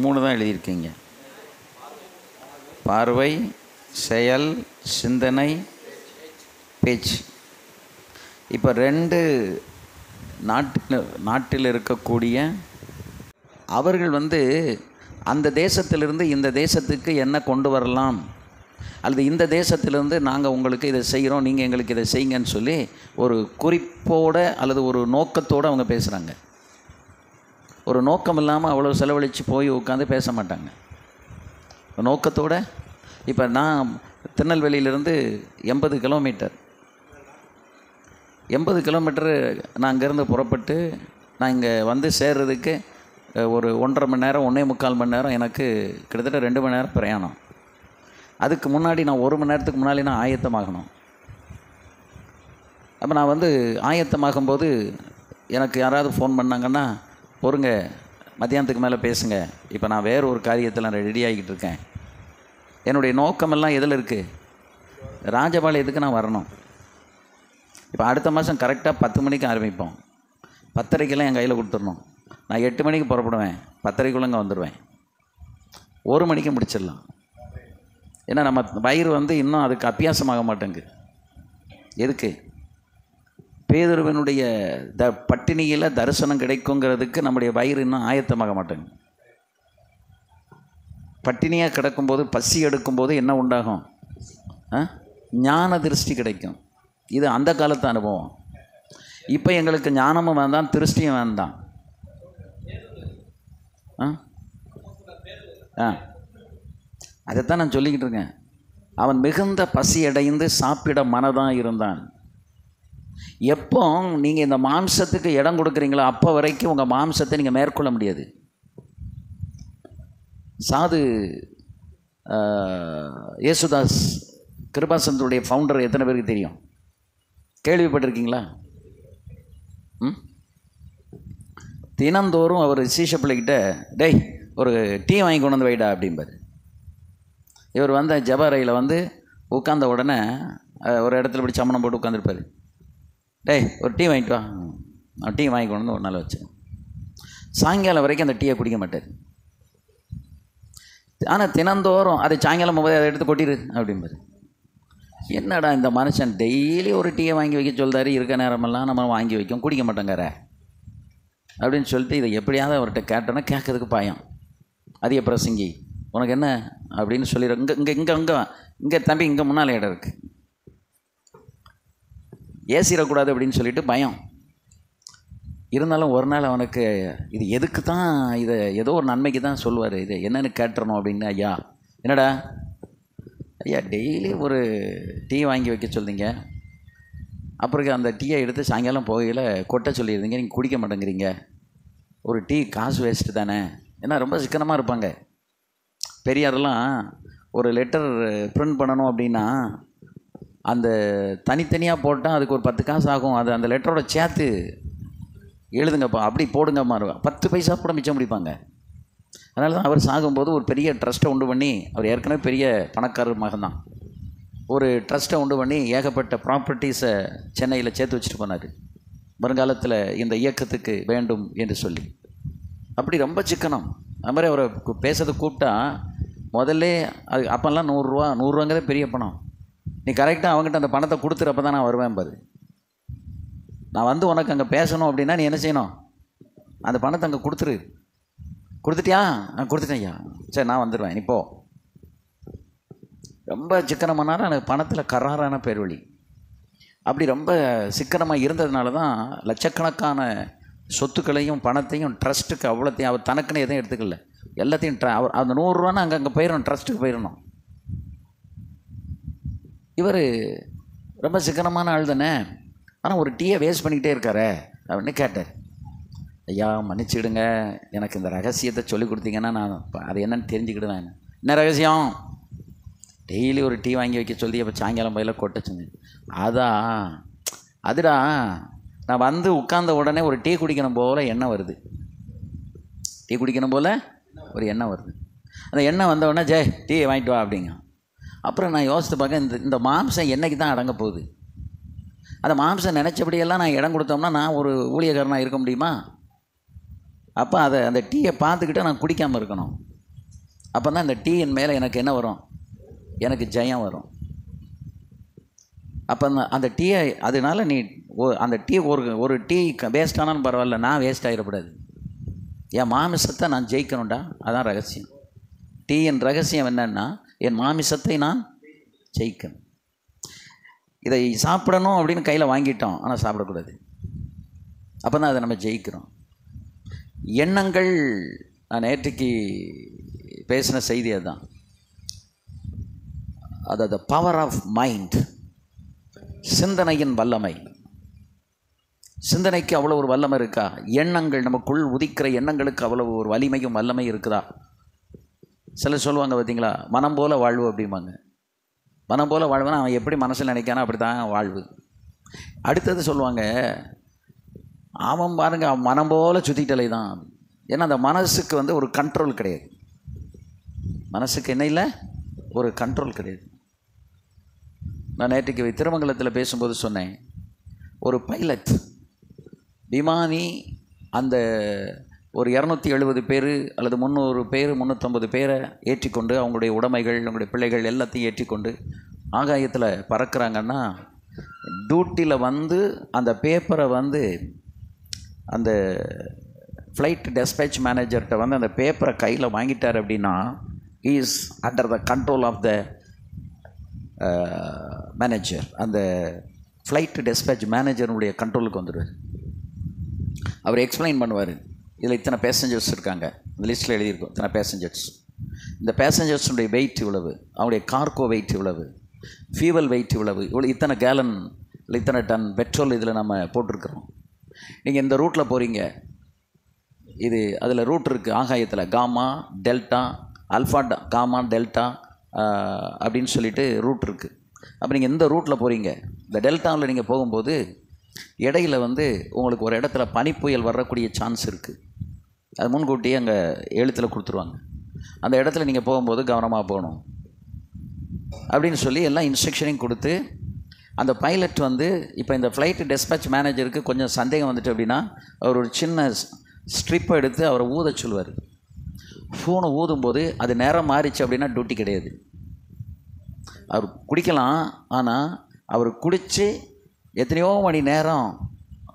3 தான் எழுதியிருக்கீங்க. பார்வை, செயல், சிந்தனை, பேச்சு. இப்போ 2 நாட்டில் இருக்கக்கூடிய அவர்கள் அந்த தேசத்திலிருந்து இந்த தேசத்துக்கு என்ன கொண்டு வரலாம், அல்லது இந்த தேசத்திலிருந்து நாங்கள் உங்களுக்கு இதை செய்கிறோம், நீங்கள் எங்களுக்கு இதை செய்யுங்கன்னு சொல்லி ஒரு குறிப்போடு அல்லது ஒரு நோக்கத்தோடு அவங்க பேசுகிறாங்க. ஒரு நோக்கம் இல்லாமல் அவ்வளோ செலவழித்து போய் உட்காந்து பேச மாட்டாங்க. நோக்கத்தோடு. இப்போ நான் திருநெல்வேலியிலேருந்து 80 கிலோமீட்டர் நான் அங்கேருந்து புறப்பட்டு நான் இங்கே சேர்றதுக்கு ஒரு 1.5 மணி நேரம் 1.25 மணி நேரம், எனக்கு கிட்டத்தட்ட 2 மணி நேரம் பிரயாணம். அதுக்கு முன்னாடி நான் 1 மணி நேரத்துக்கு முன்னாடி நான் ஆயத்தமாகணும். அப்போ நான் ஆயத்தமாகும்போது எனக்கு யாராவது ஃபோன் பண்ணாங்கன்னா, பொறுங்க மத்தியானத்துக்கு மேலே பேசுங்க, இப்போ நான் வேறு ஒரு காரியத்தில் நான் ரெடி ஆகிக்கிட்டு இருக்கேன். என்னுடைய நோக்கமெல்லாம் எதில் இருக்குது? ராஜபாளையத்துக்கு நான் வரணும். இப்போ அடுத்த மாதம் கரெக்டாக 10 மணிக்கு ஆரம்பிப்போம். 10:30 என் கையில் கொடுத்துடணும். நான் 8 மணிக்கு புறப்படுவேன், 10:30 இங்கே வந்துடுவேன். 1 மணிக்கு முடிச்சிடலாம். ஏன்னா நம்ம வயிறு இன்னும் அதுக்கு அபியாசமாக மாட்டேங்குது. எதுக்கு? பேதுருவினுடைய பட்டினியில் தரிசனம் கிடைக்குங்கிறதுக்கு நம்முடைய வயிறு இன்னும் ஆயத்தமாக மாட்டேங்குது. பட்டினியாக கிடக்கும்போது, பசி எடுக்கும்போது என்ன உண்டாகும்? ஞான திருஷ்டி கிடைக்கும். இது அந்த காலத்து அனுபவம். இப்போ எங்களுக்கு ஞானமும் வேண்டாம், திருஷ்டியும் வேண்டாம். அதைத்தான் நான் சொல்லிக்கிட்டு இருக்கேன். அவன் மிகுந்த பசி அடைந்து சாப்பிட மனதாக இருந்தான். எப்போ நீங்கள் இந்த மாம்சத்துக்கு இடம் கொடுக்குறீங்களோ அப்போ வரைக்கும் உங்கள் மாம்சத்தை நீங்கள் மேற்கொள்ள முடியாது. சாது யேசுதாஸ் கிருபாசனத்துடைய ஃபவுண்டர் எத்தனை பேருக்கு தெரியும்? கேள்விப்பட்டிருக்கீங்களா? தினந்தோறும் அவர் சீஷ பிள்ளைகிட்ட, டேய் ஒரு டீ வாங்கி கொண்டு வந்து வைடா அப்படிம்பார். இவர் ஜப அறையில் உட்கார்ந்த உடனே ஒரு இடத்துல இப்படி சமணம் போட்டு உட்காந்துருப்பார். டேய் ஒரு டீ வாங்கிட்டு வா. நான் டீ வாங்கி கொண்டு வந்து ஒரு நாள் வச்சேன். சாயங்காலம் வரைக்கும் அந்த டீயை குடிக்க மாட்டார். ஆனால் தினந்தோறும் அதை சாயங்காலம் போது அதை எடுத்து கொட்டிடு அப்படிம்பார். என்னடா இந்த மனுஷன் டெய்லி ஒரு டீயை வாங்கி வைக்க சொல்கிறாரு, இருக்க நேரமெல்லாம் நம்ம வாங்கி வைக்கும், குடிக்க மாட்டேங்கார அப்படின்னு சொல்லிட்டு இதை எப்படியாவது அவர்கிட்ட கேட்டோன்னா கேட்கறதுக்கு பாயம். அதிக பிரசங்கி உனக்கு என்ன அப்படின்னு சொல்லிடு. இங்கே தம்பி இங்கே முன்னால் இடம் இருக்குது, ஏசிடக்கூடாது அப்படின்னு சொல்லிட்டு பயம். இருந்தாலும் ஒரு நாள் அவனுக்கு இது எதுக்கு தான், இதை ஏதோ ஒரு நன்மைக்கு தான் சொல்லுவார், இது என்னென்னு கேட்டுறணும் அப்படின்னு. ஐயா என்னடா ஐயா டெய்லி ஒரு டீ வாங்கி வைக்க சொல்லிங்க, அப்புறம் அந்த டீயை எடுத்து சாயங்காலம் போகையில் கொட்ட சொல்லியிருந்தீங்க, நீங்கள் குடிக்க மாட்டேங்கிறீங்க, ஒரு டீ காசு வேஸ்ட்டு தானே. ஏன்னா ரொம்ப சிக்கனமாக இருப்பாங்க பெரியாரெல்லாம். ஒரு லெட்டர் பிரிண்ட் பண்ணணும் அப்படின்னா அந்த தனித்தனியாக போட்டால் அதுக்கு ஒரு 10 காசு ஆகும். அது அந்த லெட்டரோட சேர்த்து எழுதுங்கப்பா, அப்படி போடுங்கம்மா, 10 பைசா கூட மிச்சம் முடிப்பாங்க. அதனால தான் அவர் சாகும்போது ஒரு பெரிய ட்ரஸ்ட்டை உண்டு பண்ணி, அவர் ஏற்கனவே பெரிய பணக்காரர் மகன் தான், ஒரு ட்ரஸ்ட்டை உண்டு பண்ணி ஏகப்பட்ட ப்ராப்பர்ட்டிஸை சென்னையில் சேர்த்து வச்சுட்டு போனார், வருங்காலத்தில் இந்த இயக்கத்துக்கு வேண்டும் என்று சொல்லி. அப்படி ரொம்ப சிக்கனம். அது மாதிரி அவரை பேசுறதை கூப்பிட்டா முதல்ல அது அப்போல்லாம் 100 பெரிய பணம். நீ கரெக்டாக அவங்ககிட்ட அந்த பணத்தை கொடுத்துறப்ப தான் நான் வருவேன் பாரு. நான் உனக்கு அங்கே பேசணும் அப்படின்னா நீ என்ன செய்யணும்? அந்த பணத்தை அங்கே கொடுத்துட்டியா? நான் கொடுத்துட்டேன் ஐயா, சரி நான் வந்துடுவேன், நீ போ. ரொம்ப சிக்கனமானாலும் எனக்கு பணத்தில் கராரான பேர்வழி. அப்படி ரொம்ப சிக்கனமாக இருந்ததுனால தான் லட்சக்கணக்கான சொத்துக்களையும் பணத்தையும் ட்ரஸ்ட்டுக்கு அவ்வளோத்தையும் அவர் தனக்குன்னு எதையும் எடுத்துக்கல, எல்லாத்தையும் அவர் அந்த 100 ரூபான்னு அங்கே போயிடணும், ட்ரஸ்ட்டுக்கு போயிடணும். இவர் ரொம்ப சிக்கனமான ஆள் தானே, ஆனால் ஒரு டீயை வேஸ்ட் பண்ணிக்கிட்டே இருக்காரே அப்படின்னு கேட்டார். ஐயா மன்னிச்சுக்கிடுங்க, எனக்கு இந்த ரகசியத்தை சொல்லி கொடுத்தீங்கன்னா நான் அது என்னென்னு தெரிஞ்சுக்கிடுவேன். என்ன ரகசியம்? டெய்லி ஒரு டீ வாங்கி வைக்க சொல்லி அப்போ சாயங்காலம் பயில கொட்டச்சுங்க. அதுடா நான் உட்கார்ந்த உடனே ஒரு டீ குடிக்கணும் போல் எண்ணம் வருது. டீ குடிக்கணும் போல் ஒரு எண்ணம் வருது. அந்த எண்ணம் வந்த உடனே ஜெய் டீ வாங்கிட்டு வா அப்படிங்க. அப்புறம் நான் யோசித்து பார்க்க, இந்த மாம்சம் என்னைக்கு தான் அடங்க போகுது? அந்த மாம்சம் நினச்சபடியெல்லாம் நான் இடம் கொடுத்தோம்னா நான் ஒரு ஊழியக்காரனாக இருக்க முடியுமா? அப்போ அந்த டீயை பார்த்துக்கிட்டு நான் குடிக்காமல் இருக்கணும். அப்போ தான் அந்த டீயின் மேலே எனக்கு என்ன வரும்? எனக்கு ஜெயம் வரும். அப்போ அந்த டீயை அதனால நீ அந்த டீ ஒரு டீ வேஸ்ட் ஆனாலும் பரவாயில்ல, நான் வேஸ்ட் ஆகிடக்கூடாது. என் மாமிசத்தை நான் ஜெயிக்கணும்டா. அதான் ரகசியம். டீயின் ரகசியம் என்னன்னா, என் மாமிசத்தை நான் ஜெயிக்கணும். இதை சாப்பிடணும் அப்படின்னு கையில் வாங்கிட்டோம், ஆனால் சாப்பிடக்கூடாது. அப்போ தான் அதை நம்ம ஜெயிக்கிறோம். எண்ணங்கள், நான் நேற்றுக்கு பேசின செய்தி அதுதான். அது பவர் ஆஃப் மைண்ட், சிந்தனையின் வல்லமை. சிந்தனைக்கு அவ்வளோ ஒரு வல்லமை இருக்கா? எண்ணங்கள், நமக்குள் உதிக்கிற எண்ணங்களுக்கு அவ்வளோ ஒரு வலிமையும் வல்லமை இருக்குதா? சிலர் சொல்லுவாங்க பார்த்தீங்களா, மனம் போல வாழ்வு அப்படிம்பாங்க. மனம் போல வாழ்வுனா அவன் எப்படி மனசில் நினைக்கானோ அப்படி தான் வாழ்வு. அடுத்தது சொல்லுவாங்க, அவன் பாருங்க அவன் மனம் போல சுத்திட்டலை தான். ஏன்னா அந்த மனசுக்கு வந்து ஒரு கண்ட்ரோல் கிடையாது. மனசுக்கு என்ன இல்லை? ஒரு கண்ட்ரோல் கிடையாது. நான் நேற்றுக்கு திருமங்கலத்தில் பேசும்போது சொன்னேன், ஒரு பைலட் விமானி அந்த ஒரு 270 பேர் அல்லது 300 பேர் 350 பேரை ஏற்றிக்கொண்டு, அவங்களுடைய உடைமைகள், அவங்களுடைய பிள்ளைகள் எல்லாத்தையும் ஏற்றிக்கொண்டு ஆகாயத்தில் பறக்கிறாங்கன்னா, டியூட்டியில் வந்து அந்த பேப்பரை வந்து அந்த ஃப்ளைட் டெஸ்பேச் மேனேஜர்கிட்ட வந்து அந்த பேப்பரை கையில் வாங்கிட்டார் அப்படின்னா, is under the control of the manager. அந்த ஃப்ளைட் டெஸ்பேச் மேனேஜருடைய கண்ட்ரோலுக்கு வந்துடுவார். அவர் எக்ஸ்பிளைன் பண்ணுவார், இதில் இத்தனை பேசஞ்சர்ஸ் இருக்காங்க, இந்த லிஸ்ட்டில் எழுதியிருக்கோம் இத்தனை பேசஞ்சர்ஸ், இந்த பேசஞ்சர்ஸுடைய வெயிட் இவ்வளவு, அவங்களுடைய கார்கோ வெயிட் இவ்வளவு, ஃபியூவல் வெயிட் இவ்வளவு, இத்தனை கேலன் இல்லை இத்தனை டன் பெட்ரோல் இதில் நம்ம போட்டிருக்கிறோம். நீங்கள் இந்த ரூட்டில் போகிறீங்க, இது அதில் ரூட் இருக்குது ஆகாயத்தில், gamma delta alpha gamma delta அப்படின்னு சொல்லிட்டு ரூட் இருக்குது. அப்போ நீங்கள் இந்த ரூட்டில் போகிறீங்க, இந்த டெல்டாவில் நீங்கள் போகும்போது இடையில் வந்து உங்களுக்கு ஒரு இடத்துல பனிப்புயல் வரக்கூடிய சான்ஸ் இருக்குது. அது முன்கூட்டியே அங்கே எழுத்தில் கொடுத்துருவாங்க. அந்த இடத்துல நீங்கள் போகும்போது கவனமாக போகணும் அப்படின்னு சொல்லி எல்லாம் இன்ஸ்ட்ரக்ஷனையும் கொடுத்து, அந்த பைலட் வந்து இப்போ இந்த ஃப்ளைட் டெஸ்பேச் மேனேஜருக்கு கொஞ்சம் சந்தேகம் வந்துட்டு அப்படின்னா, அவர் ஒரு சின்ன ஸ்ட்ரிப்பை எடுத்து அவரை ஊத சொல்லுவார். ஃபோனை ஊதும்போது அது நேரம் மாறிச்சு அப்படின்னா டியூட்டி கிடையாது. அவர் குடிக்கலாம், ஆனால் அவர் குடித்து எத்தனையோ மணி நேரம்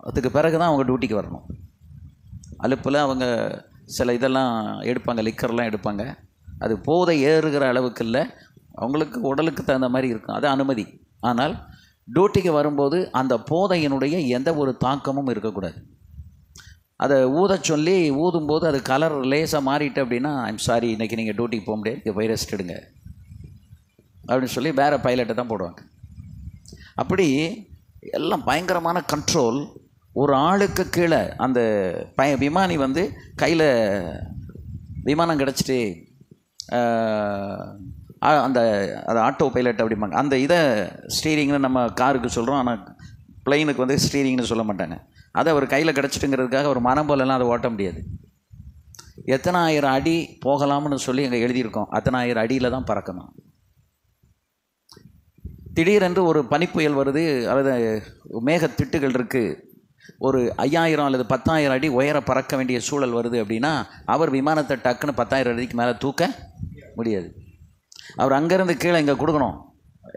அதுக்கு பிறகு தான் அவங்க டியூட்டிக்கு வரணும். அலுப்பில் அவங்க சில இதெல்லாம் எடுப்பாங்க, லிக்கர்லாம் எடுப்பாங்க. அது போதை ஏறுகிற அளவுக்கு இல்லை, அவங்களுக்கு உடலுக்கு தகுந்த மாதிரி இருக்கும், அது அனுமதி. ஆனால் டியூட்டிக்கு வரும்போது அந்த போதையினுடைய எந்த ஒரு தாக்கமும் இருக்கக்கூடாது. அதை ஊத சொல்லி ஊதும்போது அது கலர் லேசாக மாறிட்டு அப்படின்னா, ஐம் சாரி, இன்றைக்கி நீங்கள் டியூட்டிக்கு போக முடியாது, இங்கே போய் ரெஸ்ட் எடுங்க அப்படின்னு சொல்லி வேறு பைலட்டை தான் போடுவாங்க. அப்படி எல்லாம் பயங்கரமான கண்ட்ரோல். ஒரு ஆளுக்கு கீழே அந்த விமானி வந்து கையில் விமானம் கிடச்சிட்டு அந்த அது ஆட்டோ பைலட் அப்படிம்பாங்க. அந்த இதை ஸ்டீரிங்னு நம்ம காருக்கு சொல்கிறோம், ஆனால் பிளெயினுக்கு வந்து ஸ்டீரிங்னு சொல்ல மாட்டாங்க. அதை அவர் கையில் கிடச்சிட்டுங்கிறதுக்காக ஒரு மனம் போலெல்லாம் அதை ஓட்ட முடியாது. எத்தனை ஆயிரம் அடி போகலாம்னு சொல்லி அங்கே எழுதியிருக்கோம், அத்தனை ஆயிரம் அடியில் தான் பறக்கணும். திடீரென்று ஒரு பனிப்புயல் வருது, அல்லது மேகத்திட்டுகள் இருக்குது, ஒரு 5000 அல்லது 10,000 அடி உயர பறக்க வேண்டிய சூழல் வருது அப்படின்னா, அவர் விமானத்தை டக்குன்னு 10,000 அடிக்கு மேலே தூக்க முடியாது. அவர் அங்கேருந்து கீழே இங்கே கொடுக்கணும்.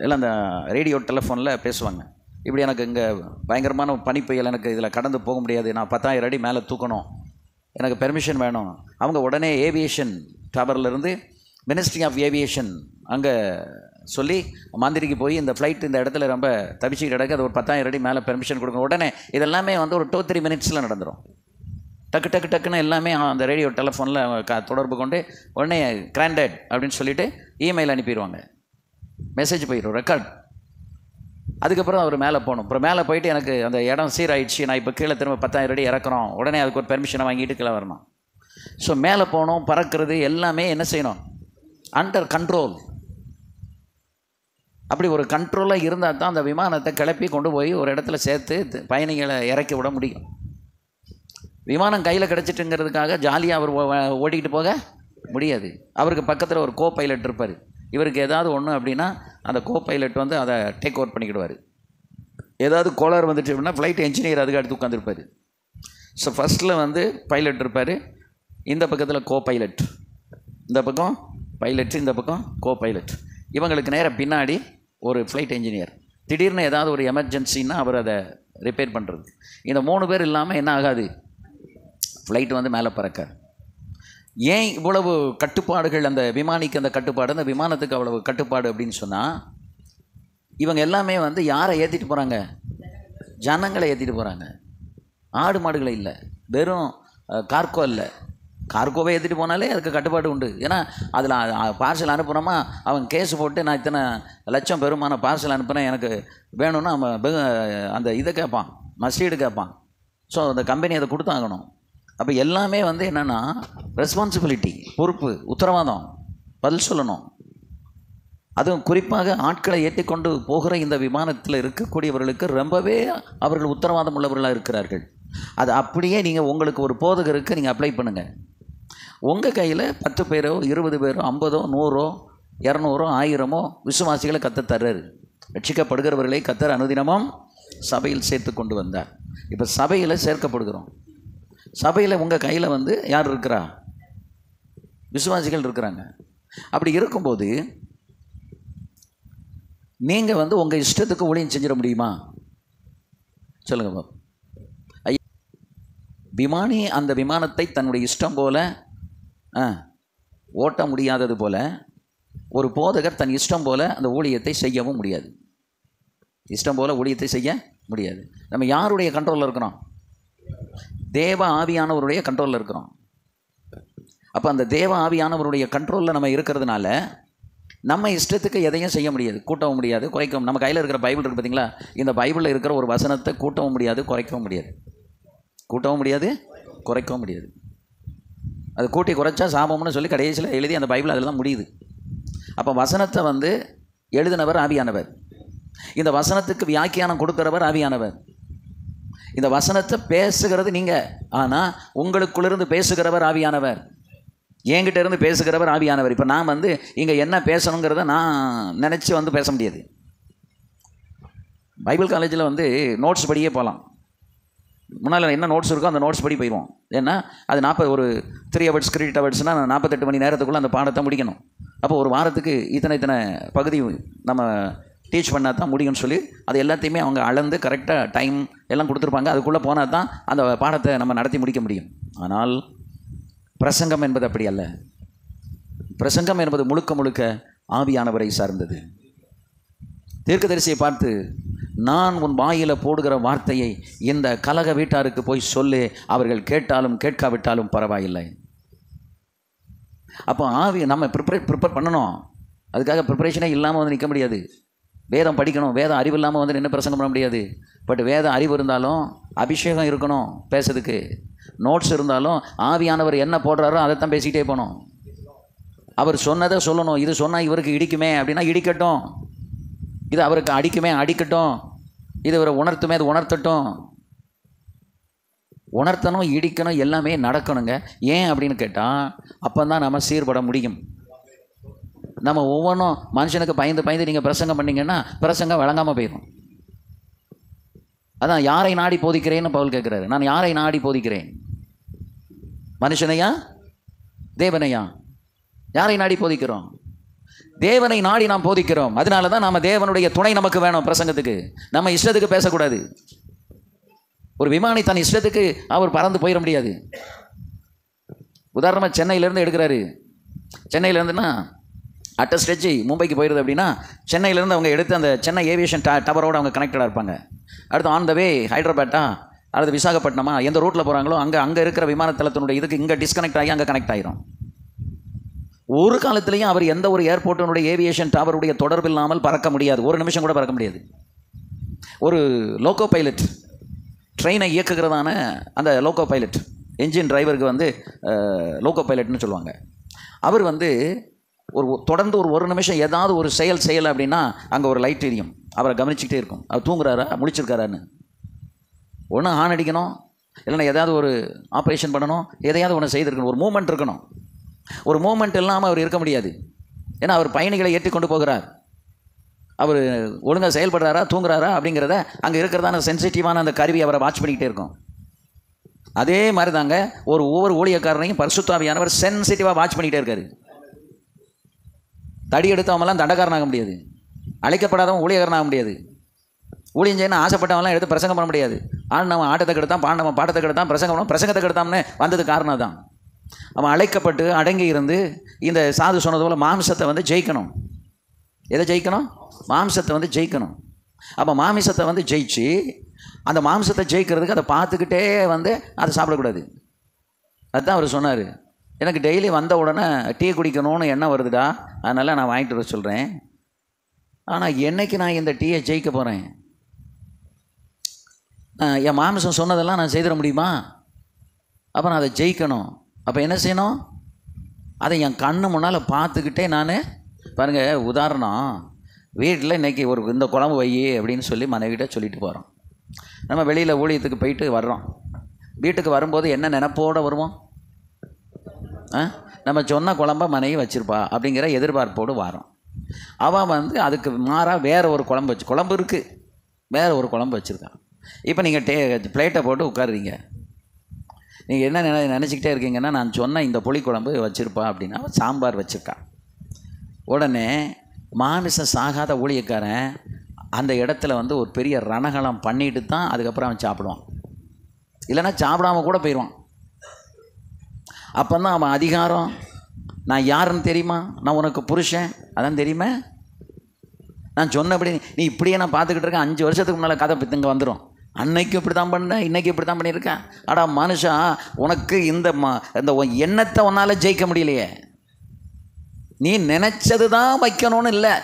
எல்லாம் அந்த ரேடியோ டெலிஃபோனில் பேசுவாங்க, இப்படி எனக்கு இங்கே பயங்கரமான பனிப்புயல், எனக்கு இதில் கடந்து போக முடியாது, நான் 10,000 அடி மேலே தூக்கணும், எனக்கு பெர்மிஷன் வேணும். அவங்க உடனே ஏவியேஷன் டவர்லேருந்து மினிஸ்ட்ரி ஆஃப் ஏவியேஷன் அங்கே சொல்லி மந்திரிக்கு போய் இந்த ஃப்ளைட் இந்த இடத்துல ரொம்ப தப்பிச்சு கிடக்கு, அது ஒரு 10,000 அடி மேலே பெர்மிஷன் கொடுக்கணும். உடனே இதெல்லாமே வந்து ஒரு 2-3 மினிட்ஸில் நடந்துடும். டக்குன்னு எல்லாமே அந்த ரேடியோ டெலிஃபோனில் தொடர்பு கொண்டு உடனே கிராண்டட் அப்படின்னு சொல்லிவிட்டு இமெயில் அனுப்பிடுவாங்க, மெசேஜ் போயிடும், ரெக்கார்ட். அதுக்கப்புறம் அவர் மேலே போகணும். அப்புறம் மேலே போயிட்டு எனக்கு அந்த இடம் சீராயிடுச்சு, நான் இப்போ கீழே திரும்ப 10,000 அடி இறக்குறோம், உடனே அதுக்கு ஒரு பெர்மிஷனை வாங்கிட்டு கீழே வரணும். ஸோ மேலே போகணும், பறக்கிறது எல்லாமே என்ன செய்யணும்? Under control. அப்படி ஒரு கண்ட்ரோலாக இருந்தால் தான் அந்த விமானத்தை கிளப்பி கொண்டு போய் ஒரு இடத்துல சேர்த்து பயணிகளை இறக்கி விட முடியும். விமானம் கையில் கிடச்சிட்டுங்கிறதுக்காக ஜாலியாக அவர் ஓட்டிக்கிட்டு போக முடியாது. அவருக்கு பக்கத்தில் ஒரு கோ பைலட் இருப்பார். இவருக்கு ஏதாவது ஒன்று அப்படின்னா அந்த கோ பைலட் வந்து அதை டேக் ஓவர் பண்ணிக்கிடுவார். ஏதாவது கோளாறு வந்துட்டு அப்படின்னா ஃப்ளைட் என்ஜினியர் அதுக்கு அடுத்து உட்காந்துருப்பார். ஸோ ஃபஸ்ட்டில் வந்து பைலட் இருப்பார், இந்த பக்கத்தில் கோ பைலட், இந்த பக்கம் பைலட், இந்த பக்கம் கோ பைலட். இவங்களுக்கு நேராக பின்னாடி ஒரு ஃப்ளைட் என்ஜினியர். திடீர்னு ஏதாவது ஒரு எமர்ஜென்சின்னா அவர் அதை ரிப்பேர் பண்ணுறது. இந்த 3 பேர் இல்லாமல் என்ன ஆகாது, ஃப்ளைட் வந்து மேலே பறக்காது. ஏன் இவ்வளவு கட்டுப்பாடுகள் அந்த விமானிக்கு, அந்த கட்டுப்பாடு, அந்த விமானத்துக்கு அவ்வளவு கட்டுப்பாடு அப்படின்னு சொன்னால், இவங்க எல்லாமே வந்து யாரை ஏற்றிட்டு போகிறாங்க, ஜனங்களை ஏற்றிட்டு போகிறாங்க, ஆடு மாடுகளை இல்லை, வெறும் கார்கோ இல்லை. கார்கோவை ஏற்றிட்டு போனாலே அதுக்கு கட்டுப்பாடு உண்டு. ஏன்னா அதில் பார்சல் அனுப்புனோமா, அவன் கேஸ் போட்டு நான் இத்தனை லட்சம் பெருமான பார்சல் அனுப்புனேன், எனக்கு வேணும்னா அவன் அந்த இதை கேட்பான், மஸ்டீடு கேட்பான். ஸோ அந்த கம்பெனி அதை கொடுத்தாகணும். அப்போ எல்லாமே வந்து என்னென்னா ரெஸ்பான்சிபிலிட்டி, பொறுப்பு, உத்தரவாதம், பதில் சொல்லணும். அதுவும் குறிப்பாக ஆட்களை ஏற்றிக்கொண்டு போகிற இந்த விமானத்தில் இருக்கக்கூடியவர்களுக்கு ரொம்பவே அவர்கள் உத்தரவாதம் உள்ளவர்களாக இருக்கிறார்கள். அது அப்படியே நீங்கள் உங்களுக்கு ஒரு போதகருக்கு நீங்கள் அப்ளை பண்ணுங்கள். உங்கள் கையில் 10 பேரோ 20 பேரோ 50ஓ 100ஓ 200ஓ 1000ஓ விசுவாசிகளை கர்த்தர் தர்றாரு. ரட்சிக்கப்படுகிறவர்களை கர்த்தர் அனுதினமும் சபையில் சேர்த்து கொண்டு வந்தார். இப்போ சபையில் சேர்க்கப்படுகிறோம். சபையில் உங்கள் கையில் வந்து யார் இருக்கிறா, விசுவாசிகள் இருக்கிறாங்க. அப்படி இருக்கும்போது நீங்கள் வந்து உங்கள் இஷ்டத்துக்கு ஊழியம் செஞ்சிட முடியுமா? சொல்லுங்கள் பாப்பா. விமானி அந்த விமானத்தை தன்னுடைய இஷ்டம் போல ஓட்ட முடியாதது போல ஒரு போதகர் தன் இஷ்டம் போல அந்த ஊழியத்தை செய்யவும் முடியாது. இஷ்டம் போல ஊழியத்தை செய்ய முடியாது. நம்ம யாருடைய கண்ட்ரோலில் இருக்கிறோம்? தேவ ஆவியானவருடைய கண்ட்ரோலில் இருக்கிறோம். அப்போ அந்த தேவ ஆவியானவருடைய கண்ட்ரோலில் நம்ம இருக்கிறதுனால நம்ம இஷ்டத்துக்கு எதையும் செய்ய முடியாது, கூட்டவும் முடியாது, குறைக்கவும். நம்ம கையில் இருக்கிற பைபிள் இருக்குது பார்த்தீங்களா, இந்த பைபிளில் இருக்கிற ஒரு வசனத்தை கூட்டவும் முடியாது, குறைக்கவும் முடியாது. கூட்டவும் முடியாது, குறைக்கவும் முடியாது. அது கூட்டி குறைச்சா சாபம்னு சொல்லி கடைசியில் எழுதி அந்த பைபிள் அதில் தான் முடியுது. அப்போ வசனத்தை வந்து எழுதினவர் ஆவியானவர், இந்த வசனத்துக்கு வியாக்கியானம் கொடுக்கிறவர் ஆவியானவர், இந்த வசனத்தை பேசுகிறது நீங்கள், ஆனால் உங்களுக்குள்ளிருந்து பேசுகிறவர் ஆவியானவர், என்கிட்ட இருந்து பேசுகிறவர் ஆவியானவர். இப்போ நான் வந்து இங்கே என்ன பேசணுங்கிறத நான் நினச்சி வந்து பேச முடியாது. பைபிள் காலேஜில் வந்து நோட்ஸ் படியே போகலாம். முன்னால் என்ன நோட்ஸ் இருக்கோ அந்த நோட்ஸ் படி போயிடுவோம். ஏன்னா அது ஒரு 3 hours கிரெடிட் ஹவர்ஸ்னால் 48 மணி நேரத்துக்குள்ளே அந்த பாடத்தை முடிக்கணும். அப்போ ஒரு வாரத்துக்கு இத்தனை பகுதி நம்ம டீச் பண்ணால் தான் முடியும்னு சொல்லி அது எல்லாத்தையுமே அவங்க அளந்து கரெக்டாக டைம் எல்லாம் கொடுத்துருப்பாங்க. அதுக்குள்ளே போனால் தான் அந்த பாடத்தை நம்ம நடத்தி முடிக்க முடியும். ஆனால் பிரசங்கம் என்பது அப்படி அல்ல. பிரசங்கம் என்பது முழுக்க முழுக்க ஆவியானவரை சார்ந்தது. தீர்க்கதரிசியை பார்த்து, நான் உன் வாயில போடுகிற வார்த்தையை இந்த கலக வீட்டாருக்கு போய் சொல்லு, அவர்கள் கேட்டாலும் கேட்காவிட்டாலும் பரவாயில்லை. அப்போ ஆவி நம்ம ப்ரிப்பேர் பண்ணணும். அதுக்காக ப்ரிப்பரேஷனே இல்லாமல் வந்து நிற்க முடியாது. வேதம் படிக்கணும், வேதம் அறிவு இல்லாமல் வந்து நின்று பிரசங்கம் பண்ண முடியாது. பட் வேத அறிவு இருந்தாலும் அபிஷேகம் இருக்கணும் பேசுறதுக்கு. நோட்ஸ் இருந்தாலும் ஆவியானவர் என்ன போடுறாரோ அதைத்தான் பேசிக்கிட்டே போகணும். அவர் சொன்னதை சொல்லணும். இது சொன்னால் இவருக்கு இடிக்குமே அப்படின்னா இடிக்கட்டும், இது அவருக்கு அடிக்குமே அடிக்கட்டும், இது இவரை உணர்த்துமே அது உணர்த்தட்டும். உணர்த்தணும், இடிக்கணும், எல்லாமே நடக்கணுங்க. ஏன் அப்படின்னு கேட்டால் அப்போ தான் நம்ம சீர்பட முடியும். நம்ம ஒவ்வொன்றும் மனுஷனுக்கு பயந்து நீங்கள் பிரசங்கம் பண்ணிங்கன்னா பிரசங்கம் வழங்காமல் போயிடும். அதான் யாரை நாடி போதிக்கிறேன்னு பவுல் கேட்குறாரு. நான் யாரை நாடி போதிக்கிறேன்? மனுஷனையா தேவனையா? யாரை நாடி போதிக்கிறோம்? தேவனை நாடி நாம் போதிக்கிறோம். அதனால தான் நம்ம தேவனுடைய துணை நமக்கு வேணும் பிரசங்கத்துக்கு. நம்ம இஷ்டத்துக்கு பேசக்கூடாது. ஒரு விமானி தன் இஷ்டத்துக்கு அவர் பறந்து போயிட முடியாது. உதாரணமாக சென்னையிலேருந்து எடுக்கிறாரு. சென்னையிலேருந்துன்னா அட்ட ஸ்ட்ரெச்சு மும்பைக்கு போயிடுது அப்படின்னா சென்னையிலேருந்து அவங்க எடுத்து அந்த சென்னை ஏவியேஷன் டவரோடு அவங்க கனெக்டடாக இருப்பாங்க. அடுத்து ஆன் த வே ஹைதராபாத்தா அல்லது விசாகப்பட்டினமா எந்த ரூட்டில் போகிறாங்களோ அங்கே இருக்கிற விமானத்தளத்தினுடைய இதுக்கு இங்கே டிஸ்கனெக்ட் ஆகி அங்கே கனெக்ட் ஆகிரும். ஒரு காலத்துலேயும் அவர் எந்த ஒரு ஏர்போர்ட்டினுடைய ஏவியேஷன் டவருடைய தொடர்பு இல்லாமல் பறக்க முடியாது. ஒரு நிமிஷம் கூட பறக்க முடியாது. ஒரு லோக்கோ பைலட் ட்ரெயினை இயக்குகிறதான அந்த லோக்கோ பைலட் என்ஜின் டிரைவருக்கு வந்து லோக்கோ பைலட்னு சொல்லுவாங்க. அவர் வந்து தொடர்ந்து ஒரு நிமிஷம் ஏதாவது ஒரு செயல் அப்படின்னா அங்கே ஒரு லைட் எரியும். அவரை கவனிச்சுக்கிட்டே இருக்கும். அவர் தூங்குறாரா முழிச்சிருக்காரான்னு. ஒன்று ஹார்ன் அடிக்கணும், இல்லைன்னா ஏதாவது ஒரு ஆப்ரேஷன் பண்ணணும், எதையாவது ஒன்று செய்திருக்கணும். ஒரு மூமெண்ட் இருக்கணும். ஒரு மூமெண்ட் இல்லாமல் அவர் இருக்க முடியாது. ஏன்னா அவர் பயணிகளை ஏற்றி கொண்டு போகிறார். அவர் ஒழுங்காக செயல்படுறாரா தூங்குறாரா அப்படிங்கிறத அங்கே இருக்கிறதான சென்சிட்டிவான அந்த கருவி அவரை வாட்ச் பண்ணிக்கிட்டே இருக்கும். அதே மாதிரி தாங்க ஒவ்வொரு ஊழியக்காரனையும் பரிசுத்த ஆவியானவர் சென்சிட்டிவாக வாட்ச் பண்ணிகிட்டே இருக்காரு. தடி எடுத்தவங்களாம் தண்டக்காரனாக முடியாது, அழைக்கப்படாதவன் ஊழியக்காரனாக முடியாது, ஊழியம் செய்யணும் ஆசைப்பட்டவங்களாம் எடுத்து பிரசங்கம் பண்ண முடியாது. ஆடினவன் ஆட்டத்தை கெடுத்தான், பாடினவன் பாட்டத்தை கெடுத்தான், பிரசங்கத்தை கெடுத்தாம்னு வந்தது காரணம் தான். அவன் அழைக்கப்பட்டு அடங்கி இருந்து இந்த சாது சொன்னது போல் மாம்சத்தை வந்து ஜெயிக்கணும். எதை ஜெயிக்கணும்? மாம்சத்தை வந்து ஜெயிக்கணும். அப்போ மாமிசத்தை வந்து ஜெயிச்சு அந்த மாம்சத்தை ஜெயிக்கிறதுக்கு அதை பார்த்துக்கிட்டே வந்து அதை சாப்பிடக்கூடாது. அதுதான் அவர் சொன்னார், எனக்கு டெய்லி வந்த உடனே டீ குடிக்கணும்னு எண்ணம் வருதுடா, அதனால் நான் வாங்கிட்டு வர சொல்கிறேன். ஆனால் என்னைக்கு நான் இந்த டீயை ஜெயிக்க போகிறேன்? என் மாமிசம் சொன்னதெல்லாம் நான் செய்திட முடியுமா? அப்போ நான் அதை ஜெயிக்கணும். அப்போ என்ன செய்யணும்? அதை என் கண்ணு முன்னால் பார்த்துக்கிட்டே நான் பாருங்கள். உதாரணம், வீட்டில் இன்றைக்கி இந்த குழம்பு வை அப்படின்னு சொல்லி மனைவிட்ட சொல்லிட்டு போகிறோம். நம்ம வெளியில் ஊழியத்துக்கு போயிட்டு வர்றோம். வீட்டுக்கு வரும்போது என்ன நினைப்போடு வருவோம்? நம்ம சொன்ன குழம்ப மனைவி வச்சுருப்பா அப்படிங்கிற எதிர்பார்ப்போடு வரோம். அவன் வந்து அதுக்கு மாறாக வேறு ஒரு குழம்பு இருக்குது, வேறு ஒரு குழம்பு வச்சுருக்கான். இப்போ நீங்கள் பிளேட்டை போட்டு உட்காருறீங்க. நீங்கள் என்ன நினச்சிக்கிட்டே இருக்கீங்கன்னா, நான் சொன்ன இந்த புளிக்குழம்பு வச்சுருப்பா அப்படின்னா சாம்பார் வச்சுருக்கான். உடனே மாமிசம் சாகாத ஊழியக்காரன் அந்த இடத்துல வந்து ஒரு பெரிய ரணகலம் பண்ணிட்டு தான் அதுக்கப்புறம் அவன் சாப்பிடுவான். இல்லைன்னா சாப்பிடாம கூட போயிடுவான். அப்போ தான் அவன் அதிகாரம், நான் யாருன்னு தெரியுமா, நான் உனக்கு புருஷன் அதான் தெரியுமா, நான் சொன்னபடி நீ இப்படியே நான் பார்த்துக்கிட்டு இருக்கேன். 5 வருஷத்துக்கு முன்னால் கதை பித்துங்க வந்துடும். அன்னைக்கு இப்படி தான் பண்ணேன், இன்றைக்கி இப்படி தான் பண்ணியிருக்கேன். அடா மனுஷா, உனக்கு இந்த எண்ணத்தை உன்னால் ஜெயிக்க முடியலையே. நீ நினச்சது தான் வைக்கணும்னு இல்லை,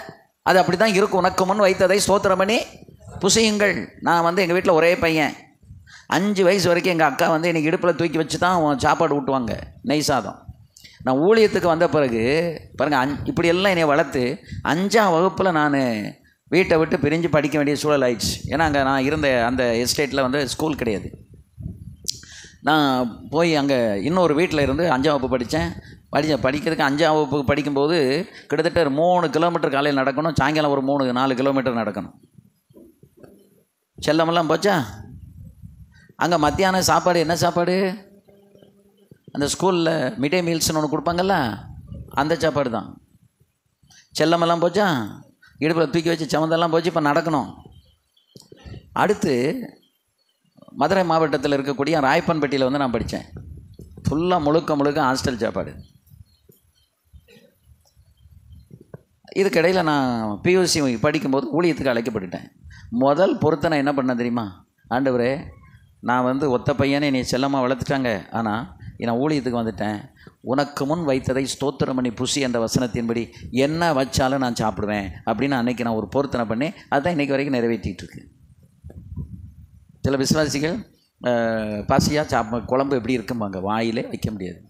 அது அப்படி தான் இருக்கும். உனக்கு முன் வைத்ததை ஸ்தோத்திரம் பண்ணி புசியுங்கள். நான் வந்து எங்கள் வீட்டில் ஒரே பையன், 5 வயசு வரைக்கும் எங்கள் அக்கா வந்து எனக்கு இடுப்பில் தூக்கி வச்சு தான் சாப்பாடு ஊட்டுவாங்க, நெய் சாதம். நான் ஊழியத்துக்கு வந்த பிறகு பாருங்கள், இப்படியெல்லாம் என்னை வளர்த்து 5ஆம் வகுப்பில் நான் வீட்டை விட்டு பிரிஞ்சு படிக்க வேண்டிய சூழல் ஆயிடுச்சு. ஏன்னா அங்கே நான் இருந்த அந்த எஸ்டேட்டில் வந்து ஸ்கூல் கிடையாது. நான் போய் அங்கே இன்னொரு வீட்டில் இருந்து 5ஆம் வகுப்பு படிக்கிறதுக்கு 5ஆம் வகுப்பு படிக்கும்போது கிட்டத்தட்ட 3 கிலோமீட்டர் காலையில் நடக்கணும், சாயங்காலம் ஒரு 3-4 கிலோமீட்டர் நடக்கணும். செல்லமெல்லாம் போச்சா. அங்கே மத்தியானம் சாப்பாடு என்ன சாப்பாடு? அந்த ஸ்கூலில் மிட் டே மீல்ஸ்னு ஒன்று கொடுப்பாங்கல்ல, அந்த சாப்பாடு தான். செல்லமெல்லாம் போச்சா, இடுப்பில் தூக்கி வச்சு சமந்தெல்லாம் போச்சு. இப்போ நடக்கணும். அடுத்து மதுரை மாவட்டத்தில் இருக்கக்கூடிய ராயப்பன்பட்டியில் வந்து நான் படித்தேன். ஃபுல்லாக முழுக்க ஹாஸ்டல் சாப்பாடு. இதுக்கிடையில் நான் பியூசி படிக்கும்போது ஊழியத்துக்கு அழைக்கப்பட்டுட்டேன். முதல் பொறுத்த நான் என்ன பண்ணேன் தெரியுமா? ஆண்டவரே, நான் வந்து ஒத்த பையனை என்னை செல்லமாக வளர்த்துட்டாங்க, ஆனால் நான் ஊழியத்துக்கு வந்துட்டேன். உனக்கு முன் வைத்ததை ஸ்தோத்திரம் பண்ணி புசி என்ற வசனத்தின்படி என்ன வச்சாலும் நான் சாப்பிடுவேன் அப்படின்னு அன்றைக்கி நான் ஒரு பொருத்தனை பண்ணி அதுதான் இன்றைக்கி வரைக்கும் நிறைவேற்றிட்டு இருக்கு. சில விசுவாசிகள் பசியாக குழம்பு எப்படி இருக்கும்பாங்க, வாயிலே வைக்க முடியாது,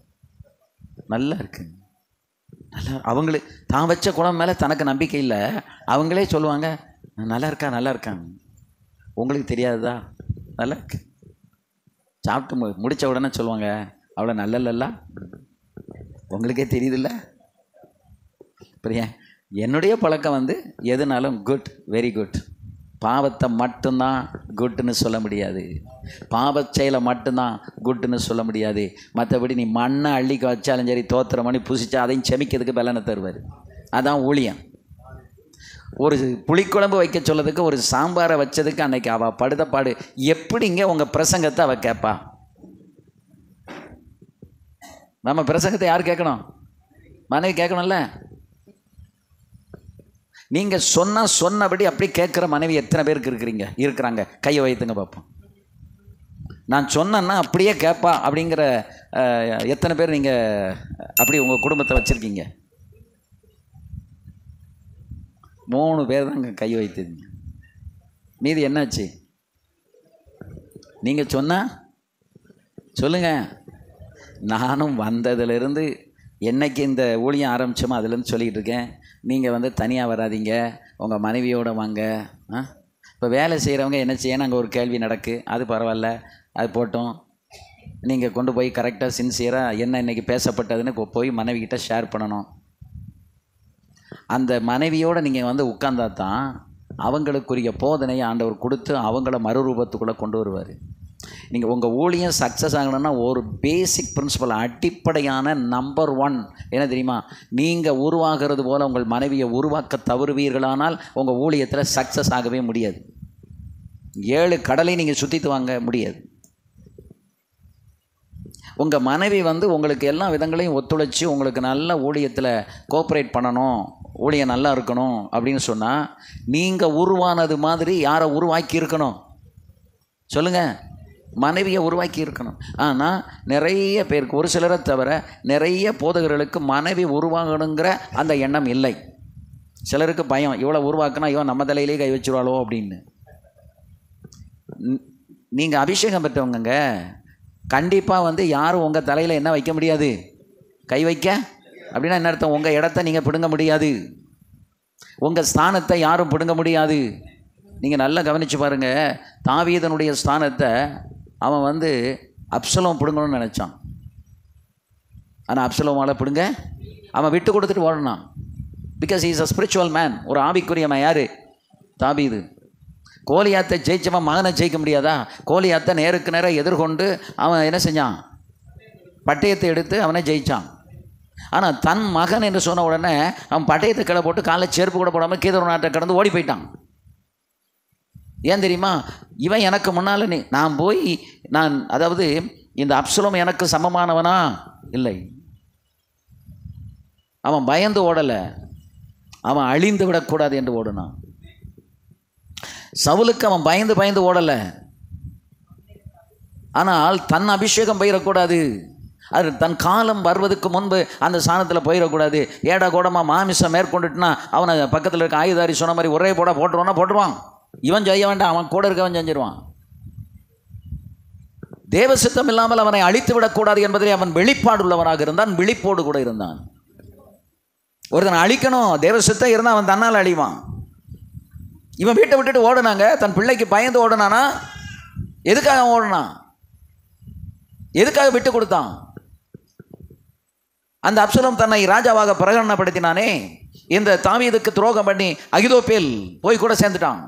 நல்லா இருக்குங்க, நல்லா. அவங்களே தான் வச்ச குழம்பு மேலே தனக்கு நம்பிக்கை இல்லை, அவங்களே சொல்லுவாங்க நல்லா இருக்காங்க. உங்களுக்கு தெரியாதுதா? நல்லா இருக்கு. சாப்பிட்டு முடித்த உடனே சொல்லுவாங்க அவ்வளோ நல்ல, உங்களுக்கே தெரியுதில்ல. பிரியா, என்னுடைய பழக்கம் வந்து எதுனாலும் குட், வெரி குட். பாவத்தை மட்டும்தான் குட்டுன்னு சொல்ல முடியாது, பாவச் செயலை மட்டும்தான் குட்டுன்னு சொல்ல முடியாது. மற்றபடி நீ மண்ணை அள்ளிக்க வச்சாலும் சரி, தோத்திரம் பண்ணி புசிச்சா அதையும் செமிக்கிறதுக்கு பலனை தருவார். அதான் ஊழியம். ஒரு புளிக்குழம்பு வைக்க சொல்லதுக்கு ஒரு சாம்பாரை வச்சதுக்கு அன்னைக்கு அவள் படுத பாடு. எப்படிங்க உங்கள் பிரசங்கத்தை அவள் கேட்பா? நம்ம பிரசங்கத்தை யார் கேட்கணும்? மனைவி கேட்கணும்ல. நீங்கள் சொன்னபடி அப்படி கேட்குற மனைவி எத்தனை பேருக்கு இருக்கிறாங்க? கையை வைத்துங்க பார்ப்போம். நான் சொன்னேன்னா அப்படியே கேட்பா அப்படிங்கிற எத்தனை பேர் நீங்கள் அப்படி உங்கள் குடும்பத்தை வச்சுருக்கீங்க? 3 பேர் தாங்க கை வைத்தீங்க. மீதி என்னாச்சு? நீங்கள் சொன்னால் சொல்லுங்கள். நானும் வந்ததுலேருந்து என்னைக்கு இந்த ஊழியம் ஆரம்பித்தோமோ அதுலேருந்து சொல்லிகிட்டு இருக்கேன், நீங்கள் வந்து தனியாக வராதிங்க, உங்கள் மனைவியோடு வாங்க. இப்போ வேலை செய்கிறவங்க என்ன செய்யணும்? அங்கே ஒரு கேள்வி நடக்கு, அது பரவாயில்ல, அது போட்டோம். நீங்கள் கொண்டு போய் கரெக்டாக சின்சியராக என்ன இன்றைக்கி பேசப்பட்டதுன்னு போய் மனைவிக்கிட்ட ஷேர் பண்ணணும். அந்த மனைவியோடு நீங்கள் வந்து உட்கார்ந்தா தான் அவங்களுக்குரிய போதனையை ஆண்டவர் கொடுத்து அவங்கள மறுரூபத்துக்குள்ளே கொண்டு வருவார். நீங்கள் உங்கள் ஊழியம் சக்ஸஸ் ஆகணும்னா ஒரு பேசிக் பிரின்சிபல், அடிப்படையான நம்பர் 1 என்ன தெரியுமா? நீங்கள் உருவாகிறது போல் உங்கள் மனைவியை உருவாக்க தவறுவீர்களானால் உங்கள் ஊழியத்தில் சக்ஸஸ் ஆகவே முடியாது. 7 கடலை நீங்கள் சுற்றிட்டு வாங்க முடியாது. உங்கள் மனைவி உங்களுக்கு எல்லா விதங்களையும் ஒத்துழைச்சி உங்களுக்கு நல்ல ஊழியத்தில் கோஆப்ரேட் பண்ணணும், ஊழியம் நல்லா இருக்கணும் அப்படின்னு சொன்னால் நீங்கள் உருவானது மாதிரி யாரை உருவாக்கி இருக்கணும் சொல்லுங்கள்? மனைவியை உருவாக்கி இருக்கணும். ஆனால் நிறைய பேருக்கு, ஒரு சிலரை தவிர நிறைய போதகர்களுக்கு மனைவி உருவாகணுங்கிற அந்த எண்ணம் இல்லை. சிலருக்கு பயம், இவ்வளோ உருவாக்குனா இவன் நம்ம தலையிலே கை வச்சுருவாளோ அப்படின்னு. நீங்கள் அபிஷேகம் பெற்றவங்க கண்டிப்பாக யாரும் உங்கள் தலையில் என்ன வைக்க முடியாது? கை வைக்க. அப்படின்னா என்ன அர்த்தம்? உங்கள் இடத்த நீங்கள் பிடுங்க முடியாது, உங்கள் ஸ்தானத்தை யாரும் பிடுங்க முடியாது. நீங்கள் நல்லா கவனித்து பாருங்கள். தாவீதனுடைய ஸ்தானத்தை அவன் அப்சலோம் பிடுங்கணும்னு நினச்சான். ஆனால் அப்சலோமால் பிடுங்க அவன் விட்டு கொடுத்துட்டு ஓடனான். Because he is a spiritual man. ஒரு ஆவிக்குரியவன் யார்? தாவீது. கோலியாத்தை ஜெயிச்சவன் மகனை ஜெயிக்க முடியாதா? கோலியாத்தை நேருக்கு நேராக எதிர்கொண்டு அவன் என்ன செஞ்சான்? பட்டயத்தை எடுத்து அவனை ஜெயித்தான். ஆனால் தன் மகன் என்று சொன்ன உடனே அவன் பட்டயத்தை கிளை போட்டு காலைல செருப்பு கூட போடாமல் கீதர் நாட்டை கடந்து ஓடி போயிட்டான். ஏன் தெரியுமா? இவன் எனக்கு முன்னால் நான் அதாவது இந்த அப்சலோம் எனக்கு சமமானவனா? இல்லை. அவன் பயந்து ஓடலை, அவன் அழிந்து விடக்கூடாது என்று ஓடுனான். சவுலுக்கு அவன் பயந்து ஓடலை, ஆனால் தன் அபிஷேகம் போயிடக்கூடாது, அது தன் காலம் வருவதற்கு முன்பு அந்த ஸ்தானத்தில் போயிடக்கூடாது. ஏடா கூடமாக மாமிசம் மேற்கொண்டுட்டுனா அவனை பக்கத்தில் இருக்க ஆயுதாரி சொன்ன மாதிரி ஒரே போட்டுருவான். இவன் செய்ய வேண்டாம், அவன் கூட இருக்கவன் செஞ்சிருவான். தேவ சித்தம் இல்லாமல் அவனை அழித்து விடக்கூடாது என்பதிலே அவன் வெளிப்பாடு உள்ளவனாக இருந்தான், விழிப்போடு கூட இருந்தான். ஒருத்தன் அழிக்கணும், தேவ சித்தம் இருந்தால் அவன் தன்னால் அழிவான். இவன் வீட்டை விட்டுட்டு ஓடுனாங்க, தன் பிள்ளைக்கு பயந்து ஓடுனானா? எதுக்காக ஓடுனான்? எதுக்காக விட்டு கொடுத்தான்? அந்த அப்சலோம் தன்னை ராஜாவாக பிரகடனப்படுத்தினானே, இந்த தாவீதுக்கு துரோகம் பண்ணி அகிதோப்பேல் போய் கூட சேர்ந்துட்டான்.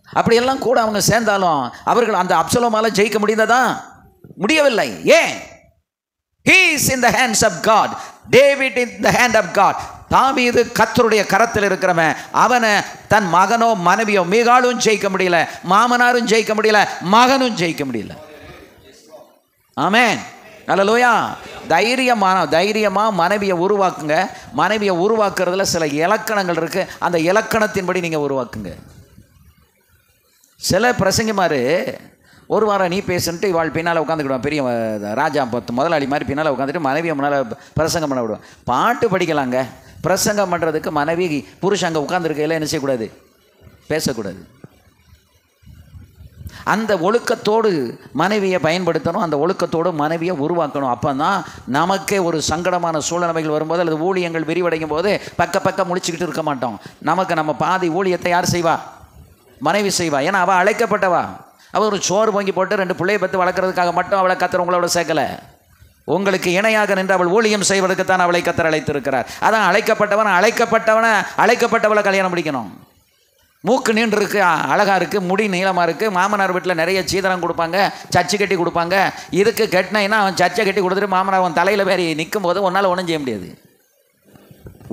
அப்படியெல்லாம் கூட அவங்க சேர்ந்தாலும் அவர்கள் அந்த அப்சலோமால ஜெயிக்க முடிந்ததா? முடியவில்லை. ஏன்? He is in the hands of God. David in the hand of God. தாவீது கர்த்தருடைய கரத்தில் இருக்கிறவன். அவனை தன் மகனோ மனைவியோ மீகாலும் ஜெயிக்க முடியல, மாமனாரும் ஜெயிக்க முடியல, மகனும் ஜெயிக்க முடியல. ஆமென். அல்லேலூயா. தைரியமாக மனைவியை உருவாக்குங்க. மனைவியை உருவாக்குறதுல சில இலக்கணங்கள் இருக்குது, அந்த இலக்கணத்தின்படி நீங்கள் உருவாக்குங்க. சில பிரசங்கமாரு ஒரு வாரம் நீ பேசுன்ட்டு இவாள் பின்னால் உட்காந்துக்கிடுவான். பெரிய ராஜா முதலாளி மாதிரி பின்னால் உட்காந்துட்டு மனைவியை முன்னால் பிரசங்கம் பண்ண விடுவான். பாட்டு படிக்கலாங்க, பிரசங்கம் பண்ணுறதுக்கு மனைவி புருஷன் அங்கே உட்காந்துருக்கையில் என்ன செய்யக்கூடாது? பேசக்கூடாது. அந்த ஒழுக்கத்தோடு மனைவியை பயன்படுத்தணும், அந்த ஒழுக்கத்தோடு மனைவியை உருவாக்கணும். அப்போ தான் நமக்கே ஒரு சங்கடமான சூழ்நிலைகள் வரும்போது அல்லது ஊழியங்கள் விரிவடையும் போது பக்கம் முழிச்சுக்கிட்டு இருக்க மாட்டோம். நம்ம பாதி ஊழியத்தை யார் செய்வா? மனைவி செய்வா. ஏன்னா அவள் அழைக்கப்பட்டவா. அவள் ஒரு சோறு பொங்கி போட்டு 2 பிள்ளையை பற்றி வளர்க்குறதுக்காக மட்டும் அவளை கத்தர் உங்களோட சேர்க்கலை. உங்களுக்கு இணையாக நின்று அவள் ஊழியம் செய்வதற்குத்தான் அவளை கத்தர் அழைத்திருக்கிறார். அதான் அழைக்கப்பட்டவளை கல்யாணம் முடிக்கணும். மூக்கு நீண்டு இருக்கு, அழகாக இருக்குது, முடி நீளமாக இருக்குது, மாமனார் வீட்டில் நிறைய சீதனம் கொடுப்பாங்க, சர்ச்சை கட்டி கொடுப்பாங்க. இதுக்கு கட்டினா அவன் சர்ச்சை கட்டி கொடுத்துட்டு மாமனார் அவன் தலையில் வேறி நிற்கும் போது உன்னால் ஒன்றும் செய்ய முடியாது.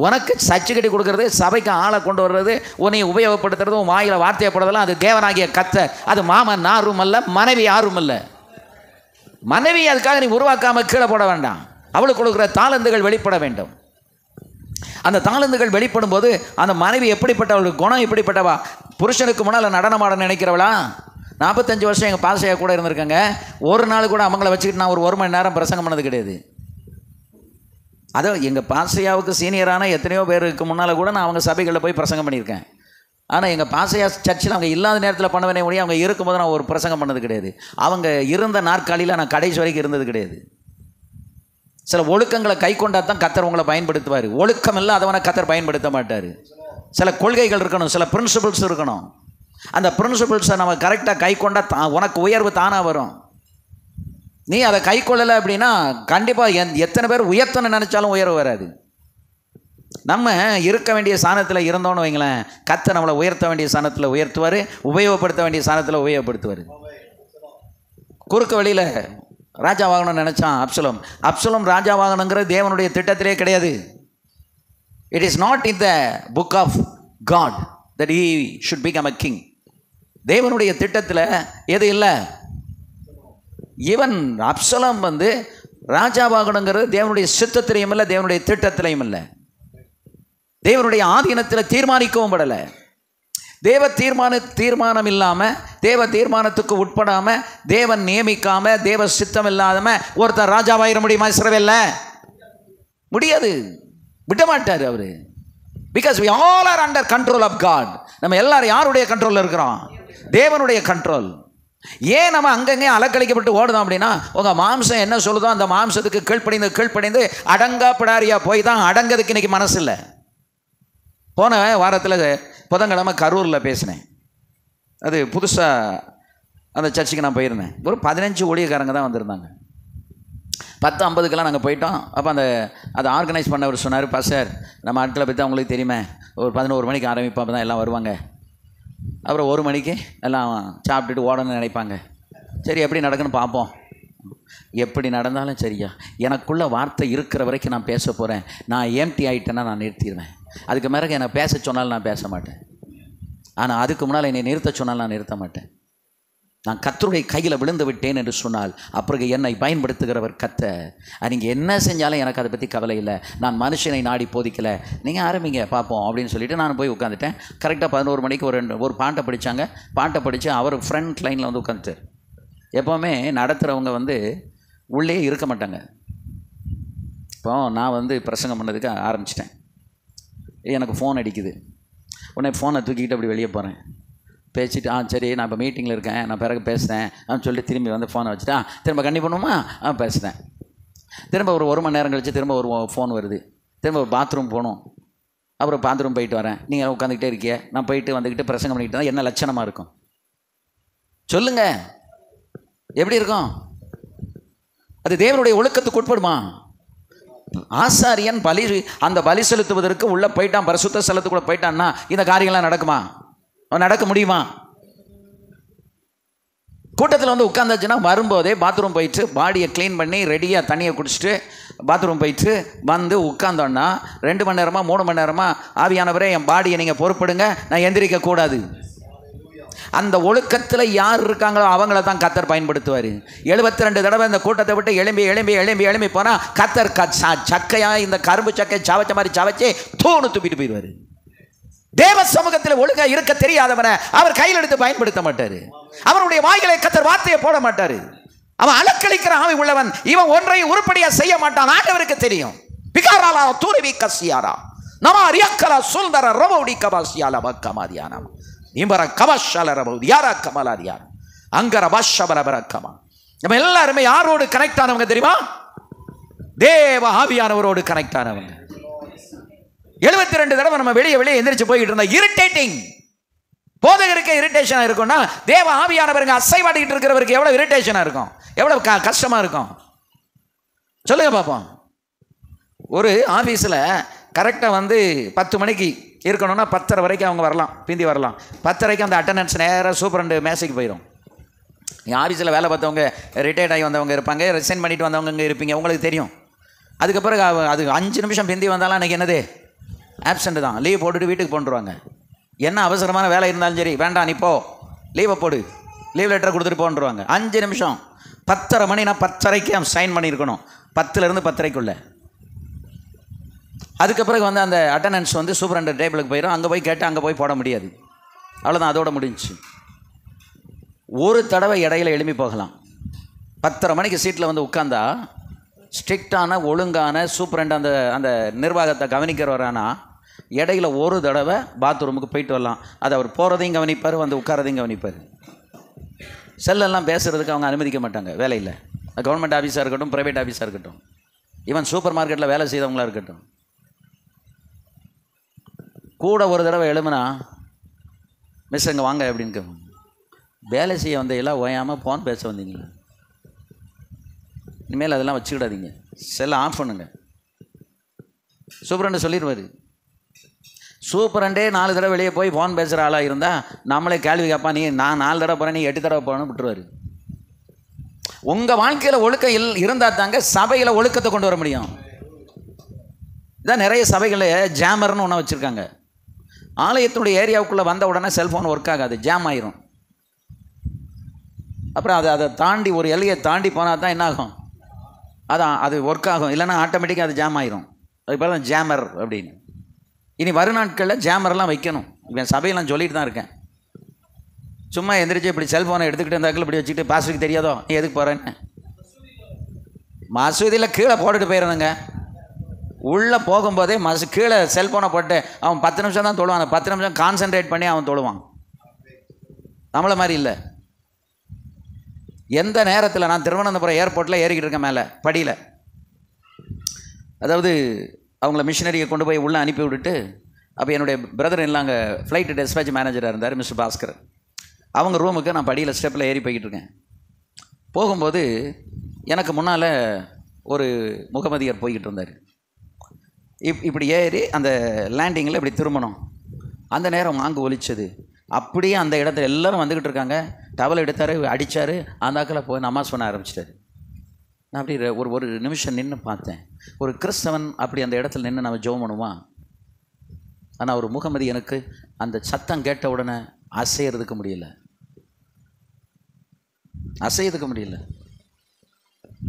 உனக்கு சர்ச்சை கட்டி கொடுக்கறது, சபைக்கு ஆளை கொண்டு வர்றது, உன்னை உபயோகப்படுத்துறது, உன் வாயில் வார்த்தையப்படுறதெல்லாம் அது தேவனாகிய கர்த்தர். அது மாமன் யாரும் அல்ல, மனைவி யாரும் அல்ல. மனைவி அதுக்காக நீ உருவாக்காமல் கீழே போட வேண்டாம். அவளுக்கு கொடுக்குற தாளந்துகள் வெளிப்பட வேண்டும். அந்த தாளந்துகள் வெளிப்படும் போது அந்த மனைவி எப்படிப்பட்டவளுக்கு குணம் எப்படிப்பட்டவா? புருஷனுக்கு முன்னால் நடனமாட நினைக்கிறவளா? 45 வருஷம் எங்கள் பாசையாக கூட இருந்திருக்காங்க. ஒரு நாள் கூட அவங்கள வச்சுக்கிட்டு நான் ஒரு மணி நேரம் பிரசங்கம் பண்ணது கிடையாது. அதோ எங்கள் பாசையாவுக்கு சீனியரான எத்தனையோ பேருக்கு முன்னால் கூட நான் அவங்க சபைகளில் போய் பிரசங்கம் பண்ணியிருக்கேன். ஆனால் எங்கள் பாசையா சர்ச்சில் அவங்க இல்லாத நேரத்தில் பண்ணுவேனே முடியும், அவங்க இருக்கும்போது நான் ஒரு பிரசங்கம் பண்ணது கிடையாது. அவங்க இருந்த நாற்காலியில் நான் கடைசி வரைக்கும் இருந்தது கிடையாது. சில ஒழுக்கங்களை கை கொண்டா தான் கத்தர் உங்களை பயன்படுத்துவார். ஒழுக்கம் இல்லாதவனை கத்தர் பயன்படுத்த மாட்டார். சில கொள்கைகள் இருக்கணும், சில பிரின்சிபிள்ஸ் இருக்கணும். அந்த பிரின்சிபிள்ஸை நம்ம கரெக்டாக கை கொண்டா உனக்கு உயர்வு தானாக வரும். நீ அதை கை கொள்ளலை அப்படின்னா கண்டிப்பாக எத்தனை பேர் உயர்த்தணும்னு நினச்சாலும் உயர்வு வராது. நம்ம இருக்க வேண்டிய ஸ்தானத்தில் இருந்தோன்னு வைங்களேன், கர்த்தர் நம்மளை உயர்த்த வேண்டிய ஸ்தானத்தில் உயர்த்துவார், உபயோகப்படுத்த வேண்டிய ஸ்தானத்தில் உபயோகப்படுத்துவார். குறுக்கு வழியில் ராஜாவாகணும்னு நினச்சான் அப்சலோம். அப்சலோம் ராஜாவாகணுங்கிறது தேவனுடைய திட்டத்திலே கிடையாது. It is not in the book of God that he should become a king. தேவனுடைய திட்டத்தில் எது இல்லை. ஈவன் அப்சலோம் வந்து ராஜாவாகணுங்கிறது தேவனுடைய சித்தத்திலையும் இல்லை, தேவனுடைய திட்டத்திலையும் இல்லை, தேவனுடைய ஆதீனத்தில் தீர்மானிக்கவும் படலை. தேவ தீர்மானம் இல்லாமல், தேவ தீர்மானத்துக்கு உட்படாமல், தேவன் நியமிக்காம, தேவ சித்தம் இல்லாதம ஒருத்தர் ராஜாவாயிர முடியுமா? இஸ்ரவேல்ல முடியாது, விட மாட்டார் அவரு. Because we all are under control of God. நம்ம எல்லாரும் யாருடைய கண்ட்ரோலில் இருக்கிறோம்? தேவனுடைய கண்ட்ரோல். ஏன் நம்ம அங்கங்கே அலக்கழிக்கப்பட்டு ஓடுதோம் அப்படின்னா, உங்கள் மாம்சம் என்ன சொல்லுதோ அந்த மாம்சத்துக்கு கீழ்ப்படிந்து அடங்காப்படாரியா போய் தான் அடங்கிறதுக்கு இன்னைக்கு மனசு இல்லை. போன வாரத்தில் புதன்கிழமை கரூரில் பேசினேன். அது புதுசாக அந்த சர்ச்சுக்கு நான் போயிருந்தேன். ஒரு 15 ஊழியக்காரங்க தான் வந்திருந்தாங்க. 10:50 நாங்கள் போயிட்டோம். அப்போ அதை ஆர்கனைஸ் பண்ணவர் சொன்னார், பாஸ்டர் நம்ம ஆட்களை பற்றி அவங்களுக்கு தெரியுமே, ஒரு 11 மணிக்கு ஆரம்பிப்போம், அப்போ தான் எல்லாம் வருவாங்க. அப்புறம் 1 மணிக்கு எல்லாம் சாப்பிட்டுட்டு ஓடணும்னு நினைப்பாங்க. சரி எப்படி நடக்குன்னு பார்ப்போம். எப்படி நடந்தாலும் சரியா, எனக்குள்ள வார்த்தை இருக்கிற வரைக்கும் நான் பேச போகிறேன். நான் எம்டி ஆகிட்டேன்னா நான் நிறுத்திடுவேன். அதுக்கு மேலே என்னை பேச சொன்னாலும் நான் பேச மாட்டேன். ஆனால் அதுக்கு முன்னால் என்னை நிறுத்த சொன்னாலும் நான் நிறுத்த மாட்டேன். நான் கர்த்தருடைய கையில் விழுந்து விட்டேன் என்று சொன்னால் அப்புறம் என்னை பயன்படுத்துகிறவர் கர்த்தர். நீங்கள் என்ன செஞ்சாலும் எனக்கு அதை பற்றி கவலை இல்லை. நான் மனுஷனை நாடி போதிக்கலை. நீங்கள் ஆரம்பிங்க பார்ப்போம் அப்படின்னு சொல்லிட்டு நான் போய் உட்காந்துட்டேன். கரெக்டாக 11 மணிக்கு ஒரு பாட்டை படித்தாங்க. பாட்டை படித்து அவர் ஃப்ரண்ட் லைனில் வந்து உட்காந்துட்டார். எப்போவுமே நடத்துகிறவங்க வந்து உள்ளே இருக்க மாட்டாங்க. இப்போ நான் வந்து பிரசங்கம் பண்ணதுக்கு ஆரம்பிச்சிட்டேன். எனக்கு ஃபோன் அடிக்குது. உடனே ஃபோனை தூக்கிக்கிட்டு அப்படி வெளியே போகிறேன். பேசிட்டு சரி நான் இப்போ மீட்டிங்கில் இருக்கேன், நான் பிறகு பேசுகிறேன் அப்படின்னு சொல்லிட்டு திரும்பி வந்து ஃபோனை வச்சுட்டா திரும்ப கண்ணி பண்ணுமா பேசுகிறேன். திரும்ப ஒரு மணி நேரம் கழித்து திரும்ப ஒரு ஃபோன் வருது. திரும்ப ஒரு பாத்ரூம் போகணும். அப்புறம் பாத்ரூம் போயிட்டு வரேன். நீங்கள் உட்காந்துக்கிட்டே இருக்கிய, நான் போயிட்டு வந்துக்கிட்டு பிரசங்கம் பண்ணிக்கிட்டு தான் என்ன லட்சணமாக இருக்கும் சொல்லுங்கள்? எப்படி இருக்கும்? அது தேவனுடைய ஒழுக்கத்துக்கு உட்படுமா? ஆசாரியன் அந்த பலி செலுத்துவதற்கு உள்ளே போயிட்டான், பரிசுத்த ஸ்தலத்துக்குள்ளே போயிட்டான்னா இந்த காரியங்கள்லாம் நடக்குமா? நடக்க முடியுமா? கூட்டத்தில் வந்து உட்காந்தாச்சுன்னா வரும்போதே பாத்ரூம் போயிட்டு பாடியை க்ளீன் பண்ணி ரெடியாக தண்ணியை குடிச்சிட்டு பாத்ரூம் போயிட்டு வந்து உட்காந்தோன்னா 2 மணி நேரமாக 3 மணி நேரமாக ஆவியானவரே என் பாடியை நீங்கள் பொறுப்படுங்க, நான் எந்திரிக்க கூடாது. அந்த ஒழுக்கத்தில் யார் இருக்காங்களோ அவங்கள தான் கர்த்தர் பயன்படுத்துவார். 72 தடவை இந்த கூட்டத்தை விட்டு எழும்பி போனால் கர்த்தர் சக்கையாக இந்த கரும்பு சக்கை சவச்ச மாதிரி சவச்சே தூணு துப்பிட்டு போயிடுவார். தேவ சமூகத்தில் ஒழுங்கா இருக்க தெரியாதவனை அவர் கையில் எடுத்து பயன்படுத்த மாட்டார். அவருடைய வாய்களை கர்த்தர் வார்த்தையை போட மாட்டார். அவன் அலக்களிக்கிற ஆவி உள்ளவன். இவன் ஒன்றையும் உருப்படியாக செய்ய மாட்டான். ஆண்டவருக்கு தெரியும். பிகாராலா தூரிவி கசியாரா நமா ரியக்கலா சுல்தர ரபௌடி கபாசியாலா பக்கமாதியானா இம்பர கபாஷால ரபௌதி யாரா கமலாதியார் அங்கர பாஷபரபரக்கமா. நம்ம எல்லாருமே யாரோடு கனெக்ட் ஆனவங்க தெரியுமா? தேவ ஆவியானவரோடு கனெக்ட் ஆனவங்க. 72 தடவை நம்ம வெளியே எந்திரிச்சு போய்கிட்டு இருந்தா இரிட்டேட்டிங். போதகருக்கு இரிட்டேஷனாக இருக்கும்னா தேவ ஆவியானவருங்க அசைவாடிக்கிட்டு இருக்கிறவருக்கு எவ்வளோ இரிட்டேஷனாக இருக்கும், எவ்வளோ கஷ்டமாக இருக்கும் சொல்லுங்க பார்ப்போம். ஒரு ஆஃபீஸில் கரெக்டாக வந்து 10 மணிக்கு இருக்கணும்னா 10:30 வரைக்கும் அவங்க வரலாம், பிந்தி வரலாம். 10:30க்கு அந்த அட்டண்டன்ஸ் நேராக சூப்பரண்டு மேசைக்கு போயிடும். நீங்கள் ஆஃபீஸில் வேலை பார்த்தவங்க, ரிட்டையர்ட் ஆகி வந்தவங்க இருப்பாங்க, ரிசைன் பண்ணிட்டு வந்தவங்க இங்கே இருப்பீங்க, உங்களுக்கு தெரியும். அதுக்கு பிறகு அது 5 நிமிஷம் பிந்தி வந்தாலும் அன்றைக்கி என்னது ஆப்சண்ட் தான். லீவ் போட்டுட்டு வீட்டுக்கு போட்டுருவாங்க. என்ன அவசரமான வேலை இருந்தாலும் சரி, வேண்டாம் நீ போ, லீவை போடு, லீவ் லெட்டரை கொடுத்துட்டு போன்றுவாங்க. 5 நிமிஷம். 10:30 மணினா 10:30க்கு சைன் பண்ணியிருக்கணும், 10லேருந்து 10:30க்குள்ளே. அதுக்கு பிறகு வந்து அந்த அட்டண்டன்ஸ் வந்து சூப்பரண்டர் டேபிளுக்கு போயிடும். அங்கே போய் கேட்டு அங்கே போய் போட முடியாது. அவ்வளோதான், அதோட முடிஞ்சிச்சு. ஒரு தடவை இடையில எழுப்பி போகலாம். 10:30 மணிக்கு சீட்டில் வந்து உட்காந்தா ஸ்ட்ரிக்டான ஒழுங்கான சூப்பரண்ட் அந்த அந்த நிர்வாகத்தை கவனிக்கிறவரானா இடையில ஒரு தடவை பாத்ரூமுக்கு போயிட்டு வரலாம். அது அவர் போகிறதையும் கவனிப்பார், வந்து உட்காரதையும் கவனிப்பார். செல்லெல்லாம் பேசுகிறதுக்கு அவங்க அனுமதிக்க மாட்டாங்க வேலையில். கவர்மெண்ட் ஆஃபீஸாக இருக்கட்டும், ப்ரைவேட் ஆஃபீஸாக இருக்கட்டும், ஈவன் சூப்பர் மார்க்கெட்டில் வேலை செய்தவங்களாக இருக்கட்டும். கூட ஒரு தடவை எழுமுனா மிஸ் இங்கே வாங்க அப்படின்னு கேட்பாங்க. வேலை செய்ய வந்த எல்லாம் ஓயாமல் ஃபோன் பேச வந்தீங்களா? இனிமேல் அதெல்லாம் வச்சுக்கிடாதீங்க, செல்லை ஆஃப் பண்ணுங்க. சூப்பரண்டு சொல்லிடுவார். சூப்பரண்டே 4 தடவை வெளியே போய் ஃபோன் பேசுகிற ஆளாக இருந்தால் நம்மளே கேள்வி கேட்பா, நீ நான் 4 தடவை போகிறேன், நீ 8 தடவை போகணும்னு விட்டுருவார். உங்கள் வாழ்க்கையில் ஒழுக்கம் இருந்தால் தாங்க சபையில் ஒழுக்கத்தை கொண்டு வர முடியும். இதான் நிறைய சபைகளில் ஜாமர்னு ஒன்று வச்சுருக்காங்க. ஆலயத்தினுடைய ஏரியாவுக்குள்ளே வந்த உடனே செல்ஃபோன் ஒர்க் ஆகாது, ஜாம் ஆயிரும். அப்புறம் அதை தாண்டி ஒரு எல்லையை தாண்டி போனால் தான் என்ன ஆகும், அதான் அது ஒர்க் ஆகும். இல்லைன்னா ஆட்டோமேட்டிக்காக அது ஜாம் ஆயிரும். அது பேர் தான் ஜாமர் அப்படின்னு. இனி வரும் நாட்களில் ஜாமர்லாம் வைக்கணும். இப்போ சபையில் நான் சொல்லிட்டு தான் இருக்கேன். சும்மா எந்திரிச்சு இப்படி செல்ஃபோனை எடுத்துக்கிட்டு இருந்தாக்கில் இப்படி வச்சுக்கிட்டு பாஸ்டருக்கு தெரியாதோ நீ எதுக்கு போகிறேன்னு மசூதியில் கீழே போட்டுட்டு போயிடணுங்க. உள்ளே போகும்போதே கீழே செல்ஃபோனை போட்டு அவன் 10 நிமிஷம் தான் தொழுவான். அந்த 10 நிமிஷம் கான்சன்ட்ரேட் பண்ணி அவன் தொழுவான். நம்மளை மாதிரி இல்லை. எந்த நேரத்தில் நான் திருவனந்தபுரம் ஏர்போர்ட்டில் ஏறிக்கிட்டு இருக்கேன் மேலே படியில், அதாவது அவங்கள மிஷினரியை கொண்டு போய் உள்ளே அனுப்பி விட்டுட்டு, அப்போ என்னுடைய பிரதர் எல்லாம் அங்கே ஃப்ளைட் டெஸ்பேச் மேனேஜராக இருந்தார், மிஸ்டர் பாஸ்கர். அவங்க ரூமுக்கு நான் படியில் ஸ்டெப்பில் ஏறி போய்கிட்டு இருக்கேன். போகும்போது எனக்கு முன்னால் ஒரு முகமதியர் போய்கிட்டு இருந்தார். இப்படி ஏறி அந்த லேண்டிங்கில் இப்படி திரும்பணும். அந்த நேரம் வாங்கு ஒலிச்சது. அப்படியே அந்த இடத்துல எல்லோரும் வந்துக்கிட்டு இருக்காங்க. டவல் எடுத்தார், அடித்தார், அந்த ஆக்கில் போய் நமாஸ் பண்ண ஆரம்பிச்சிட்டாரு. நான் அப்படி ஒரு நிமிஷம் நின்று பார்த்தேன். ஒரு கிறிஸ்தவன் அப்படி அந்த இடத்துல நின்று நம்ம ஜெபம் பண்ணுவான். ஆனால் ஒரு முகமதி எனக்கு அந்த சத்தம் கேட்ட உடனே அசையறதுக்கு முடியல.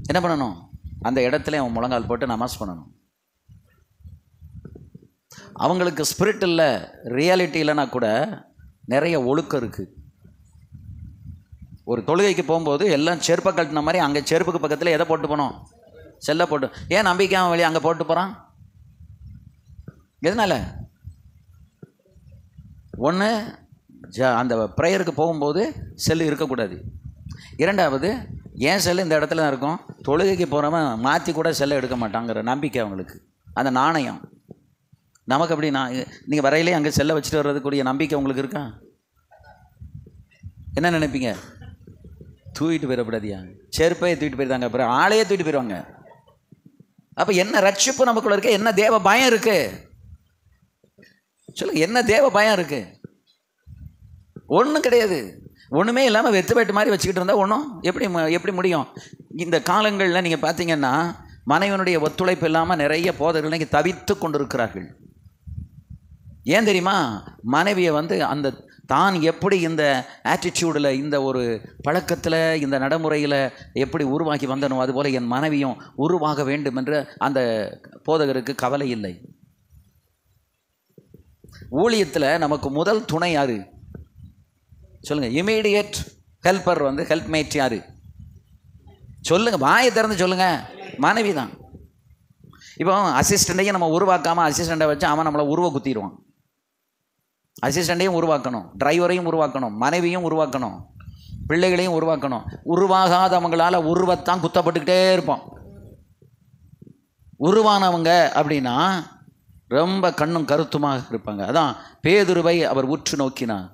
என்ன பண்ணணும்? அந்த இடத்துல அவன் முழங்கால் போட்டு நமாஸ் பண்ணணும். அவங்களுக்கு ஸ்பிரிட் இல்லை, ரியாலிட்டி இல்லைன்னா கூட நிறைய ஒழுக்கம் இருக்குது. ஒரு தொழுகைக்கு போகும்போது எல்லாம் செருப்பை கழட்டின மாதிரி அங்கே செருப்புக்கு பக்கத்தில் எதை போட்டு போனோம்? செல்லை போட்டு. ஏன் நம்பிக்கையாமல் வெளியே அங்கே போட்டு போகிறான்? எதனால்? ஒன்று, அந்த ப்ரேயருக்கு போகும்போது செல்லு இருக்கக்கூடாது. இரண்டாவது, ஏன் செல்லு இந்த இடத்துல தான் இருக்கும், தொழுகைக்கு போகிறவன் மாற்றி கூட செல்லை எடுக்க மாட்டாங்கிற நம்பிக்கை அவங்களுக்கு. அந்த நாணயம் நமக்கு அப்படி. நீங்கள் வரையிலே அங்கே செல்லை வச்சுட்டு வர்றதுக்குரிய நம்பிக்கை உங்களுக்கு இருக்கா? என்ன நினைப்பீங்க? தூக்கிட்டு போயிடக்கூடாதியா? செருப்பையே தூக்கிட்டு போயிருந்தாங்க, அப்புறம் ஆளையே தூக்கிட்டு போயிடுவாங்க. அப்போ என்ன ரட்சிப்பு நமக்குள்ள இருக்கு? என்ன தேவ பயம் இருக்கு? சொல்லுங்க, என்ன தேவ பயம் இருக்கு? ஒன்றும் கிடையாது. ஒன்றுமே இல்லாமல் வெத்து பேட்டு மாதிரி வச்சுக்கிட்டு இருந்தால் ஒன்றும் எப்படி முடியும்? இந்த காலங்களில் நீங்கள் பார்த்தீங்கன்னா மனைவனுடைய ஒத்துழைப்பு இல்லாமல் நிறைய போதர்கள் இன்னைக்கு தவித்து கொண்டிருக்கிறார்கள். ஏன் தெரியுமா? மனைவியை அந்த தான் எப்படி இந்த ஆட்டிடியூடில், இந்த ஒரு பழக்கத்தில், இந்த நடைமுறையில் எப்படி உருவாக்கி வந்தனோ அதுபோல் என் மனைவியும் உருவாக வேண்டும் என்று அந்த போதகருக்கு கவலை இல்லை. ஊழியத்தில் நமக்கு முதல் துணை யாரு சொல்லுங்கள்? இமீடியட் ஹெல்ப்பர் ஹெல்ப்மேட் யாரு சொல்லுங்கள்? வாயை திறந்து சொல்லுங்கள். மனைவி தான். இப்போ அசிஸ்டண்ட்டையும் நம்ம உருவாக்காமல் அசிஸ்டண்ட்டை வச்சு அவன் நம்மளை உருவ குத்திடுவான். அசிஸ்டண்ட்டையும் உருவாக்கணும், டிரைவரையும் உருவாக்கணும், மனைவியும் உருவாக்கணும், பிள்ளைகளையும் உருவாக்கணும். உருவாகாதவங்களால் உருவத்தான் குத்தப்பட்டுக்கிட்டே இருப்போம். உருவானவங்க அப்படின்னா ரொம்ப கண்ணும் கருத்துமாக இருப்பாங்க. அதான் பேதுருவை அவர் உற்று நோக்கினார்.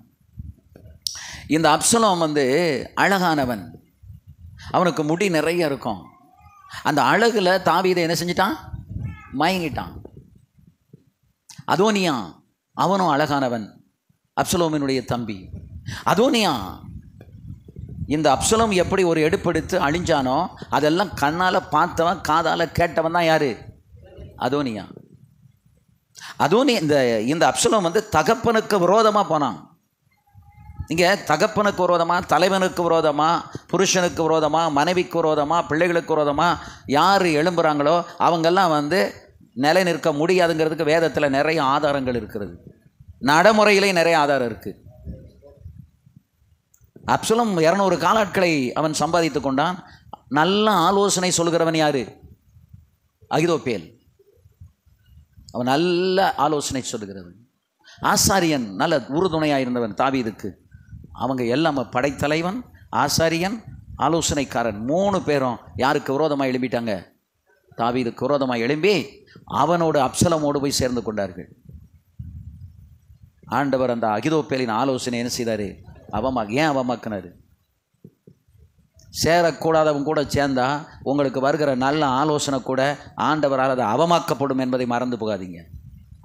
இந்த அப்சலோம் அழகானவன், அவனுக்கு முடி நிறைய இருக்கும். அந்த அழகுல தாவீதை என்ன செஞ்சிட்டான்? மயங்கிட்டான். அதோனியா அவனும் அழகானவன், அப்சலோமினுடைய தம்பி. அதோனியா இந்த அப்சலோம் எப்படி ஒரு எடுப்பெடுத்து அழிஞ்சானோ அதெல்லாம் கண்ணால் பார்த்தவன், காதால் கேட்டவன் தான் யாரு? அதோனியா. இந்த அப்சலோம் தகப்பனுக்கு விரோதமாக போனான். இங்கே தகப்பனுக்கு விரோதமாக, தலைவனுக்கு விரோதமாக, புருஷனுக்கு விரோதமாக, மனைவிக்கு விரோதமாக, பிள்ளைகளுக்கு விரோதமாக யார் எழும்புகிறாங்களோ அவங்கெல்லாம் நிலை நிற்க முடியாதுங்கிறதுக்கு வேதத்தில் நிறைய ஆதாரங்கள் இருக்கிறது. நடைமுறையிலே நிறைய ஆதாரம் இருக்குது. அப்சலோம் 200 காலாட்களை அவன் சம்பாதித்து கொண்டான். நல்ல ஆலோசனை சொல்கிறவன் யாரு? அகிதோப்பேல். அவன் நல்ல ஆலோசனை சொல்லுகிறவன். ஆசாரியன் நல்ல உறுதுணையாக இருந்தவன் தாவீதுக்கு. அவங்க எல்லாம் படைத்தலைவன், ஆசாரியன், ஆலோசனைக்காரன் 3 பேரும் யாருக்கு விரோதமாக எழும்பிட்டாங்க? தாவீதுக்கு விரோதமாக எழும்பி அவனோடு அப்சலமோடு போய் சேர்ந்து கொண்டார்கள். ஆண்டவர் அந்த அகிதோப்பேலின் ஆலோசனை என்ன செய்தார்? ஏன் அவமாக்கினார்? சேரக்கூடாதவங்க கூட சேர்ந்தா உங்களுக்கு வருகிற நல்ல ஆலோசனை கூட ஆண்டவரால் அது அவமாக்கப்படும் என்பதை மறந்து போகாதீங்க.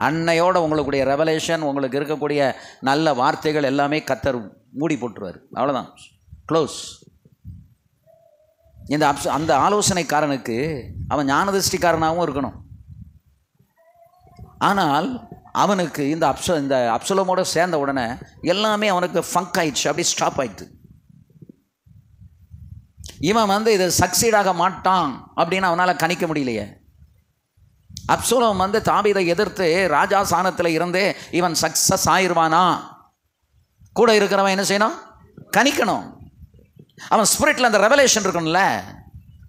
அன்னையோட உங்களுடைய ரெவலேஷன், உங்களுக்கு இருக்கக்கூடிய நல்ல வார்த்தைகள் எல்லாமே கர்த்தர் மூடி போட்டுருவார். அவ்வளோதான், க்ளோஸ். அந்த ஆலோசனைக்காரனுக்கு அவன் ஞானதிருஷ்டிக்காரனாகவும் இருக்கணும். ஆனால் அவனுக்கு இந்த அப்சலோமோட சேர்ந்த உடனே எல்லாமே அவனுக்கு ஃபங்க் ஆயிடுச்சு, அப்படி ஸ்டாப் ஆயிடுச்சு. இவன் இது சக்சீடாக மாட்டான் அப்படின்னு அவனால் கணிக்க முடியலையே. அப்சலோம் தாவீதை எதிர்த்து ராஜா சாணத்தில் இருந்து இவன் சக்சஸ் ஆயிடுவானா, கூட இருக்கிறவன் என்ன செய்யணும், கணிக்கணும். அவன் ஸ்பிரிட்ல அந்த ரெவலேஷன் இருக்கணும்ல,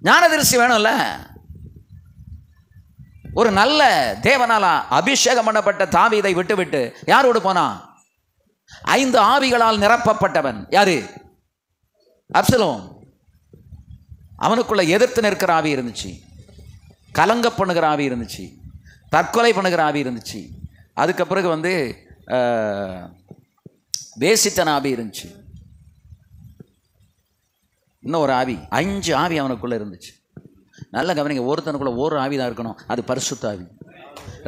ஞானதிருஷ்டி வேணும்ல. ஒரு நல்ல தேவனால அபிஷேகம் பண்ணப்பட்ட தாவீதை விட்டு யாரோடு போனான்? 5 ஆவிகளால் நிரப்பப்பட்டவன் யாரு? அப்சலோம். அவனுக்குள்ள எதிர்த்து நிற்கிற ஆவி இருந்துச்சு, கலங்க பண்ணுகிற ஆவி இருந்துச்சு, தற்கொலை பண்ணுகிற ஆவி இருந்துச்சு. அதுக்கு பிறகு வேசித்தன ஆவி இருந்துச்சு. இன்னும் ஒரு ஆவி, 5 ஆவி அவனுக்குள்ள இருந்துச்சு. நல்ல கவனிங்க, ஒருத்தனுக்குள்ள ஒரு ஆவி தான் இருக்கணும், அது பரிசுத்த ஆவி.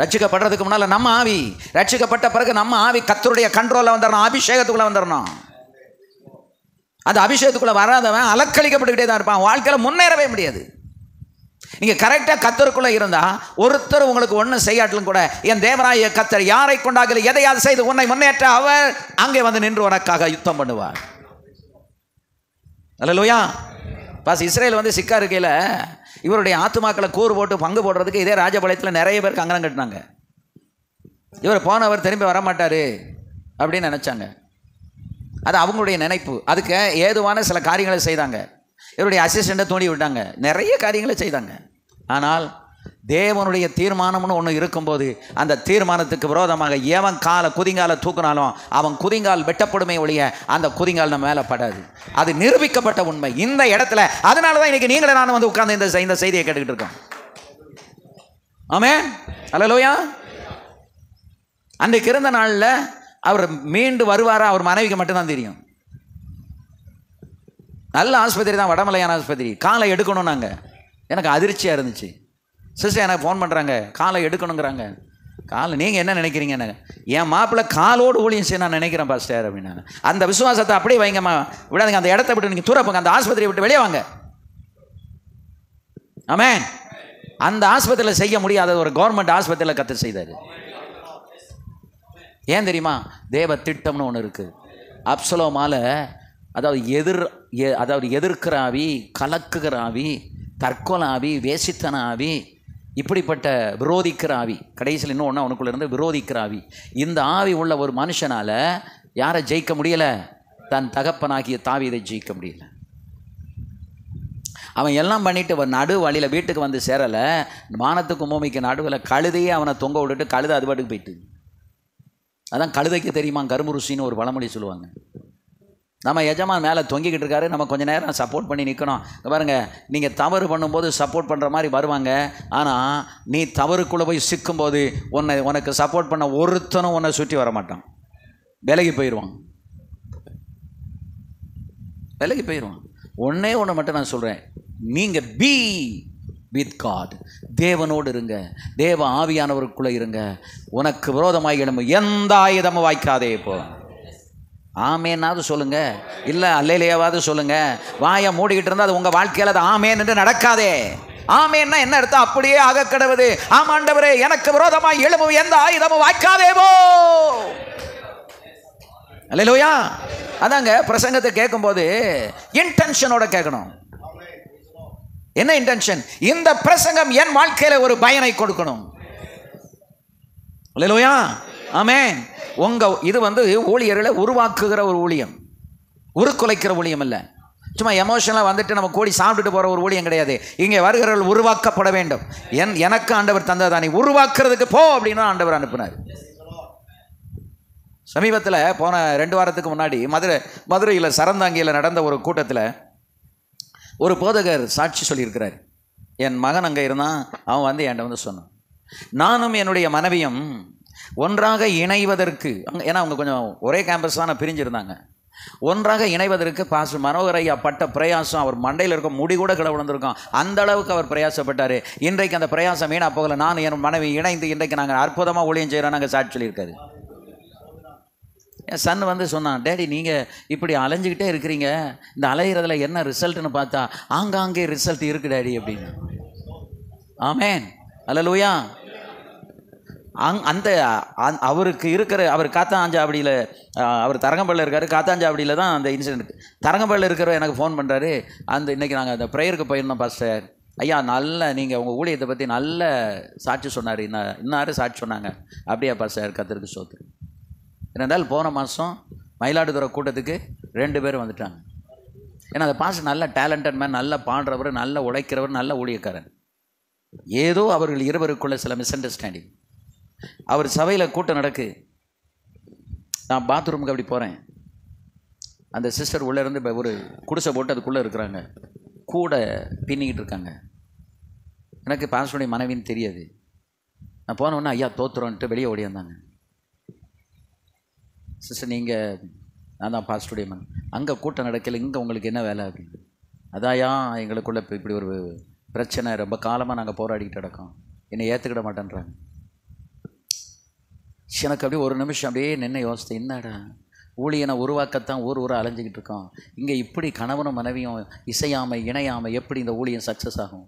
ரட்சிக்கப்படுறதுக்கு முன்னால நம்ம ஆவி, ரட்சிக்கப்பட்ட பிறகு நம்ம ஆவி கர்த்தருடைய கண்ட்ரோல்ல வந்துடணும், அபிஷேகத்துக்குள்ள வந்துடணும். அந்த அபிஷேகத்துக்குள்ள வராதவன் அலக்களிக்கப்பட்டுக்கிட்டே தான் இருப்பான், வாழ்க்கையில் முன்னேறவே முடியாது. நீங்க கரெக்டா கர்த்தருக்குள்ள இருந்தா ஒருத்தர் உங்களுக்கு ஒன்றும் செய்யாட்டிலும் கூட என் தேவனாய கர்த்தர் யாரை கொண்டாகல எதையாவது செய்து உன்னை முன்னேற்ற அவர் அங்கே நின்று உனக்காக யுத்தம் பண்ணுவார். அல்லேலூயா. இஸ்ரேல் சிக்கா இருக்கையில் இவருடைய ஆத்துமாக்களை கூறு போட்டு பங்கு போடுறதுக்கு இதே ராஜபாளையத்தில் நிறைய பேர் கங்கணம் கட்டினாங்க. இவர் போனவர் திரும்பி வரமாட்டார் அப்படின்னு நினச்சாங்க. அது அவங்களுடைய நினைப்பு. அதுக்கு ஏதுவான சில காரியங்களை செய்தாங்க. இவருடைய அசிஸ்டண்ட்டை தூண்டி விட்டாங்க, நிறைய காரியங்களை செய்தாங்க. ஆனால் தேவனுடைய தீர்மானம்னு ஒன்று இருக்கும்போது அந்த தீர்மானத்துக்கு விரோதமாக எவன் குதிங்கால தூக்கினாலும் அவன் குதிங்கால் வெட்டப்படுமே ஒழிய அந்த குதிங்கால் நம்ம மேலே படாது. அது நிரூபிக்கப்பட்ட உண்மை இந்த இடத்துல. அதனால தான் இன்னைக்கு நீங்களே நானும் உட்கார்ந்து இந்த செய்தியை கேட்டுக்கிட்டு இருக்கோம். ஆமென், அல்லேலூயா. அன்றைக்கு இருந்த நாளில் அவர் மீண்டு வருவாரா அவர் மனைவிக்கு மட்டும்தான் தெரியும். நல்ல ஆஸ்பத்திரி தான், வடமலையான ஆஸ்பத்திரி. காலை எடுக்கணும். நாங்கள் எனக்கு அதிர்ச்சியாக இருந்துச்சு. சிஸ்டர் எனக்கு ஃபோன் பண்ணுறாங்க, காலை எடுக்கணுங்கிறாங்க. காலை நீங்கள் என்ன நினைக்கிறீங்க? என் மாப்பிள்ளை காலோடு ஊழியம் செய்ய நான் நினைக்கிறேன் பாஸ்டர் அப்படின்னாங்க. அந்த விசுவாசத்தை அப்படியே வைங்கம்மா, விடாதீங்க. அந்த இடத்த விட்டு நீங்கள் தூரப்போங்க, அந்த ஆஸ்பத்திரியை விட்டு வெளியே வாங்க. ஆமென். அந்த ஆஸ்பத்திரியில் செய்ய முடியாத ஒரு கவர்மெண்ட் ஆஸ்பத்திரியில் கர்த்தர் செய்தார். ஏன் தெரியுமா? தேவ திட்டம்னு ஒன்று இருக்குது. அப்சலோமால அதாவது எதிர்க்கிற ஆவி, கலக்குகிற ஆவி, தற்கொலை ஆவி, வேசித்தன ஆவி, இப்படிப்பட்ட விரோதிக்கிற ஆவி, கடைசியில் இன்னும் ஒன்று அவனுக்குள்ள இருந்து விரோதிக்கிற ஆவி. இந்த ஆவி உள்ள ஒரு மனுஷனால் யாரை ஜெயிக்க முடியலை? தன் தகப்பனாகிய தாவீதை ஜெயிக்க முடியல. அவன் எல்லாம் பண்ணிட்டு நடு வழியில் வீட்டுக்கு வந்து சேரலை. வானத்துக்கு பூமிக்கு நடுவில் கழுதையே அவனை தொங்க விட்டுட்டு கழுதை அது பாட்டுக்கு போயிட்டு. அதான் கழுதைக்கு தெரியுமா கரும்புருசின்னு ஒரு பழமொழி சொல்லுவாங்க. நம்ம எஜமான் மேலே தொங்கிக்கிட்டு இருக்காரு, நம்ம கொஞ்சம் நேரம் சப்போர்ட் பண்ணி நிற்கணும். பாருங்கள், நீங்கள் தவறு பண்ணும்போது சப்போர்ட் பண்ணுற மாதிரி வருவாங்க. ஆனால் நீ தவறுக்குள்ளே போய் சிக்கும்போது உனக்கு சப்போர்ட் பண்ண ஒருத்தனும் உன்னை சுற்றி வர மாட்டான், விலகி போயிடுவான். ஒன்றே ஒன்று மட்டும் நான் சொல்கிறேன், நீங்கள் பி வித் காட், தேவனோடு இருங்க, தேவ ஆவியானவருக்குள்ளே இருங்க. உனக்கு விரோதமாக எழும்பு எந்த ஆயுதமும் வாய்க்காதே. போ ஆமேன்னாவது சொல்லுங்க, இல்லை அல்லேலேயாவது சொல்லுங்க. வாயை மூடிக்கிட்டு இருந்தால் அது உங்கள் வாழ்க்கையில் அது ஆமேன் என்று நடக்காதே. ஆமேன்னா என்ன அர்த்தம்? அப்படியே ஆக கடவுது. ஆமாண்டவரே, எனக்கு விரோதமாக எழும்பும் எந்த ஆயுதமும் வாய்க்காதேவோ. அல்லேலூயா. அதாங்க பிரசங்கத்தை கேட்கும்போது இன்டென்ஷனோட கேட்கணும். என்ன இன்டென்ஷன்? இந்த பிரசங்கம் என் வாழ்க்கையில ஒரு பயனை கொடுக்கணும். அல்லேலூயா. ஆமென். இது ஊழியர்களை உருவாக்குகிற ஒரு ஊழியம், உருக்குலைக்கிற ஊழியம் இல்லை. சும்மா எமோஷனலாக வந்துட்டு நம்ம கூடி சாப்பிட்டுட்டு போகிற ஒரு ஊழியம் கிடையாது. இங்கே வருகிறவர்கள் உருவாக்கப்பட வேண்டும். எனக்கு ஆண்டவர் தந்ததானே, உருவாக்குறதுக்கு போ அப்படின்னு ஆண்டவர் அனுப்பினார். சமீபத்தில் போன 2 வாரத்துக்கு முன்னாடி மதுரையில் சரந்தாங்கியில் நடந்த ஒரு கூட்டத்தில் ஒரு போதகர் சாட்சி சொல்லியிருக்கிறார். என் மகன் அங்கே இருந்தான், அவன் என்கிட்ட சொன்னான், நானும் என்னுடைய மனைவியும் ஒன்றாக இணைவதற்கு, ஏன்னா அவங்க கொஞ்சம் ஒரே கேம்பஸ் தான் பிரிஞ்சிருந்தாங்க, ஒன்றாக இணைவதற்கு பாஸ்டர் மனோகர் ஐயா பட்ட பிரயாசம், அவர் மண்டையில் இருக்க முடி கூட கிட விழுந்திருக்கோம், அந்த அளவுக்கு அவர் பிரயாசப்பட்டார். இன்றைக்கு அந்த பிரயாசம் வீணா போகல. நான் என் மனைவி இணைந்து இன்றைக்கு நாங்கள் அற்புதமாக ஊழியம் செய்கிறோம். நாங்கள் சாட்சி சொல்லியிருக்காரு. என் சன் வந்து சொன்னான், டேடி நீங்கள் இப்படி அலைஞ்சிக்கிட்டே இருக்கிறீங்க, இந்த அலையிறதுல என்ன ரிசல்ட்னு பார்த்தா ஆங்காங்கே ரிசல்ட் இருக்கு டேடி அப்படின்னு. ஆமேன், அல்லேலூயா. அந்த அவருக்கு இருக்கிற, அவர் காத்தாஞ்சாவடியில், அவர் தரங்கம்பாடியில் இருக்கார். காத்தாஞ்சாவடியில் தான் அந்த இன்சிடென்ட். தரங்கம்பாடியில் இருக்கிறவர் எனக்கு ஃபோன் பண்ணுறாரு, இன்றைக்கி நாங்கள் அந்த ப்ரேயருக்கு போயிருந்தோம் பாஸ்டர், ஐயா நல்ல நீங்கள் உங்கள் ஊழியத்தை பற்றி நல்ல சாட்சி சொன்னார், இன்னாரு சாட்சி சொன்னாங்க. அப்படியா பாஸ்டர், கர்த்தருக்கு ஸ்தோத்திரம். ஏனென்றால் போன மாதம் மயிலாடுதுறை கூட்டத்துக்கு 2 பேர் வந்துட்டாங்க. ஏன்னா அந்த பாஸ்டர் நல்ல டேலண்டட் மேன், நல்ல பாடுறவர், நல்ல உழைக்கிறவர், நல்ல ஊழியக்காரன். ஏதோ அவர்கள் இருவருக்குள்ள சில மிஸ் அண்டர்ஸ்டாண்டிங். அவர் சபையில் கூட்டம் நடக்கு, நான் பாத்ரூமுக்கு அப்படி போகிறேன், அந்த சிஸ்டர் உள்ளே இருந்து ஒரு குடிசை போட்டு அதுக்குள்ளே இருக்கிறாங்க, கூட பின்னிக்கிட்டு இருக்காங்க. எனக்கு பாஸ்டருடைய மனைவின்னு தெரியாது. நான் போனோடனே ஐயா தோத்துறோன்ட்டு வெளியே ஓடியாந்தாங்க. சிஸ்டர் நீங்கள், நான் தான் பாஸ்டருடைய மனைவி, அங்கே கூட்டம் நடக்கலை, இங்கே உங்களுக்கு என்ன வேலை அப்படின்னு. அதாயா எங்களுக்குள்ளே இப்படி ஒரு பிரச்சனை, ரொம்ப காலமாக நாங்கள் போராடிக்கிட்டு நடக்கோம், என்னை ஏற்றுக்கிட மாட்டேன்றாங்க. எனக்கு அப்படியே ஒரு நிமிஷம் அப்படியே நின்று யோசித்தேன், என்னடா ஊழியனை உருவாக்கத்தான் ஊராக அலைஞ்சிக்கிட்டு இருக்கோம், இங்கே இப்படி கணவனும் மனைவியும் இசையாமல் இணையாமல் எப்படி இந்த ஊழியம் சக்ஸஸ் ஆகும்?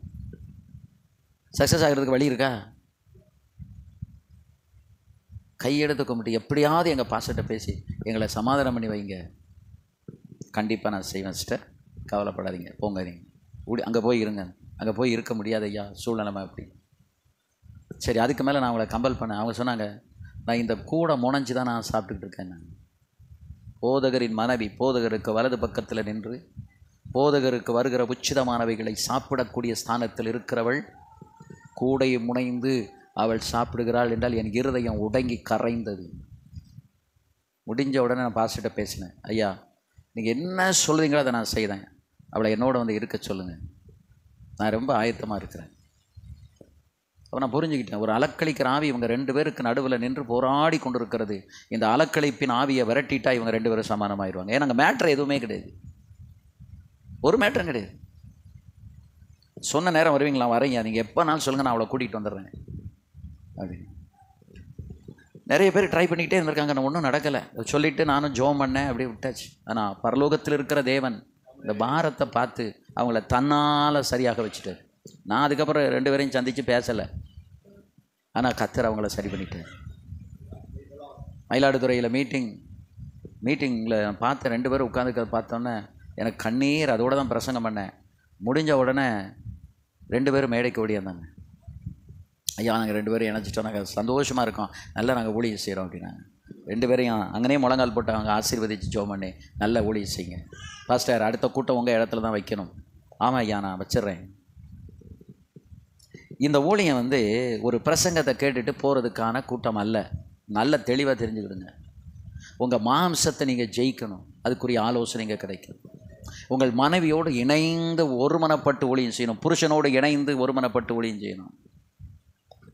சக்ஸஸ் ஆகிறதுக்கு வழி இருக்கா? கையெடுத்து கும்பிட்டு எப்படியாவது எங்கள் பாஸ்டர்கிட்ட பேசி எங்களை சமாதானம் பண்ணி வைங்க. கண்டிப்பாக நான் செய்வேன் சிஸ்டர், கவலைப்படாதீங்க, போங்க, நீங்கள் அங்கே போய் இருங்க. அங்கே போய் இருக்க முடியாது ஐயா, சூழ்நிலைமை அப்படி. சரி, அதுக்கு மேலே நான் அவங்கள கம்பல் பண்ணேன். அவங்க சொன்னாங்க, நான் இந்த கூட முனைஞ்சு தான் நான் சாப்பிட்டுக்கிட்டு இருக்கேன். நான் போதகரின் மனைவி போதகருக்கு வலது பக்கத்தில் நின்று போதகருக்கு வருகிற உச்சிதமானவைகளை சாப்பிடக்கூடிய ஸ்தானத்தில் இருக்கிறவள் கூடை முனைந்து அவள் சாப்பிடுகிறாள் என்றால் என் இருதயம் உடங்கி கரைந்தது. முடிஞ்ச உடனே நான் பாஸ்டர்கிட்ட பேசினேன், ஐயா நீங்கள் என்ன சொல்கிறீங்களோ அதை நான் செய்தேன், அவளை என்னோட வந்து இருக்க சொல்லுங்கள், நான் ரொம்ப ஆயத்தமாக இருக்கிறேன். அப்போ நான் புரிஞ்சுக்கிட்டேன், ஒரு அலக்களிக்கிற ஆவி இவங்க 2 பேருக்கு நடுவில் நின்று போராடி கொண்டு இருக்கிறது. இந்த அலக்களிப்பின் ஆவியை விரட்டிட்டா இவங்க 2 பேரும் சமானமாயிடுவாங்க. ஏன்னா அங்கே மேட்ரு எதுவுமே கிடையாது, ஒரு மேட்ரும் கிடையாது. சொன்ன நேரம் வருவீங்களா? வரீங்க, நீங்கள் எப்போனாலும் சொல்லுங்கள், நான் அவளை கூட்டிகிட்டு வந்துடுறேன் அப்படின்னு. நிறைய பேர் ட்ரை பண்ணிக்கிட்டே இருந்திருக்காங்க, நான் ஒன்றும் நடக்கலை. சொல்லிவிட்டு நானும் ஜோம் பண்ணேன், அப்படியே விட்டாச்சு. ஆனால் பரலோகத்தில் இருக்கிற தேவன் இந்த பாரத்தை பார்த்து அவங்கள தன்னால் சரியாக வச்சுட்டார். நான் அதுக்கப்புறம் 2 பேரையும் சந்தித்து பேசலை, ஆனால் கர்த்தர் அவங்கள சரி பண்ணிட்டார். மயிலாடுதுறையில் மீட்டிங்கில் பார்த்த 2 பேரும் உட்காந்துக்கிறத பார்த்தோன்னே எனக்கு கண்ணீர். அதோடு தான் பிரசங்கம் பண்ணேன். முடிஞ்ச உடனே 2 பேரும் மேடைக்கு ஓடியாந்தாங்க. ஐயா நாங்கள் 2 பேரும் இணைச்சிட்டோம், நாங்கள் சந்தோஷமாக இருக்கோம், நல்லா நாங்கள் ஊழியம் செய்கிறோம் அப்படின்னாங்க. 2 பேரையும் அங்கனே முழங்கால் போட்டு அவங்க ஆசீர்வதித்து ஜோம் பண்ணி நல்ல ஊழியம் செய்யுங்க பாஸ்டர், அடுத்த கூட்டம் உங்கள் இடத்துல தான் வைக்கணும். ஆமாம் ஐயா நான் வச்சிட்றேன். இந்த ஊழியம் வந்து ஒரு பிரசங்கத்தை கேட்டுட்டு போகிறதுக்கான கூட்டம் அல்ல. நல்ல தெளிவாக தெரிஞ்சுக்கிடுங்க. உங்கள் மாம்சத்தை நீங்கள் ஜெயிக்கணும், அதுக்குரிய ஆலோசனைங்க கிடைக்கும். உங்கள் மனைவியோடு இணைந்து ஒருமனப்பட்டு ஊழியம் செய்யணும், புருஷனோடு இணைந்து ஒருமனப்பட்டு ஊழியம் செய்யணும்,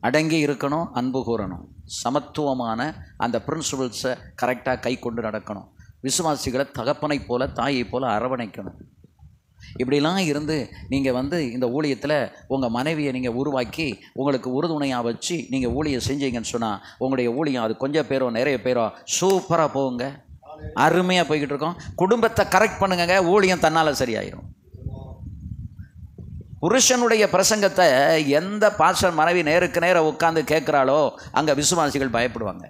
அடங்கி இருக்கணும், அன்பு கூறணும், சமத்துவமான அந்த பிரின்சிபல்ஸை கரெக்டாக கை கொண்டு நடக்கணும், விசுவாசிகளை தகப்பனை போல தாயை போல அரவணைக்கணும். இப்படிலாம் இருந்து நீங்கள் வந்து இந்த ஊழியத்தில் உங்கள் மனைவியை நீங்கள் உருவாக்கி உங்களுக்கு உறுதுணையாக வச்சு நீங்கள் ஊழியம் செஞ்சீங்கன்னு சொன்னால் உங்களுடைய ஊழியம் அது கொஞ்சம் பேரோ நிறைய பேரோ சூப்பராக போகுங்க, அருமையாக போய்கிட்டு இருக்கோம். குடும்பத்தை கரெக்ட் பண்ணுங்க, ஊழியம் தன்னால் சரியாயிரும். புருஷனுடைய பிரசங்கத்தை எந்த பாஸ்டர் மனைவி நேருக்கு நேரம் உட்காந்து கேட்குறாளோ அங்கே விசுவாசிகள் பயப்படுவாங்க.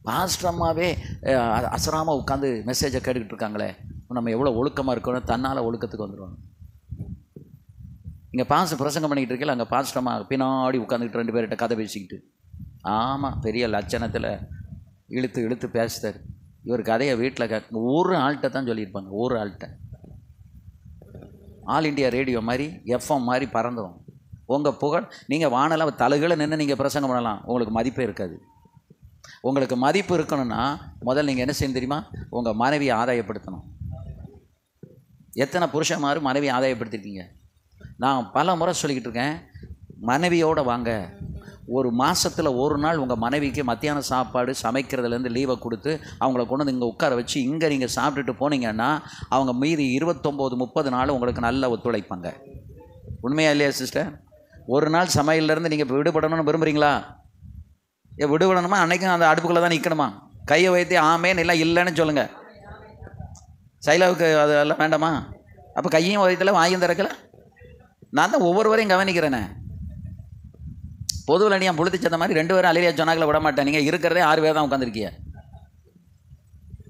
பாஸ்டர்மாவே அசராமல் உட்காந்து மெசேஜை கேட்டுக்கிட்டு இருக்காங்களே, நம்ம எவ்வளோ ஒழுக்கமாக இருக்கணும், தன்னால் ஒழுக்கத்துக்கு வந்துடுவாங்க. இங்கே பாஸ்டர் பிரசங்கம் பண்ணிக்கிட்டு இருக்கல, அங்கே பாஸ்டர்மா பின்னாடி உட்காந்துக்கிட்டு 2 பேர்கிட்ட கதை பேசிக்கிட்டு, ஆமாம் பெரிய லட்சணத்தில் இழுத்து இழுத்து பேசுதார். இவர் கதையை வீட்டில் ஒரு ஆள்கிட்ட தான் சொல்லியிருப்பாங்க, ஒரு ஆள்கிட்ட. ஆல் இண்டியா ரேடியோ மாதிரி எஃப்எம் மாதிரி பறந்துடும் உங்கள் புகழ். நீங்கள் வானலாம் தலைகளை நின்று நீங்கள் பிரசங்கம் பண்ணலாம், உங்களுக்கு மதிப்பே இருக்காது. உங்களுக்கு மதிப்பு இருக்கணும்னா முதல்ல நீங்கள் என்ன செய்யணும் தெரியுமா? உங்கள் மனைவியை ஆதாயப்படுத்தணும். எத்தனை புருஷன்மாரும் மனைவியை ஆதாயப்படுத்திருக்கீங்க? நான் பல முறை சொல்லிக்கிட்டு இருக்கேன், மனைவியோடு வாங்க. ஒரு மாதத்தில் ஒரு நாள் உங்கள் மனைவிக்கு மத்தியான சாப்பாடு சமைக்கிறதுலேருந்து லீவை கொடுத்து அவங்கள கொண்டு வந்து இங்கே உட்கார வச்சு இங்கே நீங்கள் சாப்பிட்டுட்டு போனீங்கன்னா அவங்க மீதி 29-30 நாள் உங்களுக்கு நல்ல ஒத்துழைப்பாங்க. உண்மையா இல்லையா சிஸ்டர்? ஒரு நாள் சமையல்லேருந்து நீங்கள் விடுபடணும்னு விரும்புகிறீங்களா? விடுவிடணுமா? அன்னைக்கும் அந்த அடுப்புக்குள்ளே தான் நிற்கணுமா? கையை வைத்து ஆமேன்னு இல்லை இல்லைன்னு சொல்லுங்கள். சைலாவுக்கு அதெல்லாம் வேண்டாமா? அப்போ கையும் வயிற்றுல வாயும் திறக்கல. நான் தான் ஒவ்வொருவரையும் கவனிக்கிறேனே. பொதுவில் நீ புழுத்தி சத்த மாதிரி 2 பேரும் அலையிலியா சொன்னாங்கள விட மாட்டேன். நீங்கள் இருக்கிறதே 6 பேர் தான் உட்காந்துருக்கீங்க.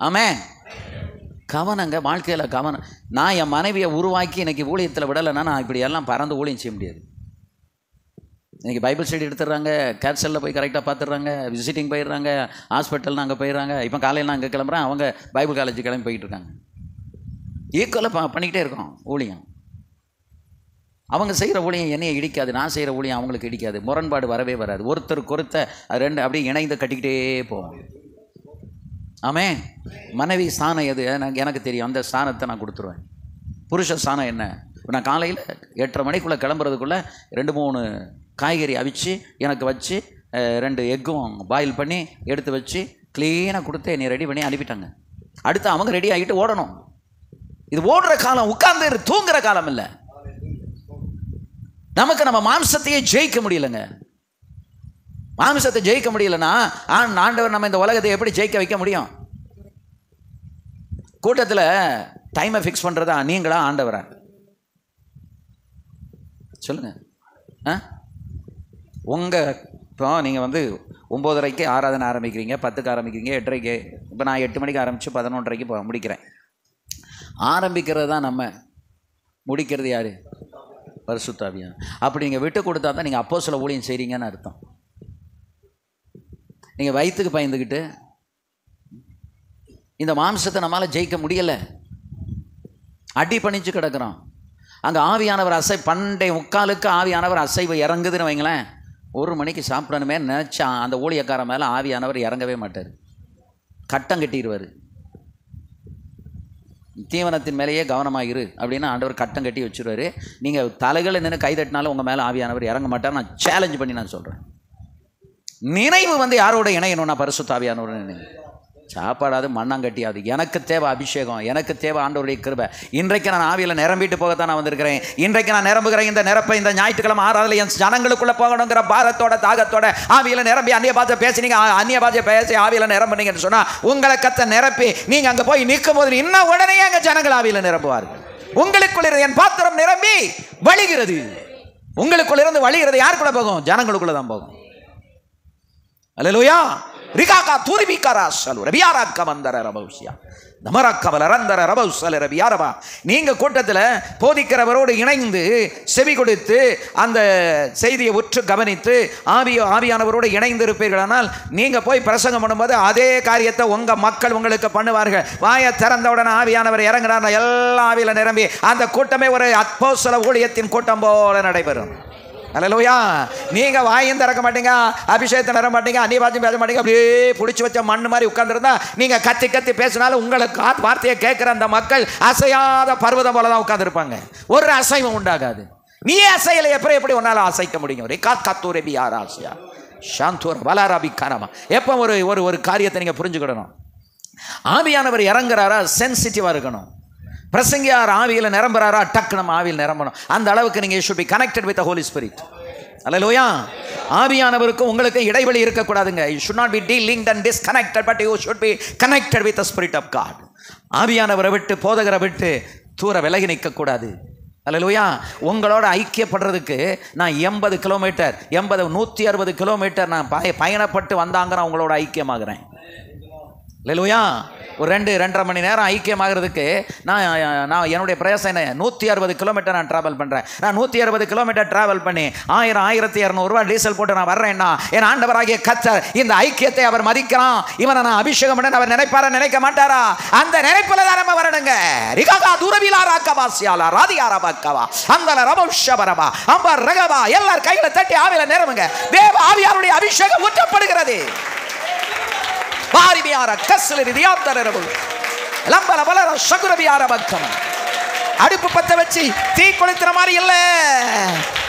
ஆமே, கவனங்க, வாழ்க்கையில் கவனம். நான் என் மனைவியை உருவாக்கி இன்னைக்கு ஊழியத்தில் விடலைன்னா நான் இப்படி எல்லாம் பறந்து ஊழியம் செய்ய முடியாது. இன்றைக்கி பைபிள் ஸ்டடி எடுத்துடுறாங்க, கேன்சலில் போய் கரெக்டாக பார்த்துடுறாங்க, விசிட்டிங் போயிடுறாங்க, ஹாஸ்பிட்டல்னு அங்கே போயிடுறாங்க. இப்போ காலையில் நான் அங்கே கிளம்புறேன், அவங்க பைபிள் காலேஜ் கிளம்பி போய்கிட்டு இருக்காங்க. ஈக்குவலாக பண்ணிக்கிட்டே இருக்கோம் ஊழியம். அவங்க செய்கிற ஊழியம் என்னையை இடிக்காது, நான் செய்கிற ஊழியம் அவங்களுக்கு இடிக்காது. முரண்பாடு வரவே வராது. ஒருத்தருக்கு ஒருத்தர் 2 அப்படியே இணைந்து கட்டிக்கிட்டே போவோம். ஆமே, மனைவி ஸ்தானம் எது எனக்கு தெரியும். அந்த ஸ்தானத்தை நான் கொடுத்துருவேன். புருஷ ஸ்தானம் என்ன? நான் காலையில் 8:30 மணிக்குள்ளே கிளம்புறதுக்குள்ளே 2-3 காய்கறி அவிச்சு எனக்கு வச்சு 2 எக்கும் பாயில் பண்ணி எடுத்து வச்சு க்ளீனாக கொடுத்து என்னை ரெடி பண்ணி அனுப்பிட்டாங்க. அடுத்து அவங்க ரெடி ஆகிட்டு ஓடணும். இது ஓடுற காலம், உட்கார்ந்து தூங்குற காலம் இல்லை. நமக்கு நம்ம மாம்சத்தையே ஜெயிக்க முடியலைங்க. மாம்சத்தை ஜெயிக்க முடியலன்னா ஆண்டவர் நம்ம இந்த உலகத்தை எப்படி ஜெயிக்க வைக்க முடியும்? கூட்டத்தில் டைமை ஃபிக்ஸ் பண்ணுறதா நீங்களா ஆண்டவரா? சொல்லுங்க. உங்கள் இப்போ நீங்கள் 9:30க்கு ஆராதனை ஆரம்பிக்கிறீங்க, 10க்கு ஆரம்பிக்கிறீங்க, 8:30க்கு. இப்போ நான் 8 மணிக்கு ஆரம்பித்து 11:30க்கு முடிக்கிறேன். ஆரம்பிக்கிறது தான் நம்ம, முடிக்கிறது யார்? பரிசுத்த ஆவியானவர். அப்படி நீங்கள் விட்டு கொடுத்தா தான் நீங்கள் அப்போஸ்தல ஊழியம் செய்கிறீங்கன்னு அர்த்தம். நீங்கள் வயிற்றுக்கு பயந்துக்கிட்டு இந்த மாம்சத்தை நம்மளால் ஜெயிக்க முடியலை, அடி பணிச்சு கிடக்கிறோம். அங்கே ஆவியானவர் பண்டை 3:15 ஆவியானவர் அசைவு இறங்குதுன்னு வைங்களேன். 1 மணிக்கு சாப்பிடணுமே நினச்சா அந்த ஊழியக்கார மேலே ஆவியானவர் இறங்கவே மாட்டார், கட்டம் கட்டிடுவார். தீவனத்தின் மேலேயே கவனமாக இரு அப்படின்னு ஆண்டவர் கட்டம் கட்டி வச்சுருவார். நீங்கள் தலைகளை நின்று கைதட்டினாலும் உங்கள் மேலே ஆவியானவர் இறங்க மாட்டார். நான் சேலஞ்ச் பண்ணி நான் சொல்கிறேன். நினைவு யாரோட இணையணும்னா பரிசுத்த ஆவியானவரோட நினைவு. சாப்பாடாது மண்ணாங்கட்டியாது. எனக்கு தேவை அபிஷேகம், எனக்கு தேவை ஆண்டவருடைய கிருபை. இன்றைக்கு நான் ஆவியில் நிரம்பிட்டு போகத்தான் நான் வந்திருக்கிறேன். இன்றைக்கு நான் நிரம்புகிறேன். இந்த நிரப்பை இந்த ஞாயிற்றுக்கிழமை ஆறாவதுல என் ஜனங்களுக்குள்ளே போகணுங்கிற பாரத்தோட தாகத்தோட ஆவியில் நிரம்பி அந்நிய பாஷை பேசினீங்க, அந்நிய பாஷை பேசி ஆவியில் நிரம்புனீங்கன்னு சொன்னால் உங்களை கத்த நிரப்பி நீங்கள் அங்கே போய் நிற்கும் போது இன்னும் உடனே அங்கே ஜனங்கள் ஆவியில் நிரம்புவார்கள். உங்களுக்குள்ள என் பாத்திரம் நிரம்பி வழிகிறது. உங்களுக்குள்ள இருந்து வழிகிறது யாருக்குள்ள போகும்? ஜனங்களுக்குள்ள தான் போகும். அல்லேலூயா. ரிகாகா துரிபிகரா சலு ரபியாராக்க வந்தர ரபௌசியா நமரக்கவல ரந்தர ரபௌசல ரபியாரபா. நீங்கள் கூட்டத்தில் போதிக்கிறவரோடு இணைந்து செவி கொடுத்து அந்த செய்தியை உற்று கவனித்து ஆவியானவரோடு இணைந்து இருப்பீர்களானால் நீங்கள் போய் பிரசங்கம் பண்ணும்போது அதே காரியத்தை உங்கள் மக்கள் உங்களுக்கு பண்ணுவார்கள். வாயை திறந்தவுடனே ஆவியானவர் இறங்குறார், எல்லா ஆவியில் நிரம்பி அந்த கூட்டமே ஒரு அப்போஸ்தல ஊழியத்தின் கூட்டம் போல நடைபெறும். அல்லேலூயா. நீங்கள் வாயும் திறக்க மாட்டீங்க, அபிஷேகத்தை நிற மாட்டீங்க, அந்நிய பாஷை பேச மாட்டீங்க. அப்படியே பிடிச்சி வச்ச மண் மாதிரி உட்கார்ந்துருந்தா நீங்கள் கத்தி கத்தி பேசினாலும் உங்களுக்கு வார்த்தையை கேட்குற அந்த மக்கள் அசையாத பர்வதம் போல தான் உட்காந்துருப்பாங்க. ஒரு அசைவம் உண்டாகாது. நீ அசையலை எப்படி உன்னால அசைக்க முடியும்? எப்போ ஒரு காரியத்தை நீங்கள் புரிஞ்சுக்கிடணும். ஆவியானவர் இறங்குறாரா சென்சிட்டிவாக இருக்கணும். பிரசங்கியார் ஆவியில் நிரம்புறாரா டக்கு நம்ம ஆவியில் நிரம்பணும். அந்த அளவுக்கு நீங்கள் should be connected with the Holy Spirit. அல்லேலூயா. ஆவியானவருக்கு உங்களுக்கு இடைவெளி இருக்கக்கூடாதுங்க. You should not be de-linked and disconnected, but you should be connected with the Spirit of God. ஆவியானவரை விட்டு போதகரை விட்டு தூர விலகி நிற்கக்கூடாது. அல்லேலூயா. உங்களோட ஐக்கியப்படுறதுக்கு நான் 80 கிலோமீட்டர் 160 கிலோமீட்டர் நான் பயணப்பட்டு வந்தாங்க நான் உங்களோட ஐக்கியமாகிறேன். அல்லேலூயா. ஒரு 2-2.5 மணி நேரம் ஐக்கியமாகிறதுக்கு நான் என்னுடைய பிரயாசம் என்ன? 160 கிலோமீட்டர் நான் ட்ராவல் பண்ணுறேன். நான் 160 கிலோமீட்டர் ட்ராவல் பண்ணி 1000-1200 ரூபா டீசல் போட்டு நான் வர்றேன்னா என் ஆண்டவராகிய கர்த்தர் இந்த ஐக்கியத்தை அவர் மதிக்கிறான். இவனை நான் அபிஷேகம் பண்ண அவர் நினைப்பாரா நினைக்க மாட்டாரா? அந்த நினைப்புல தான் நம்ம வரணுங்க. ரிகாகா துரவிலாராக்கவாசியாலா ராதியாரபாக்கவா அந்தல ரபௌஷபரபா அம்பர் ரகவா எல்லார் கைகளை தட்டி ஆவியில நிரம்புங்க. தேவ ஆவியாருடைய அபிஷேகம் ஊற்றப்படுகிறது. அடுப்பு பத்த வச்சு தீ கொளுத்துற மாதிரி இல்ல,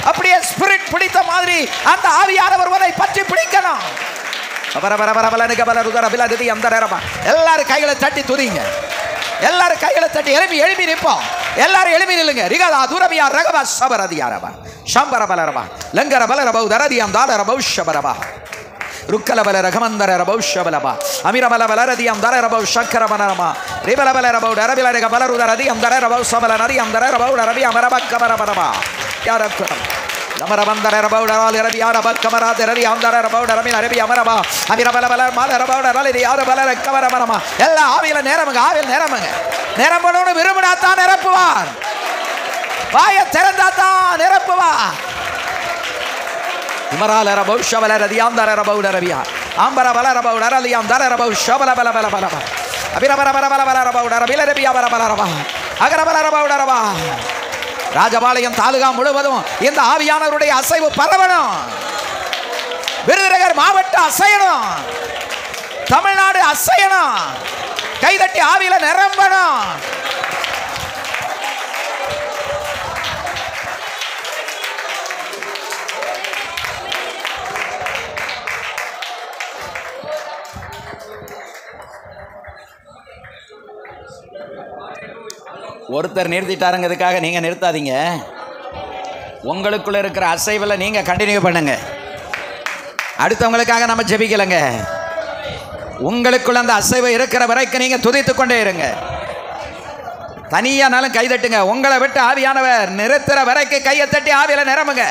அப்படியே ஸ்பிரிட் பிடித்த மாதிரி அந்த ஆவியானவர் வருவதை பற்றி பிடிக்கணும். எல்லாரும் கைகளை தட்டி துதிங்க. எல்லாரும் கைகளை தட்டி எழுப்பி நிற்போம். எல்லாரும் எழுப்பி நில்லுங்க. ரிகா துரபியா ரகவா சபரதியாரபா சம்பர பலரபா லங்கர பலரபா தரதியாம் தாளரபா ஷபரபா ருக்கல பல ரகமந்தர ரபௌ ஷபலபா அமிரபல பலரதி அந்தர ரபௌ ஷக்கர மனரமா ரிபல பல ரபௌ ரபில ரக பலருதரதி அந்தர ரபௌ சபல நதி அந்தர ரபௌ ரபி அமரபக்கமர பரபா யாரக்கம் அமரபந்தர ரபௌ ரபி யாரபக்கமர ரதி அந்தர ரபௌ ரபி ரபி அமரபா அமிரபல பல மால ரபௌ ரலி யாரபல ரக்கமர மனமா எல்லா ஆவியில நேரமுங்க ஆவியில நேரமுங்க நிரம்பணும்னு விரும்பினாத்தான் நிரப்புவார் வாயை திறந்தாத்தான் நிரப்புவார் இமரால ரபௌ ஷபல ரதி அந்தர ரபௌ ரபியா அம்பர பல ரபௌ ரலி அந்தர ரபௌ ஷபல பல பல பல அபிரபர பல பல பல ரபௌ ரபில ரபி அமர பல ரபா அகர பல ரபௌ ரபா ராஜபாளையம் தாலுகா முழுவதும் இந்த ஆவியானவருடைய அசைவு பரவணும். விருதுநகர் மாவட்டம் அசையணும், தமிழ்நாடு அசையணும், கைதட்டி ஆவியில நிரம்பணும். ஒருத்தர் நிறுத்திட்டாருங்கிறதுக்காக நீங்கள் நிறுத்தாதீங்க. உங்களுக்குள்ள இருக்கிற அசைவில் நீங்கள் கண்டினியூ பண்ணுங்க. அடுத்தவங்களுக்காக நம்ம ஜெபிக்கலைங்க. உங்களுக்குள்ள அந்த அசைவு இருக்கிற வரைக்கும் நீங்கள் துதித்து கொண்டே இருங்க. தனியானாலும் கைதட்டுங்க. உங்களை விட்டு ஆவியானவர் நிறுத்துற வரைக்கும் கையை தட்டி ஆவியில நிரம்புங்க.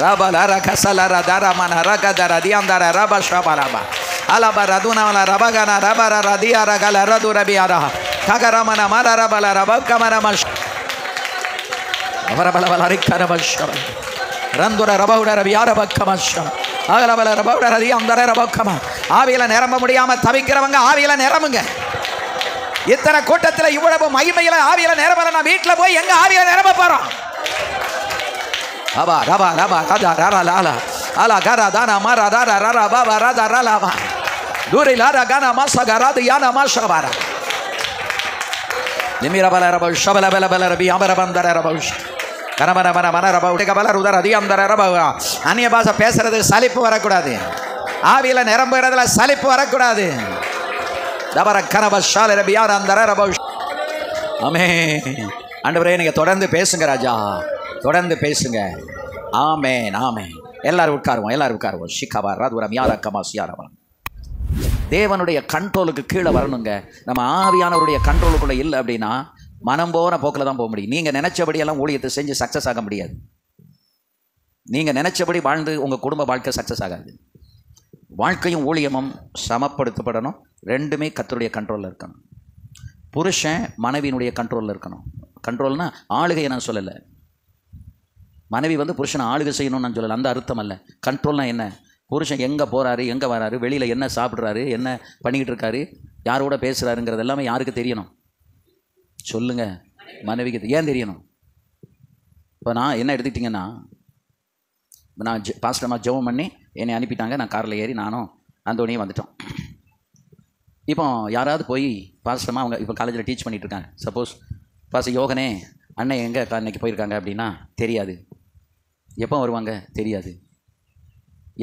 ரபலர கசலர தரமன ரகதர தியாந்தர ரப ஷபலபா அலப ரதுனவல ரபகன ரபர ரதியார கல ரது ரபியாரா ககரமன மரரபல ரபகமரமஷ் அவரபலவல ரிக்கரபஷ் ரந்துர ரபவுட ரபியார பக்கமஷ் அகலபல ரபவுட ரதியாந்தர ரபகம. ஆவியில நிரம்ப முடியாம தவிக்கிறவங்க ஆவியில நிரம்புங்க. இத்தனை கூட்டத்தில் இவ்வளவு மகிமையில ஆவியில நிரம்பல. நான் வீட்டில் போய் எங்க ஆவியில நிரம்ப போறோம்? அபா ரபா ரபா ரதா ரரா லாலா அலா கரா தானா மரா ரரா ரரா பாபா ரதா ரலாமா தூரி லாரா கானா மாசா கராது யானா மாஷா பாரா நிமிரா பல ரபா ஷபல பல பல ரபி அமர பந்தர ரபா கரமர மர மர ரபா உடைய கபல ருதர தி அந்தர ரபா. அந்நிய பாஷை பேசுறது சலிப்பு வரக்கூடாது. ஆவியில நிரம்புறதுல சலிப்பு வரக்கூடாது. தபர கரப ஷால ரபி யார் அந்தர ரபா. ஆமென். ஆண்டவரே நீங்க தொடர்ந்து பேசுங்க ராஜா, தொடர்ந்து பேசுங்க. ஆமென் ஆமென். எல்லாரும் உட்காருவோம், எல்லாரும் உட்காருவோம். ஷிகபா ரதுரம் யாரக்கமா சியாரவா. தேவனுடைய கண்ட்ரோலுக்கு கீழே வரணுங்க. நம்ம ஆவியானவருடைய கண்ட்ரோலுக்குள்ளே இல்லை அப்படின்னா மனம் போன போக்கில் தான் போக முடியும். நீங்கள் நினச்சபடியெல்லாம் ஊழியத்தை செஞ்சு சக்ஸஸ் ஆக முடியாது. நீங்கள் நினச்சபடி வாழ்ந்து உங்கள் குடும்ப வாழ்க்கை சக்ஸஸ் ஆகாது. வாழ்க்கையும் ஊழியமும் சமப்படுத்தப்படணும். ரெண்டுமே கர்த்தருடைய கண்ட்ரோலில் இருக்கணும். புருஷன் மனைவியினுடைய கண்ட்ரோலில் இருக்கணும். கண்ட்ரோல்னால் ஆளுகையை நான் சொல்லலை. மனைவி புருஷனை ஆளுகை செய்யணும்னு நான் சொல்லலை, அந்த அர்த்தம் அல்ல. கண்ட்ரோல்னால் என்ன? புருஷன் எங்கே போகிறாரு, எங்கே வராரு, வெளியில் என்ன சாப்பிட்றாரு, என்ன பண்ணிக்கிட்டு இருக்காரு, யாரோட பேசுகிறாருங்கிறது எல்லாமே யாருக்கு தெரியணும்? சொல்லுங்கள், மனைவிக்கு. ஏன் தெரியணும்? இப்போ நான் என்ன எடுத்துக்கிட்டிங்கன்னா, நான் பாஸ்டர்மா ஜெபம் பண்ணி என்னை அனுப்பிட்டாங்க. நான் காரில் ஏறி நானும் அந்தோனியும் வந்துட்டோம். இப்போ யாராவது போய் பாஸ்டர்மா அவங்க இப்போ காலேஜில் டீச் பண்ணிகிட்டு இருக்காங்க. சப்போஸ் பாஸ்டர் யோகனே அண்ணன் எங்கே அன்னைக்கு போயிருக்காங்க அப்படின்னா தெரியாது. எப்போ வருவாங்க தெரியாது.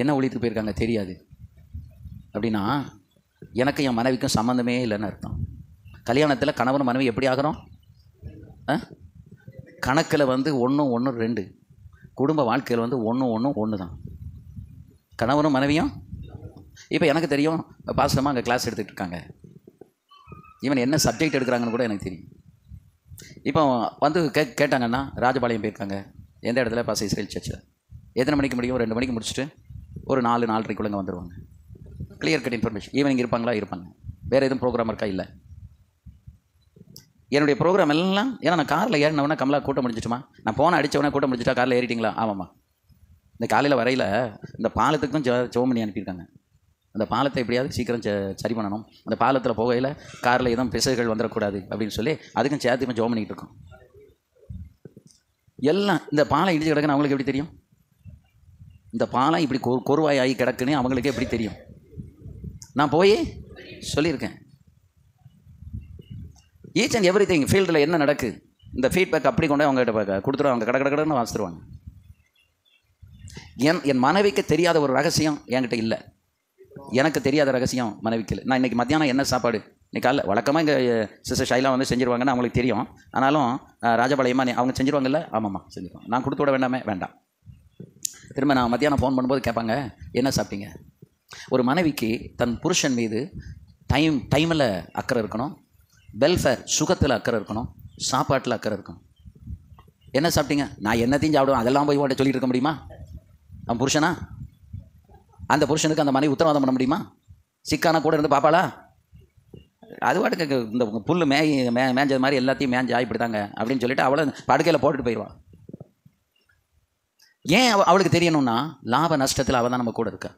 என்ன ஊழியத்துக்கு போயிருக்காங்க தெரியாது. அப்படின்னா எனக்கு என் மனைவிக்கும் சம்மந்தமே இல்லைன்னு அர்த்தம். கல்யாணத்தில் கணவன் மனைவி எப்படி ஆகிறோம்? கணக்கில் 1 1 2. குடும்ப வாழ்க்கையில் 1 1 1 தான். கணவனும் மனைவியும். இப்போ எனக்கு தெரியும் பாஸ்டர்மா அங்கே கிளாஸ் எடுத்துகிட்டு இருக்காங்க. ஈவன் என்ன சப்ஜெக்ட் எடுக்கிறாங்கன்னு கூட எனக்கு தெரியும். இப்போ கேட்டாங்கன்னா ராஜபாளையம் போயிருக்காங்க. எந்த இடத்துல? பாஸ்டர் இஸ்ரேல் சர்ச்சில். எத்தனை மணிக்கு முடியும்? 2 மணிக்கு முடிச்சுட்டு ஒரு 4 4:30 வந்துடுவாங்க. Clear cut information. ஈவினிங் இருப்பாங்களா? இருப்பாங்க. வேறு எதுவும் ப்ரோக்ராம் இருக்கா? இல்லை. என்னுடைய ப்ரோக்ராம் எல்லாம் ஏன்னா நான் காரில் ஏறினவொன்னே கமலா கூட்டம் முடிஞ்சிட்டுமா, நான் போன அடித்தவொடனே கூட்டம் முடிஞ்சிட்டா காரில் ஏறிட்டிங்களா? ஆமாம்மா. இந்த காலையில் வரையில் இந்த பாலத்துக்கும் ஜெபம் பண்ணி அனுப்பியிருக்காங்க. அந்த பாலத்தை எப்படியாவது சீக்கிரம் சரி பண்ணணும். அந்த பாலத்தில் போகையில் காரில் எதுவும் பிசகுகள் வந்துடக்கூடாது அப்படின்னு சொல்லி அதுக்கும் சேர்த்து ஜெபம் பண்ணிக்கிட்டு இருக்கோம். எல்லாம் இந்த பாலம் இடிச்சு கிடக்குன்னு அவங்களுக்கு எப்படி தெரியும்? இந்த பாலம் இப்படி கொருவாய் ஆகி கிடக்குன்னு அவங்களுக்கு எப்படி தெரியும்? நான் போய் சொல்லியிருக்கேன். ஈச் அண்ட் எவ்ரி திங் ஃபீல்டில் என்ன நடக்கு இந்த ஃபீட்பேக் அப்படி கொண்டு அவங்ககிட்ட கொடுத்துருவாங்க. அவங்க கடன்னு வாசித்துருவாங்க. என் மனைவிக்கு தெரியாத ஒரு ரகசியம் என்கிட்ட இல்லை. எனக்கு தெரியாத ரகசியம் மனைவிக்கு. நான் இன்றைக்கி மத்தியானம் என்ன சாப்பாடு, இன்றைக்கி காலைல வழக்கமாக இங்கே சிஸ்டர் ஷைலா செஞ்சுருவாங்கன்னு அவங்களுக்கு தெரியும். ஆனாலும் ராஜபாளையமாக அவங்க செஞ்சுருவாங்கல்ல? ஆமாம்மா செஞ்சுருவாங்க. நான் கொடுத்து விட வேண்டாமே? வேண்டாம். திரும்ப நான் மத்தியானம் ஃபோன் பண்ணும்போது கேட்பாங்க, என்ன சாப்பிட்டீங்க? ஒரு மனைவிக்கு தன் புருஷன் மீது டைமில் அக்கறை இருக்கணும், வெல்ஃபேர் சுகத்தில் அக்கறை இருக்கணும், சாப்பாட்டில் அக்கறை இருக்கணும். என்ன சாப்பிட்டீங்க? நான் என்னத்தையும் சாப்பிடுவேன், அதெல்லாம் போய் உன்ட்ட சொல்லிட்டு இருக்க முடியுமா? அவன் புருஷனா? அந்த புருஷனுக்கு அந்த மனைவி உத்தரவாதம் பண்ண முடியுமா? சிக்கானா கூட இருந்து பாப்பாளா? அது பாட்டுக்கு இந்த புல் மேஞ்சது மாதிரி எல்லாத்தையும் மேஞ்சா இப்படி தாங்க அப்படின்னு சொல்லிட்டு அவளை படுக்கையில் போட்டுட்டு போயிடுவான். ஏன் அவளுக்கு தெரியணும்னா, லாப நஷ்டத்தில் அவள் தான் நம்ம கூட இருக்கா.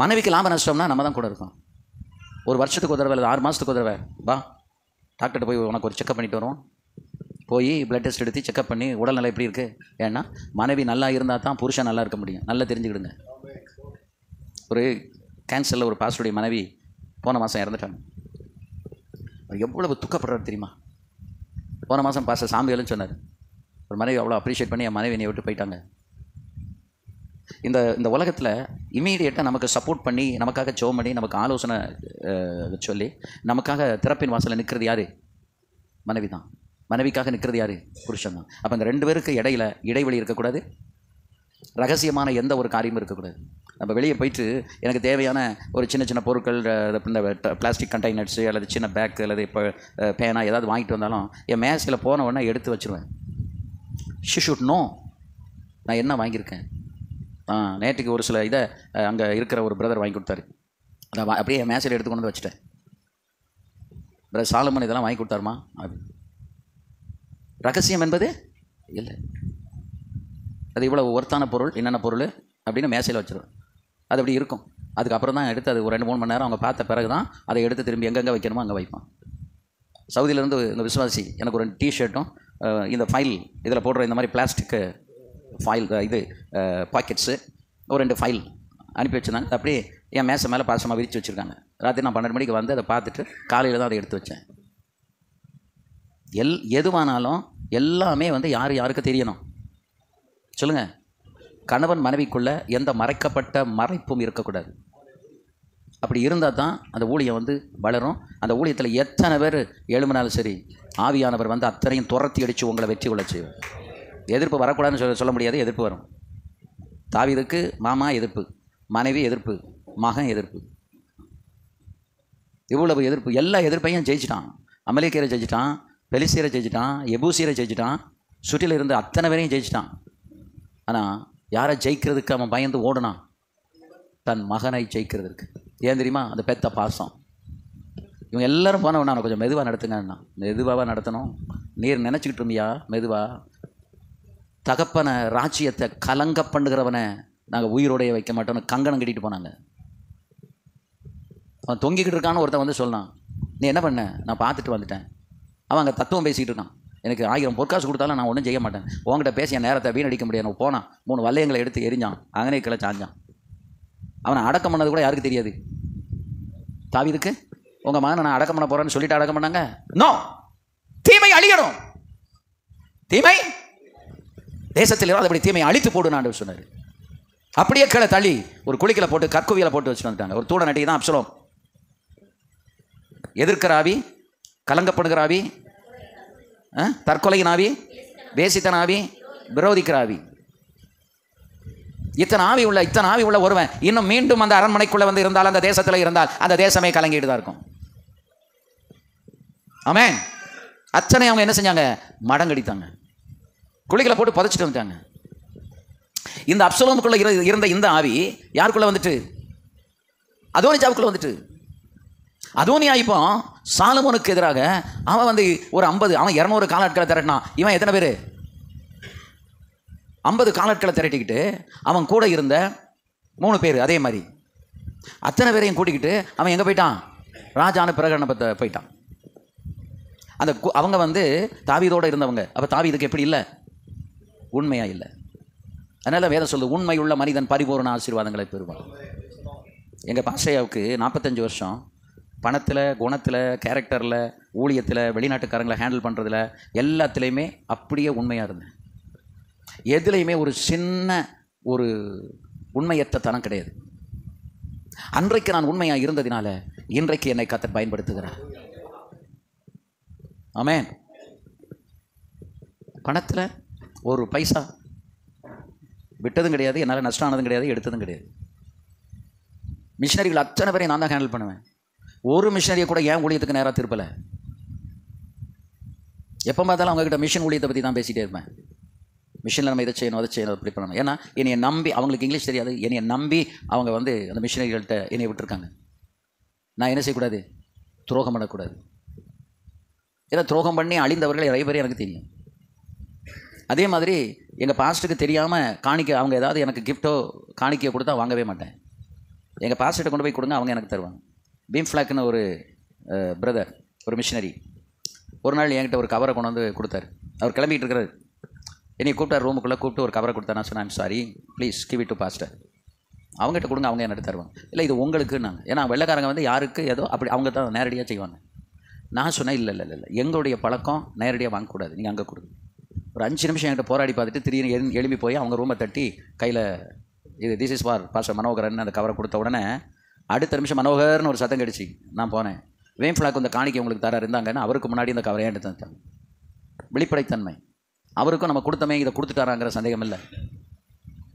மனைவிக்கு லாப நஷ்டம்னா நம்ம தான் கூட இருக்கோம். ஒரு வருஷத்துக்கு ஒரு தடவை இல்லை 6 மாதத்துக்கு ஒரு தடவை வா டாக்டர்கிட்ட போய் உனக்கு ஒரு செக்அப் பண்ணிட்டு வருவோம். போய் பிளட் டெஸ்ட் எடுத்து செக்அப் பண்ணி உடல்நிலை எப்படி இருக்குது. ஏன்னா மனைவி நல்லா இருந்தால் தான் புருஷன் நல்லா இருக்க முடியும். நல்லா தெரிஞ்சுக்கிடுங்க. ஒரு கேன்சரில் ஒரு பாஸ்டருடைய மனைவி போன மாதம் இறந்துட்டாங்க. எவ்வளவு துக்கப்படுறாரு தெரியுமா? போன மாதம் பாஸ்டர் சாமியாலும் சொன்னார், ஒரு மனைவி அவ்வளோ அப்ரிஷியேட் பண்ணி என் மனைவி என்னை விட்டு போயிட்டாங்க. இந்த உலகத்தில் இமீடியட்டாக நமக்கு சப்போர்ட் பண்ணி, நமக்காக ஜெபம் பண்ணி, நமக்கு ஆலோசனை சொல்லி, நமக்காக திறப்பின் வாசலில் நிற்கிறது யார்? மனைவி தான். மனைவிக்காக நிற்கிறது யார்? புருஷன் தான். அப்போ இந்த 2 பேருக்கு இடைவெளி இருக்கக்கூடாது, ரகசியமான எந்த ஒரு காரியமும் இருக்கக்கூடாது. நம்ம வெளியே போயிட்டு எனக்கு தேவையான ஒரு சின்ன சின்ன பொருட்கள், இந்த பிளாஸ்டிக் கண்டெய்னர்ஸு அல்லது சின்ன பேக்கு அல்லது இப்போ பேனா ஏதாவது வாங்கிட்டு வந்தாலும் என் மேசையில் போன உடனே எடுத்து வச்சுருவேன். ஷி ஷுட் நோ நான் என்ன வாங்கியிருக்கேன். நேற்றுக்கு ஒரு சில இதை அங்கே இருக்கிற ஒரு பிரதர் வாங்கி கொடுத்தாரு. அதை அப்படியே என் மேசையில் எடுத்து கொண்டு வந்து வச்சுட்டேன். பிரதர் சாலமன் இதெல்லாம் வாங்கி கொடுத்தாருமா? அது ரகசியம் என்பது இல்லை. அது இவ்வளோ ஒர்த்தான பொருள், என்னென்ன பொருள் அப்படின்னு மேசையில் வச்சுருவேன். அது அப்படி இருக்கும். அதுக்கப்புறம் தான் எடுத்து அது ஒரு 2-3 மணி நேரம் அவங்க பார்த்த பிறகு தான் அதை எடுத்து திரும்பி எங்கெங்கே வைக்கணுமோ அங்கே வைப்பான். சவுதியிலேருந்து இந்த விசுவாசி எனக்கு ஒரு டிஷர்ட்டும் இந்த ஃபைல் இதில் போடுற இந்த மாதிரி பிளாஸ்டிக்கு ஃபைல் இது பாக்கெட்ஸு ஒரு 2 ஃபைல் அனுப்பி வச்சுருந்தாங்க. அப்படியே என் மேசை மேலே பாசமாக விரித்து வச்சுருக்காங்க. ராத்திரி நான் 12 மணிக்கு வந்து அதை பார்த்துட்டு காலையில் தான் அதை எடுத்து வச்சேன். எதுவானாலும் எல்லாமே யாருக்கு தெரியணும் சொல்லுங்கள். கணவன் மனைவிக்குள்ளே எந்த மறைக்கப்பட்ட மறைப்பும் இருக்கக்கூடாது. அப்படி இருந்தால் தான் அந்த ஊழியம் வளரும். அந்த ஊழியத்தில் எத்தனை பேர் எழும்பினாலும் சரி, ஆவியானவர் அத்தனையும் துரத்தி அடித்து உங்களை வெற்றி கொள்ள செய்வார். எதிர்ப்பு வரக்கூடாதுன்னு சொல்ல முடியாது. எதிர்ப்பு வரும். தாவீதுக்கு மாமா எதிர்ப்பு, மனைவி எதிர்ப்பு, மகன் எதிர்ப்பு, இவ்வளவு எதிர்ப்பு. எல்லா எதிர்ப்பையும் ஜெயிச்சிட்டான். அமலேக்கியரை ஜெயிச்சிட்டான், பெலிஸ்தியரை ஜெயிச்சிட்டான், எபூசியரை ஜெயிச்சிட்டான், சுற்றில இருந்து அத்தனை பேரையும் ஜெயிச்சிட்டான். ஆனால் யாரை ஜெயிக்கிறதுக்கு அவன் பயந்து ஓடுனான்? தன் மகனை ஜெயிக்கிறதுக்கு. ஏன் தெரியுமா? அந்த பெத்த பாசம். இவங்க எல்லாரும் போன உடனே கொஞ்சம் மெதுவாக நடத்துங்கன்னா, மெதுவாக நடத்தணும். நீர் நினச்சிக்கிட்டோம்யா மெதுவாக. தகப்பனை ராஜ்யத்தை கலங்க பண்ணுகிறவனை நாங்கள் உயிரோடைய வைக்க மாட்டோம்னு கங்கணம் கட்டிட்டு போனாங்க. அவன் தொங்கிக்கிட்டு இருக்கான்னு ஒருத்தன் சொன்னான், நீ என்ன பண்ண? நான் பார்த்துட்டு வந்துட்டேன். அவன் அங்கே தத்துவம் பேசிக்கிட்டு இருக்கான். எனக்கு 1000 பொற்காசு கொடுத்தாலும் நான் ஒன்றும் செய்ய மாட்டேன். உங்ககிட்ட பேசி என் நேரத்தை வீணடிக்க முடியாது. போனான், 3 வல்லையங்களை எடுத்து எரிஞ்சான், அங்கனே கீழே சாஞ்சான். அவனை அடக்கம் பண்ணது கூட யாருக்கு தெரியாது? தாவீதுக்கு உங்கள் மகனை நான் அடக்கம் பண்ண போகிறேன்னு சொல்லிட்டு அடக்கம் பண்ணாங்க. நோ, தீமை அழியணும். தீமை தேசத்தில் அப்படி தீமையை அழித்து போடு நான் சொன்னார். அப்படியே கீழே தள்ளி ஒரு குளிக்கலை போட்டு கற்குவியலை போட்டு வச்சுட்டு வந்துட்டாங்க. ஒரு தூட நட்டி தான் அப்சலோம். எதிர்க்கிற ஆவி, கலங்கப்படுகிற ஆவி, தற்கொலையின் ஆவி, வேசித்தன ஆவி, விரோதிக்கிற ஆவி, இத்தனை ஆவி உள்ள ஒருவன் இன்னும் மீண்டும் அந்த அரண்மனைக்குள்ளே இருந்தால், அந்த தேசத்தில் இருந்தால், அந்த தேசமே கலங்கிட்டு தான் இருக்கும். ஆமென். அத்தனை அவங்க என்ன செஞ்சாங்க? மடங்கடித்தாங்க, குழிகளை போட்டு புதைச்சிட்டு வந்துட்டாங்க. இந்த அப்சலோமுக்குள்ள இருந்த இந்த ஆவி யாருக்குள்ள வந்துட்டு? அதோனியாவுக்குள்ள வந்துட்டு. அதோனியா இப்போ சாலமோனுக்கு எதிராக அவன் ஒரு 50, அவன் 200 காலாட்களை திரட்டினான். இவன் எத்தனை பேர்? 50 காலாட்களை திரட்டிக்கிட்டு அவன் கூட இருந்த 3 பேர் அதே மாதிரி அத்தனை பேரையும் கூட்டிக்கிட்டு அவன் எங்கே போயிட்டான்? ராஜான பிரகடனத்தை போயிட்டான். அந்த அவங்க தாவீதோடு இருந்தவங்க. அப்போ தாவீதுக்கு எப்படி இல்லை? உண்மையாக இல்லை. அதனால வேதம் சொல்லுது, உண்மையுள்ள மனிதன் பரிபூர்ண ஆசீர்வாதங்களை பெறுவான். எங்கள் பாஷையாவுக்கு 45 வருஷம் பணத்தில், குணத்தில், கேரக்டரில், ஊழியத்தில், வெளிநாட்டுக்காரங்களை ஹேண்டில் பண்ணுறதுல எல்லாத்துலேயுமே அப்படியே உண்மையாக இருந்தேன். எதுலேயுமே ஒரு சின்ன ஒரு உண்மையற்ற தனம் கிடையாது. அன்றைக்கு நான் உண்மையாக இருந்ததினால இன்றைக்கு என்னை கர்த்தர் பயன்படுத்துகிறார். ஆமென். பணத்தில் ஒரு பைசா விட்டதும் கிடையாது, என்னால் நஷ்டம் ஆனதும் கிடையாது, எடுத்ததும் கிடையாது. மிஷினரிகள் அத்தனை பேரையும் நான் தான் ஹேண்டில் பண்ணுவேன். ஒரு மிஷினரியை கூட ஏன் ஊழியத்துக்கு நேராக திருப்பலை. எப்போ பார்த்தாலும் அவங்ககிட்ட மிஷின் ஊழியத்தை பற்றி தான் பேசிகிட்டே இருப்பேன். மிஷினில் நம்ம இதை செய்யணும், அதை செய்யணும், அப்படி பண்ணணும். ஏன்னா என்னையை நம்பி, அவங்களுக்கு இங்கிலீஷ் தெரியாது, என்னையை நம்பி அவங்க வந்து அந்த மிஷினரிகள்கிட்ட என்னையை விட்டுருக்காங்க. நான் என்ன செய்யக்கூடாது? துரோகம் பண்ணக்கூடாது. ஏன்னா துரோகம் பண்ணி அழிந்தவர்கள் நிறைய பேர் எனக்கு தெரியும். அதே மாதிரி எங்கள் பாஸ்ட்டுக்கு தெரியாமல் காணிக்க, அவங்க ஏதாவது எனக்கு கிஃப்ட்டோ காணிக்கையோ கொடுத்தா வாங்கவே மாட்டேன். எங்கள் பாஸ்ட்டை கொண்டு போய் கொடுங்க, அவங்க எனக்கு தருவாங்க. பீம் ஃப்ளாக்னு ஒரு பிரதர், ஒரு மிஷினரி, ஒரு நாள் என்கிட்ட ஒரு கவரை கொண்டு வந்து கொடுத்தாரு. அவர் கிளம்பிட்டு இருக்கிறார். என்னை கூப்பிட்டார், ரூமுக்குள்ளே கூப்பிட்டு ஒரு கவரை கொடுத்தா. நான் சொன்னேன், I'm sorry, please give it to pastor. அவங்ககிட்ட கொடுங்க, அவங்க எனக்கு தருவாங்க. இல்லை இது உங்களுக்குன்னாங்க. ஏன்னா வெள்ளைக்காரங்க வந்து யாருக்கு ஏதோ அப்படி அவங்க தான் நேரடியாக செய்வாங்க. நான் சொன்னேன், இல்லை இல்லை இல்லை, எங்களுடைய பழக்கம் நேரடியாக வாங்கக்கூடாது, நீங்கள் அங்கே கொடுங்க. ஒரு 5 நிமிஷம் என்கிட்ட போராடி பார்த்துட்டு திடீர்னு எழும்பி போய் அவங்க ரூமை தட்டி கையில் இது this is for pastor Manoharan அந்த கவரை கொடுத்த உடனே அடுத்த நிமிஷம் மனோகர்னு ஒரு சத்தம் கிடச்சி. நான் போனேன், வேம் ஃப்ளாக் இந்த காணிக்கை உங்களுக்கு தர இருந்தாங்கன்னு அவருக்கு முன்னாடி இந்த கவரை எடுத்து தந்தாங்க. வெளிப்படைத்தன்மை. அவருக்கும் நம்ம கொடுத்தமே இதை கொடுத்துட்டாராங்கிற சந்தேகம் இல்லை,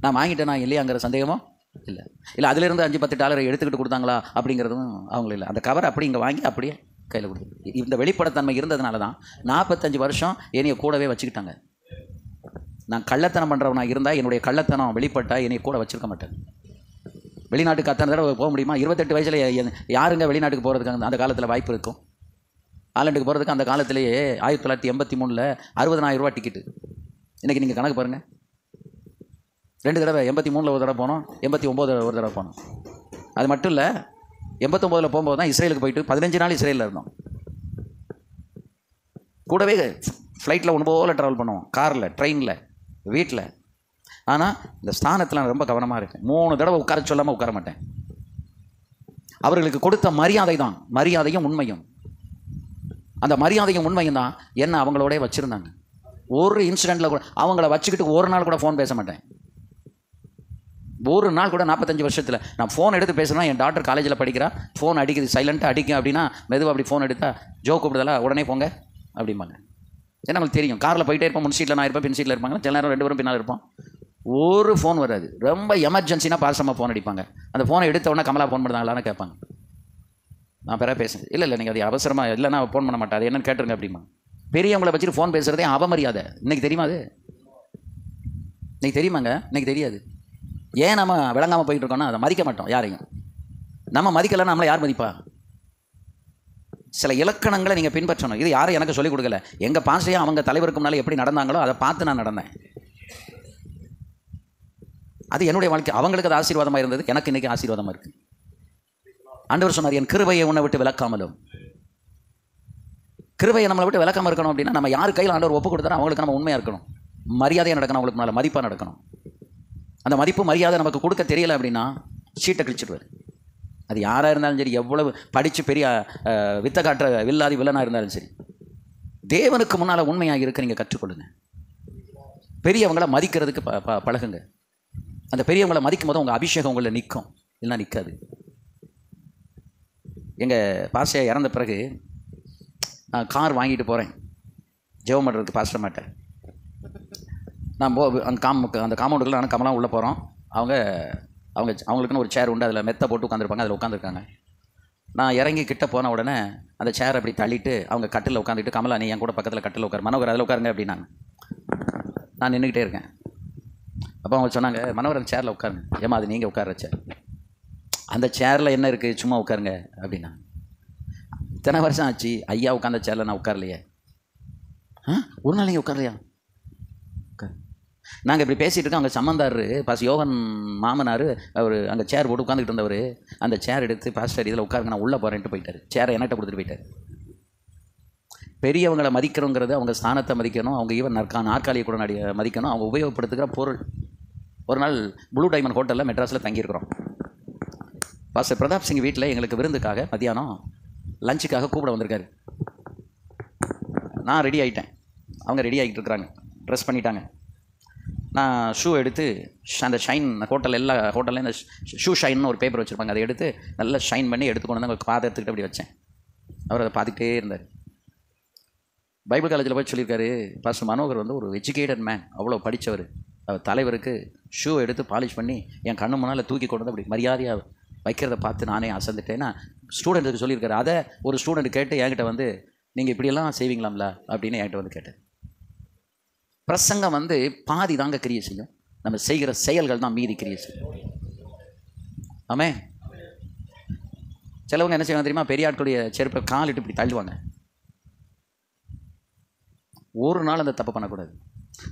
நான் வாங்கிட்டேனா இல்லையாங்கிற சந்தேகமும் இல்லை. இல்லை அதிலிருந்து $5-10 எடுத்துக்கிட்டு கொடுத்தாங்களா அப்படிங்கிறதும் அவங்களும் இல்லை. அந்த கவரை அப்படி இங்கே வாங்கி அப்படியே கையில் கொடுத்து, இந்த வெளிப்படைத்தன்மை இருந்ததுனால தான் 45 வருஷம் என்னைய கூடவே வச்சுக்கிட்டாங்க. நான் கள்ளத்தனம் பண்ணுறவனா இருந்தால், என்னுடைய கள்ளத்தனம் வெளிப்பட்டால் என்னைய கூட வச்சுருக்க மாட்டேன். வெளிநாட்டுக்கு அத்தனை தடவை போக முடியுமா? 28 வயசில் யாருங்க வெளிநாட்டுக்கு போகிறதுக்கு அந்த காலத்தில் வாய்ப்பு இருக்கும்? ஆலண்டுக்கு போகிறதுக்கு அந்த காலத்திலேயே 1983 $60,000 ரூபா டிக்கெட்டு. இன்றைக்கி நீங்கள் கணக்கு பாருங்கள். 2 தடவை, 83 ஒரு தடவை போனோம், 89 ஒரு தடவை போனோம். அது மட்டும் இல்லை, 89 போகும்போது தான் இஸ்ரேலுக்கு போயிட்டு 15 நாள் இஸ்ரேலில் இருந்தோம். கூடவே ஃப்ளைட்டில் ஒன்று போல ட்ராவல் பண்ணுவோம், காரில், ட்ரெயினில், வீட்டில். ஆனால் இந்த ஸ்தானத்தில் நான் ரொம்ப கவனமாக இருக்கேன். 3 தடவை உட்கார சொல்லாமல் உட்கார மாட்டேன். அவர்களுக்கு கொடுத்த மரியாதை தான், மரியாதையும் உண்மையும். அந்த மரியாதையும் உண்மையும் தான் என்ன அவங்களோட வச்சுருந்தாங்க. ஒரு இன்சிடெண்ட்டில் கூட அவங்கள வச்சுக்கிட்டு ஒரு நாள் கூட ஃபோன் பேச மாட்டேன். ஒரு நாள் கூட 45 வருஷத்தில் நான் ஃபோன் எடுத்து பேசுகிறேன்னா, என் டாக்டர் காலேஜில் படிக்கிறா, ஃபோன் அடிக்குது, சைலண்ட்டாக அடிக்கும் அப்படின்னா மெதுவாக அப்படி ஃபோன் எடுத்தால், ஜோ கூப்பிடுதலா உடனே போங்க அப்படிம்பாங்க. ஏன்னா நம்மளுக்கு தெரியும், காரில் போயிட்டே இருப்போம், முன் சீட்டில் நான் இருப்பேன், பின் சீட்டில் இருப்பாங்க, சில நேரம் 2 பேரும் பின்னால் இருப்போம். ஒரு ஃபோன் வராது. ரொம்ப எமர்ஜென்சினா பாசமாக ஃபோன் அடிப்பாங்க. அந்த ஃபோனை எடுத்த உடனே கமலா ஃபோன் பண்ணுறாங்களான்னு கேட்பாங்க. நான் பிறகு பேசுகிறேன், இல்லை இல்லை நீங்கள் அது அவசரமாக இல்லைன்னா ஃபோன் பண்ண மாட்டேன், அது என்னன்னு கேட்டுருங்க அப்படிமா. பெரியவங்களை வச்சுட்டு ஃபோன் பேசுகிறதே அவமரியாதை. இன்றைக்கி தெரியுமா? அது இன்றைக்கி தெரியுமாங்க? இன்றைக்கி தெரியாது. ஏன் நம்ம விளங்காமல் போயிட்டு இருக்கோம்னா, அதை மதிக்க மாட்டோம் யாரையும். நம்ம மதிக்கலைன்னா நம்மளை யார் மதிப்பா? சில இலக்கணங்களை நீங்கள் பின்பற்றணும். இது யாரும் எனக்கு சொல்லிக் கொடுக்கல. எங்கள் பாஸ்டையும் அவங்க தலைவருக்கு முன்னால் எப்படி நடந்தாங்களோ அதை பார்த்து நான் நடந்தேன். அது என்னுடைய வாழ்க்கை. அவங்களுக்கு அது ஆசீர்வாதமாக இருந்தது, எனக்கு இன்றைக்கி ஆசீர்வாதமாக இருக்குது. ஆண்டவர் சொன்னார், என் கிருபையை உன்னை விட்டு விலக்காமலும். கிருபையை நம்மளை விட்டு விலக்காமல் இருக்கணும் அப்படின்னா, நம்ம யார் கையில் ஆண்டவர் ஒப்பு கொடுத்தாரோ அவங்களுக்கு நம்ம உண்மையாக இருக்கணும், மரியாதையாக நடக்கணும், அவங்களுக்கு மேலே மதிப்பாக நடக்கணும். அந்த மதிப்பு மரியாதை நமக்கு கொடுக்க தெரியலை அப்படின்னா சீட்டை கிழிச்சிடுவார். அது யாராக இருந்தாலும் சரி, எவ்வளவு படித்து பெரிய வித்த காட்டுற வில்லாதி வில்லனாக இருந்தாலும் சரி, தேவனுக்கு முன்னால் உண்மையாக இருக்க நீங்கள் கற்றுக்கொள்ளுங்க. பெரியவங்களை மதிக்கிறதுக்கு பழகுங்க. அந்த பெரியவங்களை மதிக்கும் போது உங்கள் அபிஷேகம் உங்களை நிற்கும், இல்லைன்னா நிற்காது. எங்கள் பாஸ்டர் இறந்த பிறகு நான் கார் வாங்கிட்டு போகிறேன் ஜெபம் பண்ணுறதுக்கு பாஸ்டர் மாட்டேன். நான் அந்த காம்பவுண்டுக்குள்ள நான் கமலாம் உள்ளே போகிறோம். அவங்களுக்குன்னு ஒரு சேர் உண்டு, அதில் மெத்தை போட்டு உட்காந்துருப்பாங்க, அதில் உட்காந்துருக்காங்க. நான் இறங்கி கிட்ட போன உடனே அந்த சேர் அப்படி தள்ளிட்டு அவங்க கட்டில் உட்காந்துட்டு, கமலா நீ என் கூட பக்கத்தில் கட்டில் உட்காரு, மனோகர் அதில் உட்காருங்க அப்படின்னாங்க. நான் நின்றுக்கிட்டே இருக்கேன். அப்போ அவங்க சொன்னாங்க, மனோகர் அந்த சேரில் உட்காருங்க. ஏமா அது நீங்கள் உட்கார சேர், அந்த சேரில் என்ன இருக்குது, சும்மா உட்காருங்க அப்படின்னா. இத்தனை வருஷம் ஆச்சு ஐயா உட்காந்த சேரில் நான் உட்காரலையே. ஒரு நாள் நீங்கள் உட்காரலையா? நாங்கள் இப்படி பேசிகிட்டு இருக்கோம். அங்கே சம்மந்தாரு பாஸ் யோகன் மாமனார், அவர் அங்கே சேர் போட்டு உட்காந்துக்கிட்டு இருந்தவர், அந்த சேர் எடுத்து பாஸ்டர் இதில் உட்காருங்க நான் உள்ளே போகிறேன்ட்டு போயிட்டார். சேரை என்கிட்ட கொடுத்துட்டு போயிட்டார். பெரியவங்களை மதிக்கிறோங்கிறது அவங்க ஸ்தானத்தை மதிக்கணும், அவங்க ஈவன் நாற்காலியை கூட மதிக்கணும், அவங்க உபயோகப்படுத்துகிற பொருள். ஒரு நாள் ப்ளூ டைமண்ட் ஹோட்டலில் மெட்ராஸில் தங்கியிருக்கிறோம். பாஸ்டர் பிரதாப் சிங் வீட்டில் எங்களுக்கு விருந்துக்காக மத்தியானம் லஞ்சுக்காக கூப்பிட வந்திருக்காரு. நான் ரெடி ஆகிட்டேன், அவங்க ரெடி ஆகிட்டு இருக்கிறாங்க, ட்ரெஸ் பண்ணிட்டாங்க. நான் ஷூ எடுத்து அந்த ஷைன் ஹோட்டல், எல்லா ஹோட்டல்லையும் இந்த ஷூ ஷைன்னு ஒரு பேப்பர் வச்சுருப்பாங்க, அதை எடுத்து நல்லா ஷைன் பண்ணி எடுத்துக்கொண்டு வந்து அவங்க பாத்திரத்துக்கிட்ட அப்படி வச்சேன். அவர் அதை பார்த்துக்கிட்டே இருந்தார். பைபிள் காலேஜில் போய் சொல்லியிருக்காரு, பாஸ்டர் மனோகர் வந்து ஒரு எஜுகேட்டட் மேன், அவ்வளோ படித்தவர், தலைவருக்கு ஷூ எடுத்து பாலிஷ் பண்ணி என் கண்ணு முன்னால் தூக்கி கொண்டு வந்து அப்படி மரியாதையாக வைக்கிறத பார்த்து நானே அசந்துட்டேன்னா ஸ்டூடெண்ட்டுக்கு சொல்லியிருக்காரு. அதை ஒரு ஸ்டூடெண்ட் கேட்டு என்கிட்ட வந்து நீங்கள் இப்படியெல்லாம் செய்வீங்களாம்ல அப்படின்னு என்கிட்ட வந்து கேட்டேன். பிரசங்கம் வந்து பாதி தாங்க கிரியை செய்யும், நம்ம செய்கிற செயல்கள் தான் மீதி கிரியை செய்யும். ஆமே. சிலவங்க என்ன செய்வாங்க தெரியுமா, பெரிய ஆட்களுடைய செருப்பை காலிட்டு இப்படி தள்ளுவாங்க. ஒரு நாள் அந்த தப்பு பண்ணக்கூடாது.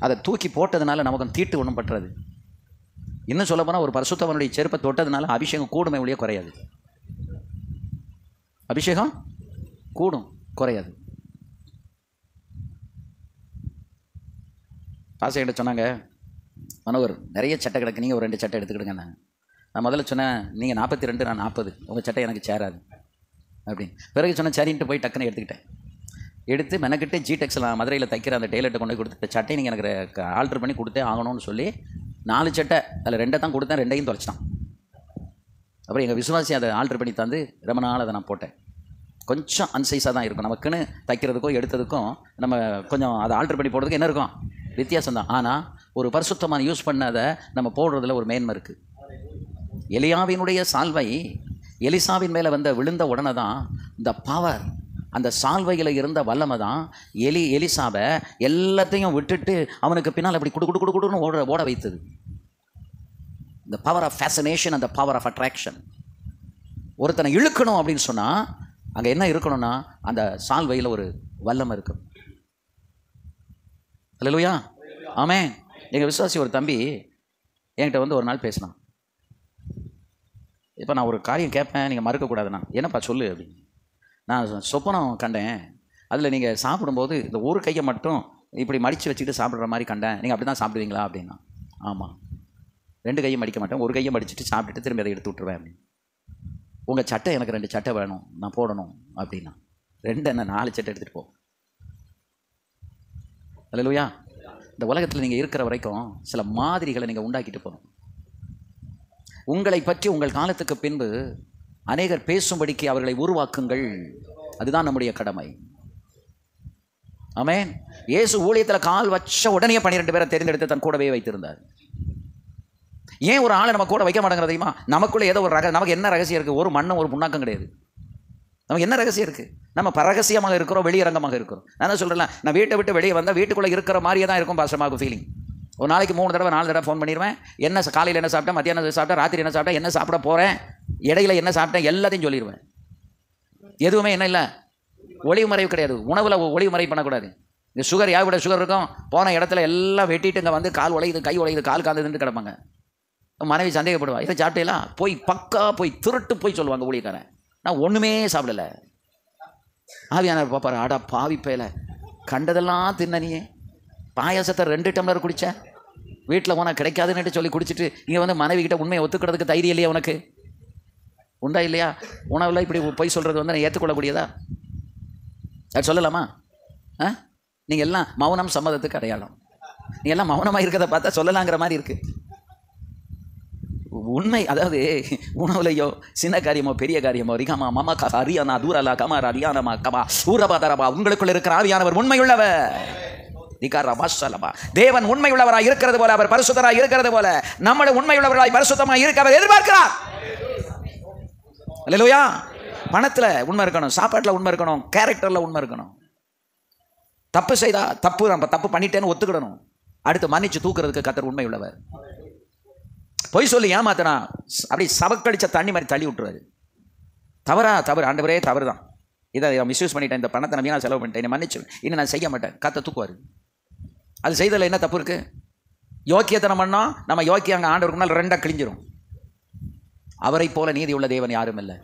அதை தூக்கி போட்டதுனால நமக்கு தீட்டு ஒன்றும் பட்டுறது. இன்னும் சொல்ல போனால் ஒரு பரிசுத்தவனுடைய செருப்பை தொட்டதுனால அபிஷேகம் கூடுமே ஒழிய குறையாது. அபிஷேகம் கூடும், குறையாது. பாசகிட்ட சொன்னாங்க, மனோகர் நிறைய சட்டை கிடக்கு, நீங்கள் ஒரு 2 சட்டை எடுத்துக்கிடுங்க. நான் முதல்ல சொன்னேன், நீங்கள் 42, நான் 40, உங்கள் சட்டை எனக்கு சேராது அப்படின்னு. பிறகு சொன்னேன் சரின்ட்டு போய் டக்குன்னு எடுத்து மெனக்கிட்டு ஜிடெக்ஸில் மதுரையில் தைக்கிற அந்த டெய்லர்கிட்ட கொண்டு போய் கொடுத்த சட்டை நீங்கள் எனக்கு ஆல்ட்ரு பண்ணி கொடுத்தே ஆகணும்னு சொல்லி 4 சட்டை, அதில் 2 தான் கொடுத்தேன், 2ஐயும் தொலைச்சிட்டான். அப்புறம் எங்கள் விசுவாசி அதை ஆல்ட்ரு பண்ணி தந்து ரொம்ப நாள் அதை நான் போட்டேன். கொஞ்சம் அன்சைஸாக தான் இருக்கும், நமக்குன்னு தைக்கிறதுக்கும் எடுத்ததுக்கும் நம்ம கொஞ்சம் அதை ஆல்ட்ரு பண்ணி போடுறதுக்கு என்ன இருக்கும், வித்தியாசம் தான். ஆனால் ஒரு பரிசுத்தமான யூஸ் பண்ணதை நம்ம போடுறதுல ஒரு மேன்மை இருக்குது. எலியாவினுடைய சால்வை எலிசாவின் மேலே விழுந்த உடனே தான் இந்த பவர், அந்த சால்வையில் இருந்த வல்லமை தான் எலிசாவை எல்லாத்தையும் விட்டுட்டு அவனுக்கு பின்னால் அப்படி குடுன்னு ஓட வைத்தது. இந்த பவர் ஆஃப் ஃபேசினேஷன், அந்த பவர் ஆஃப் அட்ராக்ஷன். ஒருத்தனை இழுக்கணும் அப்படின்னு சொன்னால் அங்கே என்ன இருக்கணும்னா அந்த சால்வையில் ஒரு வல்லமை இருக்கும். அல்லேலூயா, ஆமென். எங்கள் விசுவாசி ஒரு தம்பி என்கிட்ட வந்து ஒரு நாள் பேசினான். இப்போ நான் ஒரு காரியம் கேட்பேன், நீங்கள் மறுக்கக்கூடாதுண்ணா. என்னப்பா சொல்லு அப்படின்னு. நான் சொப்பனம் கண்டேன், அதில் நீங்கள் சாப்பிடும்போது இந்த ஒரு கையை மட்டும் இப்படி மடித்து வச்சுக்கிட்டு சாப்பிட்ற மாதிரி கண்டேன், நீங்கள் அப்படி தான் சாப்பிடுவீங்களா அப்படின்னா. ஆமாம், 2 கையை மடிக்க மாட்டேன், ஒரு கையை மடிச்சுட்டு சாப்பிட்டுட்டு திரும்பி அதை எடுத்து விட்டுருவேன் அப்படின்னு. உங்கள் சட்டை எனக்கு 2 சட்டை வேணும், நான் போடணும் அப்படின்னா. 2 என்ன 4 சட்டை எடுத்துகிட்டு போ. அல்லேலூயா. இந்த உலகத்தில் நீங்கள் இருக்கிற வரைக்கும் சில மாதிரிகளை நீங்கள் உண்டாக்கிட்டு போகணும். உங்களை பற்றி உங்கள் காலத்துக்கு பின்பு அநேகர் பேசும்படிக்கு அவர்களை உருவாக்குங்கள். அதுதான் நம்முடைய கடமை. ஆமென். இயேசு ஊழியத்தில் கால் வச்ச உடனே 12 பேரை தெரிந்தெடுத்து தன் கூடவே வைத்திருந்தார். ஏன் ஒரு ஆளை நம்ம கூட வைக்க மாட்டேங்கிறது தெரியுமா? நமக்குள்ளே ஏதோ ஒரு நமக்கு என்ன ரகசியம் இருக்குது? ஒரு மண்ணும் ஒரு புண்ணாக்கம் கிடையாது. நமக்கு என்ன ரகசியம் இருக்குது? நம்ம பரகசியமாக இருக்கிறோம், வெளியரங்கமாக இருக்கிறோம். நான் தான் சொல்கிறேன், நான் வீட்டை விட்டு வெளியே வந்தால் வீட்டுக்குள்ளே இருக்கிற மாதிரியே தான் இருக்கும் பாஸ்டமாவுக்கு ஃபீலிங். ஒரு நாளைக்கு 3 தடவை 4 தடவை ஃபோன் பண்ணிடுவேன். என்ன காலையில் என்ன சாப்பிட்டேன், மத்தியானம் சாப்பிட்டேன், ராத்திரி என்ன சாப்பிட்டேன், என்ன சாப்பிட போகிறேன், இடையில என்ன சாப்பிட்டேன், எல்லாத்தையும் சொல்லிடுவேன். எதுவுமே என்ன இல்லை, ஒளிவு மறைவு கிடையாது. உணவில் ஒளிவு மறைவு பண்ணக்கூடாது. இந்த சுகர் யாவிட சுகர் இருக்கும், போன இடத்துல எல்லாம் வெட்டிட்டு இங்கே வந்து கால் உழையுது, கை உழையுது, கால் காந்துட்டு கிடப்பாங்க. மனைவி சந்தேகப்படுவா, இதை சாப்பிட்டேலாம் போய் பக்கா போய் திருட்டு போய் சொல்லுவாங்க ஊழியக்காரன், நான் ஒன்றுமே சாப்பிடலை. ஆவியானவர் பாப்பாரு, ஆடா பாவி பேல, கண்டதெல்லாம் தின்னனியே, பாயாசத்தை 2 டம்ளர் குடித்த, வீட்டில் போனால் கிடைக்காதுன்னு சொல்லி குடிச்சிட்டு இங்கே வந்து மனைவி கிட்ட உண்மையை ஒத்துக்கிறதுக்கு தைரியம் இல்லையா உனக்கு? உண்டா இல்லையா? உணவில் இப்படி போய் சொல்கிறது வந்து நான் ஏற்றுக்கொள்ளக்கூடியதா? அது சொல்லலாமா? நீங்கள் எல்லாம் மௌனம் சம்மதத்துக்கு அடையாளம். நீங்கள் எல்லாம் மௌனமாக இருக்கிறத பார்த்தா சொல்லலாங்கிற மாதிரி இருக்குது. உண்மை, அதாவது உணவுலையோ சின்ன காரியமோ பெரிய காரியமோ ரிகாமா மமா கா அரியானா தூரலா கமாரா ரியானமா கமா ஊரபா தரபா, உங்களுக்குள் இருக்கிற ஆவியானவர் உண்மையுள்ளவர். தேவன் உண்மையுள்ளவராய் இருக்கிறது போல, அவர் பரிசுத்தராய் இருக்கிறது போல நம்மள உண்மையுள்ளவராய் பரிசுத்தமாய் இருக்க அவர் எதிர்பார்க்கிறார். அல்லேலூயா. பணத்தில் உண்மை இருக்கணும், சாப்பாட்டில் உண்மை இருக்கணும், கேரக்டரில் உண்மை இருக்கணும். தப்பு செய்தா தப்பு, நம்ம தப்பு பண்ணிட்டேன்னு ஒத்துக்கிடணும். அடுத்து மன்னிச்சு தூக்குறதுக்கு கர்த்தர் உண்மை உள்ளவர். பொய் சொல்லி ஏமாத்தனா அப்படி சபக்கடிச்ச தண்ணி மாதிரி தள்ளி விட்டுருவாரு. தவறு, ஆண்டவரே தவறு தான், இதை மிஸ்யூஸ் பண்ணிட்டேன், இந்த பணத்தை நான் வீணாக செலவு பண்ணிட்டேன், மன்னிச்சு இன்னும் நான் செய்ய மாட்டேன், கர்த்தர் தூக்குவார். அது செய்ததில் என்ன தப்பு இருக்குது? யோக்கியத்தனம் பண்ணோம், நம்ம யோக்கியம் அங்கே ஆண்டவருக்கு முன்னால் 2 கிழிஞ்சிரும். அவரை போல நீதி உள்ள தேவன் யாரும் இல்லை.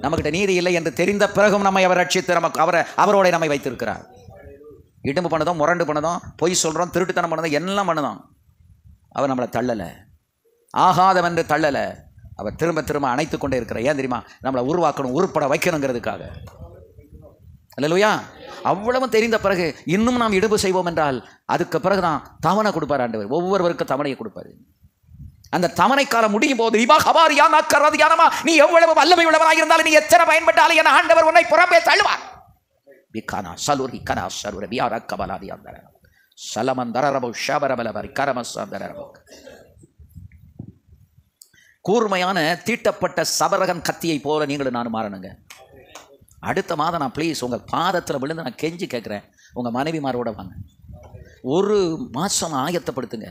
நம்மகிட்ட நீதி இல்லை என்று தெரிந்த பிறகும் நம்மை அவர் ரட்சித்து நமக்கு அவரோட நம்மை வைத்திருக்கிறார். இடும்பு பண்ணதும், முரண்டு பண்ணதும், பொய் சொல்கிறோம், திருட்டுத்தனம் பண்ணதும், எல்லாம் பண்ணதும் அவர் நம்மளை தள்ளலை, ஆகாதவென்று தள்ளலை. அவர் திரும்ப திரும்ப அணைத்து கொண்டே இருக்கிறார். ஏன் தெரியுமா? நம்மளை உருவாக்கணும், உருப்பட வைக்கணுங்கிறதுக்காக. அல்லேலூயா. அவ்வளவும் தெரிந்த பிறகு இன்னும் நாம் இடுப்பு செய்வோம் என்றால் அதுக்கு பிறகுதான் தவணை கொடுப்பார் ஆண்டவர். ஒவ்வொருவருக்கும் தவணையை கொடுப்பார். அந்த தவணை காலம் முடியும் போது நீ எவ்வளவு வல்லமை உள்ளவராக இருந்தாலும், நீ எத்தனை பயன்பட்டாலும் என ஆண்டவர் உன்னை புறம்பே தள்ளுவார். சலமந்தரபு ஷபரபலபரி கரமசந்தரபு. கூர்மையான தீட்டப்பட்ட சபரகன் கத்தியை போல நீங்களும் நானும் மாறணுங்க. அடுத்த மாதம் நான் ப்ளீஸ் உங்கள் பாதத்தில் விழுந்து நான் கெஞ்சி கேட்குறேன், உங்கள் மனைவிமாரோட வாங்க. ஒரு மாதம் ஆயத்தப்படுத்துங்க.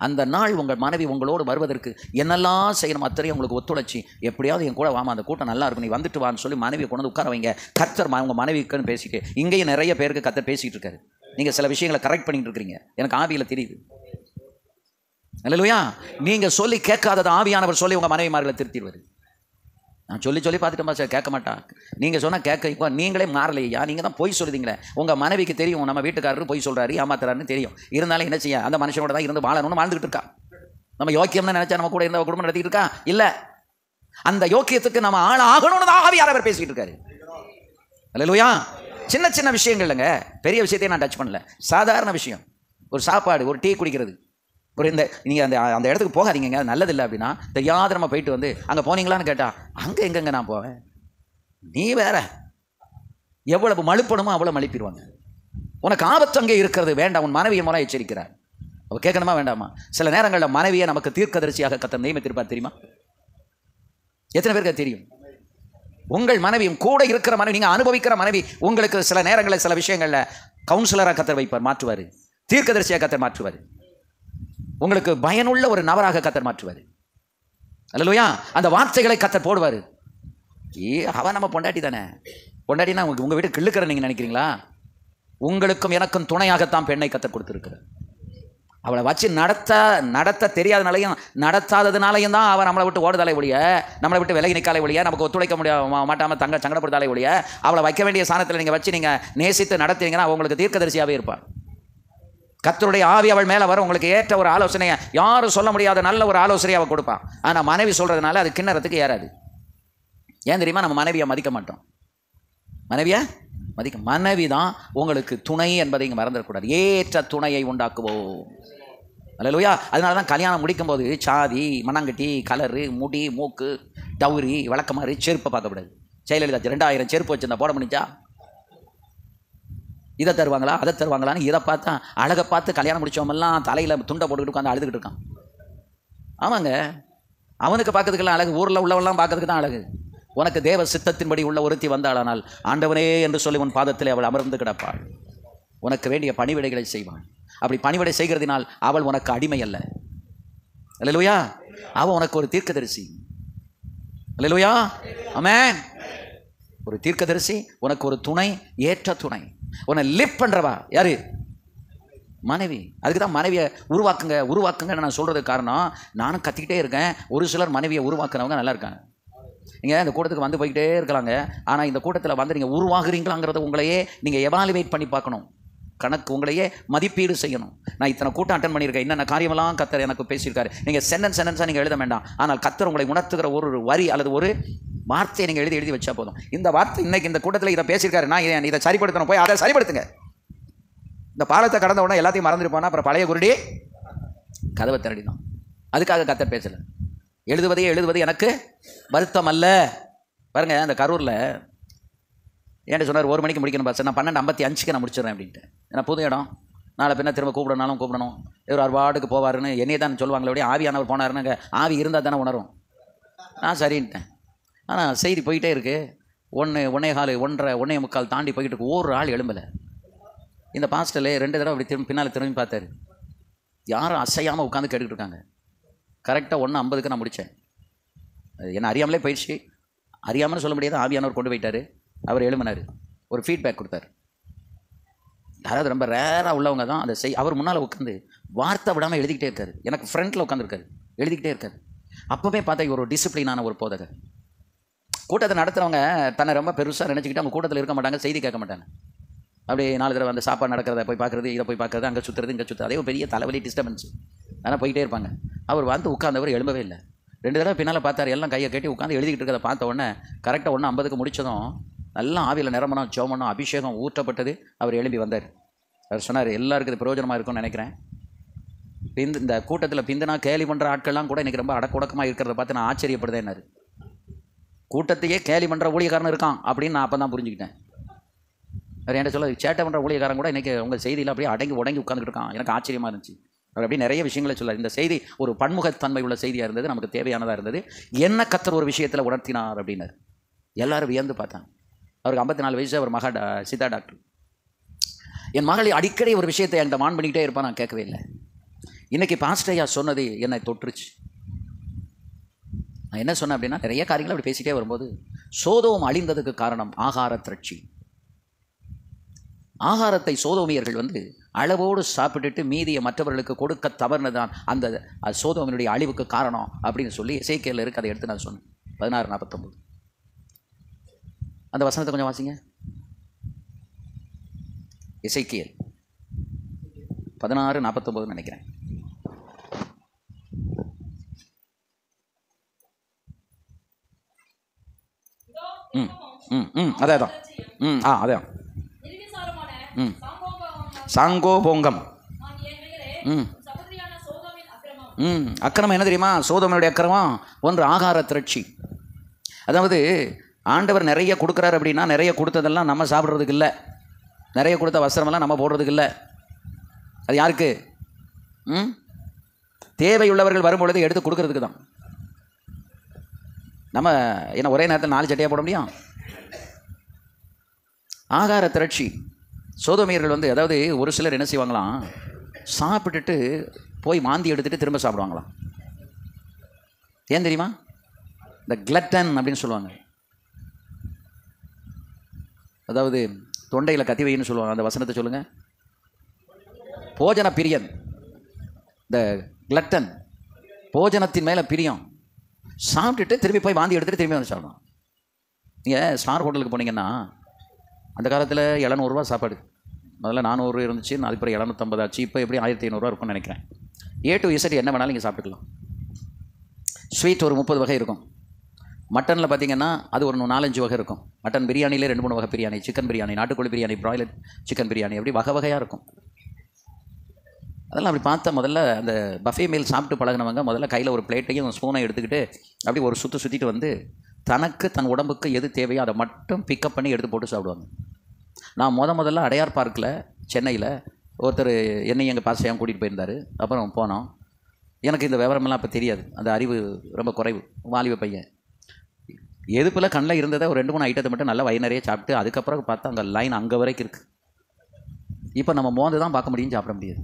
அந்த நாள் உங்கள் மனைவி உங்களோடு வருவதற்கு என்னெல்லாம் செய்யணும் அத்தனையும் உங்களுக்கு ஒத்துழைச்சி எப்படியாவது என் கூட வாமா, அந்த கூட்டம் நல்லா இருக்கும், நீ வந்துட்டு வான்னு சொல்லி மனைவியை கொண்டு வந்து உட்கார வைங்க. கர்த்தர் உங்கள் மனைவிக்குன்னு பேசிட்டு இங்கேயும் நிறைய பேருக்கு கர்த்தர் பேசிகிட்டு இருக்காரு. நீங்கள் சில விஷயங்களை கரெக்ட் பண்ணிட்டு இருக்கிறீங்க, எனக்கு ஆவியில் தெரியுது. அல்லேலூயா. நீங்கள் சொல்லி கேட்காதது ஆவியானவர் சொல்லி உங்கள் மனைவிமார்களை திருத்திடுவார். நான் சொல்லி பார்த்துட்டோம்பா சார், கேட்க மாட்டான். நீங்கள் சொன்னால் கேட்க நீங்களே மாறலையா? நீங்கள் தான் பொய் சொல்லுதீங்களே. உங்கள் மனைவிக்கு தெரியும் நம்ம வீட்டுக்காரரு பொய் சொல்கிறாரு, ஏமாத்துறாருன்னு தெரியும். இருந்தாலும் என்ன செய்ய, அந்த மனுஷனோட தான் இருந்து வாழணும்னு வாழ்ந்துகிட்டு இருக்கா. நம்ம யோக்கியம்னு நினச்சா நம்ம கூட இருந்த குடும்பம் நடத்திட்டு இருக்கா? இல்லை, அந்த யோக்கியத்துக்கு நம்ம ஆள் ஆகணும்னு தான் ஆவியானவர் பேசிக்கிட்டு இருக்காரு. அல்லேலூயா. சின்ன சின்ன விஷயங்கள்லங்க, பெரிய விஷயத்தையும் நான் டச் பண்ணல. சாதாரண விஷயம், ஒரு சாப்பாடு, ஒரு டீ குடிக்கிறது, ஒரு நீங்கள் அந்த இடத்துக்கு போகாதீங்க, அது நல்லதில்லை அப்படின்னா தெரியாத நம்ம போயிட்டு வந்து அங்கே போனீங்களான்னு கேட்டால் அங்கே எங்கெங்க நான் போவேன், நீ வேற, எவ்வளவு மழுப்பணுமோ அவ்வளோ மழுப்பிடுவாங்க. உனக்கு ஆபத்து அங்கே இருக்கிறது, வேண்டாம். உன் மனைவியை மூலம் எச்சரிக்கிறார். அவள் கேட்கணுமா வேண்டாமா? சில நேரங்களில் மனைவியை நமக்கு தீர்க்கதரிசியாக கர்த்தர் நியமித்திருப்பார். தெரியுமா? எத்தனை பேருக்கு தெரியும்? உங்கள் மனைவியும் கூட இருக்கிற மனைவி, நீங்கள் அனுபவிக்கிற மனைவி உங்களுக்கு சில நேரங்களில் சில விஷயங்களில் கவுன்சிலராக கர்த்தர் வைப்பார், மாற்றுவார். தீர்க்கதரிசியாக கர்த்தர் மாற்றுவார். உங்களுக்கு பயனுள்ள ஒரு நபராக கர்த்தர் மாற்றுவார். அல்லேலூயா. அந்த வார்த்தைகளை கர்த்தர் போடுவார். அவன் நம்ம பொண்டாட்டி தானே. பொண்டாட்டினா உங்கள் வீட்டு கிள்ளுக்கிற நீங்கள் நினைக்கிறீங்களா? உங்களுக்கும் எனக்கும் துணையாகத்தான் பெண்ணை கர்த்தர் கொடுத்துருக்கிறார். அவளை வச்சு நடத்த தெரியாதனாலையும் நடத்தாததுனாலையும் தான் அவன் நம்மளை விட்டு ஓடுதலை ஒழிய, நம்மளை விட்டு விலகி நிற்காலே ஒழிய, நமக்கு ஒத்துழைக்க மாட்டாமல் சங்கடப்படுத்தாலே ஒழிய, அவளை வைக்க வேண்டிய ஸ்தானத்தில் நீங்கள் வச்சு நீங்கள் நேசித்து நடத்துறீங்கன்னா உங்களுக்கு தீர்க்கதரிசியாகவே இருப்பார். கர்த்தருடைய ஆவி அவள் மேலே வர உங்களுக்கு ஏற்ற ஒரு ஆலோசனையை, யாரும் சொல்ல முடியாத நல்ல ஒரு ஆலோசனையை அவள் கொடுப்பான். ஆனால் மனைவி சொல்கிறதுனால அது கிண்ணறதுக்கு ஏறாது. ஏன் தெரியுமா? நம்ம மனைவியை மதிக்க மாட்டோம். மனைவி தான் உங்களுக்கு துணை என்பதை இங்கே மறந்துடக்கூடாது. ஏற்ற துணையை உண்டாக்குவோம். அல்லேலூயா. அதனால தான் கல்யாணம் முடிக்கும் போது சாதி, மண்ணாங்கட்டி, கலரு, முடி, மூக்கு, டவுரி, விளக்கமாறு, செருப்பை பார்க்கக்கூடாது. ஜெயலலிதா 2000 செருப்பு வச்சிருந்தா போட முடிஞ்சா? இதை தருவாங்களா அதை தருவாங்களான்னு இதை பார்த்தா அழகை பார்த்து கல்யாணம் முடிச்சவமெல்லாம் தலையில் துண்டை போட்டுக்கிட்டு உட்காந்து அழுதுகிட்டு இருக்கான். ஆமாங்க, அவனுக்கு பார்க்கறதுக்கெல்லாம் அழகு, ஊரில் உள்ளவெல்லாம் பார்க்கறதுக்கு தான் அழகு. உனக்கு தேவ சித்தத்தின்படி உள்ள ஒருத்தி வந்தாளானால் ஆண்டவனே என்று சொல்லி உன் பாதத்திலே அவள் அமர்ந்து கிடப்பாள். உனக்கு வேண்டிய பணிவிடைகளை செய்வாள். அப்படி பணிவிடை செய்கிறதினால் அவள் உனக்கு அடிமை அல்ல. அல்லேலூயா. அவள் உனக்கு ஒரு தீர்க்கதரிசி. அல்லேலூயா. ஆமென். ஒரு தீர்க்கதரிசி, உனக்கு ஒரு துணை, ஏற்ற துணை. உன்னை லிஃப்ட் பண்ணுறவா யாரு? மனைவி. அதுக்கு தான் மனைவியை உருவாக்குங்கன்னு நான் சொல்கிறதுக்கு காரணம், நானும் கத்திக்கிட்டே இருக்கேன். ஒரு சிலர் மனைவியை உருவாக்குறவங்க நல்லா இருக்காங்க. நீங்கள் இந்த கூட்டத்துக்கு வந்து போய்கிட்டே இருக்கலாங்க. ஆனால் இந்த கூட்டத்தில் வந்து நீங்கள் உருவாகுறீங்களாங்கிறத உங்களையே நீங்கள் எவாலுவேட் பண்ணி பார்க்கணும். கணக்கு உங்களையே மதிப்பீடு செய்யணும். நான் இத்தனை கூட்டம் அட்டன் பண்ணியிருக்கேன், என்னென்ன காரியமெல்லாம் கர்த்தர் எனக்கு பேசியிருக்காரு. நீங்கள் சென்டென்ஸாக நீங்கள் எழுத வேண்டாம். ஆனால் கர்த்தர் உங்களை உணர்த்துகிற ஒரு வரி அல்லது ஒரு வார்த்தையை நீங்கள் எழுதி வச்சா போதும். இந்த வார்த்தை இன்னைக்கு இந்த கூட்டத்தில் இதை பேசியிருக்காரு, நான் இதை சரிப்படுத்தணும், போய் அதை சரிப்படுத்துங்க. இந்த பாலத்தை கடந்த உடனே எல்லாத்தையும் மறந்துருப்போனா அப்புறம் பழைய குருடி கதவை திரடினோம். அதுக்காக கர்த்தர் பேசலை. எழுதுவது எனக்கு வருத்தம் அல்ல. பாருங்க, அந்த கரூரில் ஏன்ட்டு சொன்னார் 1 மணிக்கு முடிக்கணும் பாஸ், நான் 12:55 நான் முடிச்சிடறேன் அப்படின்ட்டு. ஏன்னா புது இடம், நாளை பின்ன திரும்ப கூப்பிடணும், இவர் அறுபாட்டுக்கு போவாருன்னு என்னையே தான் சொல்லுவாங்களே அப்படியே. ஆவியானவர் போனாருன்னு, ஆவி இருந்தால் தானே உணரும். நான் சரின்ட்டேன். ஆனால் செய்தி போயிட்டே இருக்குது. 1:15 1:45 தாண்டி போய்கிட்டு இருக்கு. ஒரு ஆள் எழும்பலை. இந்த பாஸ்டர்லே 2 தடவை அப்படி பின்னால் திரும்பி பார்த்தாரு. யாரும் அசையாமல் உட்காந்து கேட்டுக்கிட்டு இருக்காங்க. கரெக்டாக 1:50 நான் முடித்தேன். என்ன அறியாமலே போயிடுச்சு. அறியாமல்னு சொல்ல முடியாது, ஆவியானவர் கொண்டு போயிட்டார். அவர் எழும்பினார், ஒரு ஃபீட்பேக் கொடுத்தார். யாராவது ரொம்ப ரேராக உள்ளவங்க தான் அதை அவர் முன்னால் உட்காந்து வார்த்தை விடாமல் எழுதிக்கிட்டே இருக்காரு. எனக்கு ஃப்ரண்ட்டில் உட்காந்துருக்காரு, எழுதிக்கிட்டே இருக்காரு. அப்போவே பார்த்தா இவர் ஒரு டிசிப்ளினான ஒரு போதகர். கூட்டத்தை நடத்துகிறவங்க தன்னை ரொம்ப பெருசாக நினச்சிக்கிட்டு அவங்க கூட்டத்தில் இருக்க மாட்டாங்க, செய்தி கேட்க மாட்டாங்க. அப்படியே 4 தடவை அந்த சாப்பாடு நடக்கிறத போய் பார்க்குறது, இதை போய் பார்க்குறது, அங்கே சுற்றுறது, இங்கே சுற்றுறது, அதே ஒரு பெரிய தலைவலி, டிஸ்டர்பன்ஸ். ஆனால் போயிட்டே இருப்பாங்க. அவர் வந்து உட்கார்ந்தவர் எழும்பவே இல்லை. 2 தடவை பின்னால் பார்த்தார். எல்லாம் கையை கட்டி உட்காந்து எழுதிக்கிட்டு இருக்கிறத பார்த்த உடனே கரெக்டாக 1:50 முடித்ததும் நல்லா ஆவியில் நிரம்பணும், ஜோமனும், அபிஷேகம் ஊற்றப்பட்டது. அவர் எழும்பி வந்தார். அவர் சொன்னார், எல்லாருக்கும் இது பிரயோஜனமாக இருக்கும்னு நினைக்கிறேன். இந்த கூட்டத்தில் பிந்தினா கேலி பண்ணுற ஆட்கள்லாம் கூட இன்றைக்கி ரொம்ப அடக்குடக்கமாக இருக்கிறத பார்த்து நான் ஆச்சரியப்படுதேன்னாரு. கூட்டத்தையே கேலி பண்ணுற ஊழியக்காரன் இருக்கான் அப்படின்னு நான் அப்போ தான் புரிஞ்சுக்கிட்டேன். அவர் என்கிட்ட சொல்ல சேட்டை பண்ணுற ஊழியக்காரன் கூட இன்றைக்கி உங்கள் செய்தியில் அப்படியே அடங்கி உடங்கி உட்காந்துக்கிட்டு இருக்கான். எனக்கு ஆச்சரியமாக இருந்துச்சு. அவர் அப்படியே நிறைய விஷயங்களை சொல்லார். இந்த செய்தி ஒரு பன்முகத்தன்மை உள்ள செய்தியாக இருந்தது, நமக்கு தேவையானதாக இருந்தது. என்ன கர்த்தர் ஒரு விஷயத்தில் உணர்த்தினார் அப்படின்னார். எல்லாரும் வியந்து பார்த்தாங்க. அவருக்கு 54 வயசு. அவர் மகா சித்தா டாக்டர். என் மகள் அடிக்கடி ஒரு விஷயத்தை என்கிட்ட மான் பண்ணிக்கிட்டே இருப்பான், நான் கேட்கவே இல்லை. இன்றைக்கி பாஸ்டர் ஐயா சொன்னது என்னை தொற்றுச்சு. நான் என்ன சொன்னேன் அப்படின்னா, நிறைய காரியங்கள் அப்படி பேசிகிட்டே வரும்போது, சோதோம் அழிந்ததுக்கு காரணம் ஆகார திரட்சி. ஆகாரத்தை சோதோமியர்கள் அளவோடு சாப்பிட்டுட்டு மீதியை மற்றவர்களுக்கு கொடுக்க தவறுனதான் அந்த சோதோமியனுடைய அழிவுக்கு காரணம் அப்படின்னு சொல்லி எசேக்கியேல்ல இருக்கு. அதை எடுத்து நான் சொன்னேன். 16:49 அந்த வசனத்தை கொஞ்சம் வாசிங்க. எசேக்கியேல் 16:49 நினைக்கிறேன். அதேதான். அதே சாங்கோபோங்கம். அக்கிரமம் என்ன தெரியுமா? சோதோமினுடைய அக்கிரமம் ஒன்று ஆகார திரட்சி. அதாவது ஆண்டவர் நிறைய கொடுக்குறாரு அப்படின்னா, நிறைய கொடுத்ததெல்லாம் நம்ம சாப்பிட்றதுக்கு இல்லை, நிறைய கொடுத்த வஸ்திரமெல்லாம் நம்ம போடுறதுக்கு இல்லை. அது யாருக்கு? தேவையுள்ளவர்கள் வரும்பொழுது எடுத்து கொடுக்கறதுக்கு தான். நம்ம என்ன ஒரே நேரத்தில் 4 சட்டையாக போட முடியும்? ஆகார திரட்சி. சோதோமியர்கள் அதாவது ஒரு சிலர் என்ன செய்வாங்களாம், சாப்பிட்டுட்டு போய் மாந்தி எடுத்துகிட்டு திரும்ப சாப்பிடுவாங்களாம். ஏன் தெரியுமா? இந்த கிளட்டன் அப்படின்னு சொல்லுவாங்க. அதாவது தொண்டையில் கத்தி வைன்னு சொல்லுவாங்க. அந்த வசனத்தை சொல்லுங்கள். போஜன பிரியன். இந்த கிளட்டன் போஜனத்தின் மேலே பிரியம். சாப்பிட்டுட்டு திரும்பி போய் வாந்தி எடுத்துகிட்டு திரும்பி வந்து சாப்பிடுவோம். நீங்கள் ஸ்டார் ஹோட்டலுக்கு போனீங்கன்னா, அந்த காலத்தில் 700 ரூபா சாப்பாடு. முதல்ல 400 இருந்துச்சு, அதுக்கப்புறம் 750 ஆச்சு. இப்போ எப்படி 1500 இருக்கும்னு நினைக்கிறேன். A to Z என்ன வேணாலும் நீங்கள் சாப்பிட்டுக்கலாம். ஸ்வீட் ஒரு 30 வகை இருக்கும். மட்டனில் பார்த்தீங்கன்னா அது ஒரு 4-5 வகை இருக்கும். மட்டன் பிரியாணியிலே 2-3 வகை பிரியாணி, சிக்கன் பிரியாணி, நாட்டுக்கோழி பிரியாணி, பிராய்லர் சிக்கன் பிரியாணி, அப்படி வகை வகையாக இருக்கும். அதெல்லாம் அப்படி பார்த்தா முதல்ல அந்த பஃபே மீல் சாப்பிட்டு பழகினவங்க முதல்ல கையில் ஒரு பிளேட்டையும் ஸ்பூனை எடுத்துக்கிட்டு அப்படி ஒரு சுற்றிட்டு தனக்கு தன் உடம்புக்கு எது தேவையோ அதை மட்டும் பிக்கப் பண்ணி எடுத்து போட்டு சாப்பிடுவாங்க. நான் முதல்ல அடையார் பார்க்கில் சென்னையில் ஒருத்தர் என்னையும் எங்கள் பாஸ்டையும் கூட்டிகிட்டு போயிருந்தார். அப்புறம் போனோம். எனக்கு இந்த விவரமெல்லாம் அப்போ தெரியாது, அந்த அறிவு ரொம்ப குறைவு, வாலிப பையன். எதுப்பில் கண்ணில் இருந்ததை ஒரு 2-3 ஐட்டத்தை மட்டும் நல்லா வயிறு நிறைய சாப்பிட்டு அதுக்கப்புறம் பார்த்தா அங்கே லைன் அங்கே வரைக்கும் இருக்குது. இப்போ நம்ம மோந்து தான் பார்க்க முடியும், சாப்பிட முடியாது.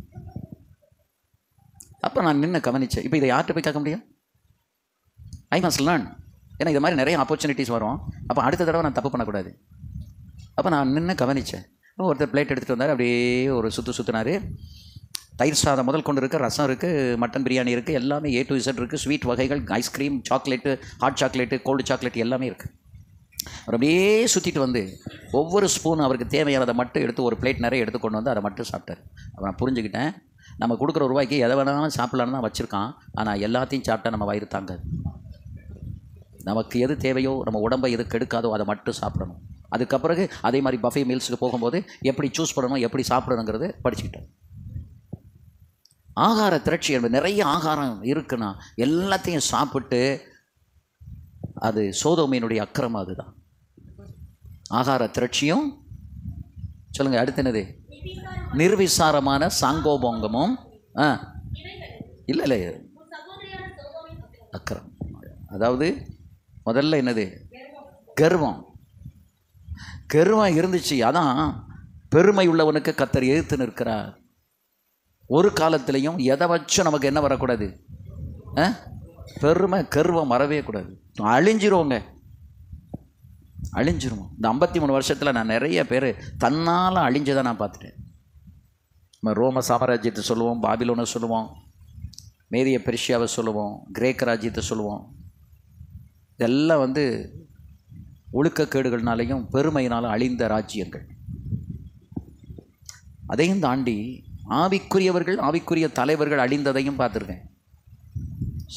அப்போ நான் நின்று கவனித்தேன். இப்போ இதை யார்கிட்ட போய் கேட்க முடியும்? I must learn. ஏன்னா இது மாதிரி நிறைய ஆப்பர்ச்சுனிட்டிஸ் வரும். அப்போ அடுத்த தடவை நான் தப்பு பண்ணக்கூடாது. அப்போ நான் நின்று கவனித்தேன். ஒருத்தர் பிளேட் எடுத்துகிட்டு வந்தார். அப்படியே ஒரு சுற்றினார். தயிர் சாதம் முதல் கொண்டு இருக்குது, ரசம் இருக்குது, மட்டன் பிரியாணி இருக்குது, எல்லாமே A to Z இருக்குது. ஸ்வீட் வகைகள், ice cream, chocolate, hot chocolate, cold chocolate எல்லாமே இருக்குது. அவர் அப்படியே சுற்றிட்டு ஒவ்வொரு ஸ்பூன் அவருக்கு தேவையானதை மட்டும் எடுத்து ஒரு பிளேட் நிறைய எடுத்து கொண்டு அதை மட்டும் சாப்பிட்டார். அப்போ நான் புரிஞ்சுக்கிட்டேன், நம்ம கொடுக்குற ரூபாய்க்கு எதை வேணாலும் சாப்பிட்லான்னு தான் வச்சுருக்கான். ஆனால் எல்லாத்தையும் சாப்பிட்டா நம்ம வயிறு தாங்காது. நமக்கு எது தேவையோ, நம்ம உடம்பை எது கெடுக்காதோ அதை மட்டும் சாப்பிடணும். அதுக்கப்புறம் அதே மாதிரி பஃபே மீல்ஸுக்கு போகும்போது எப்படி சூஸ் பண்ணணும், எப்படி சாப்பிடணுங்கிறது படிச்சுக்கிட்டோம். ஆகார திரட்சி என்பது நிறைய ஆகாரம் இருக்குன்னா எல்லாத்தையும் சாப்பிட்டு அது சோதோமியினுடைய அக்கிரமம். அதுதான் ஆகார திரட்சியும். சொல்லுங்கள், அடுத்து என்னது? நிர்விசாரமான சாங்கோபோங்கமும். இல்லை அக்கிரமம். அதாவது முதல்ல என்னது? கர்வம். கர்வம் இருந்துச்சு. அதான் பெருமை உள்ளவனுக்கு கர்த்தர் எதிர்த்து நிற்கிறார். ஒரு காலத்திலையும் எதை வச்சும் நமக்கு என்ன வரக்கூடாது? பெருமை, கர்வம் வரவே கூடாது. அழிஞ்சிருவோங்க, அழிஞ்சிருவோம். இந்த 53 வருஷத்தில் நான் நிறைய பேர் தன்னால் அழிஞ்சதை நான் பார்த்துட்டேன். நம்ம ரோம சாம்ராஜ்யத்தை சொல்லுவோம், பாபிலோனை சொல்லுவோம், மேதிய பெர்ஷியாவை சொல்லுவோம், கிரேக்க ராஜ்யத்தை சொல்லுவோம். இதெல்லாம் ஒழுக்கக்கேடுகள்னாலையும் பெருமையினாலும் அழிந்த ராஜ்யங்கள். அதையும் தாண்டி ஆவிக்குரியவர்கள், ஆவிக்குரிய தலைவர்கள் அழிந்ததையும் பார்த்துருக்கேன்.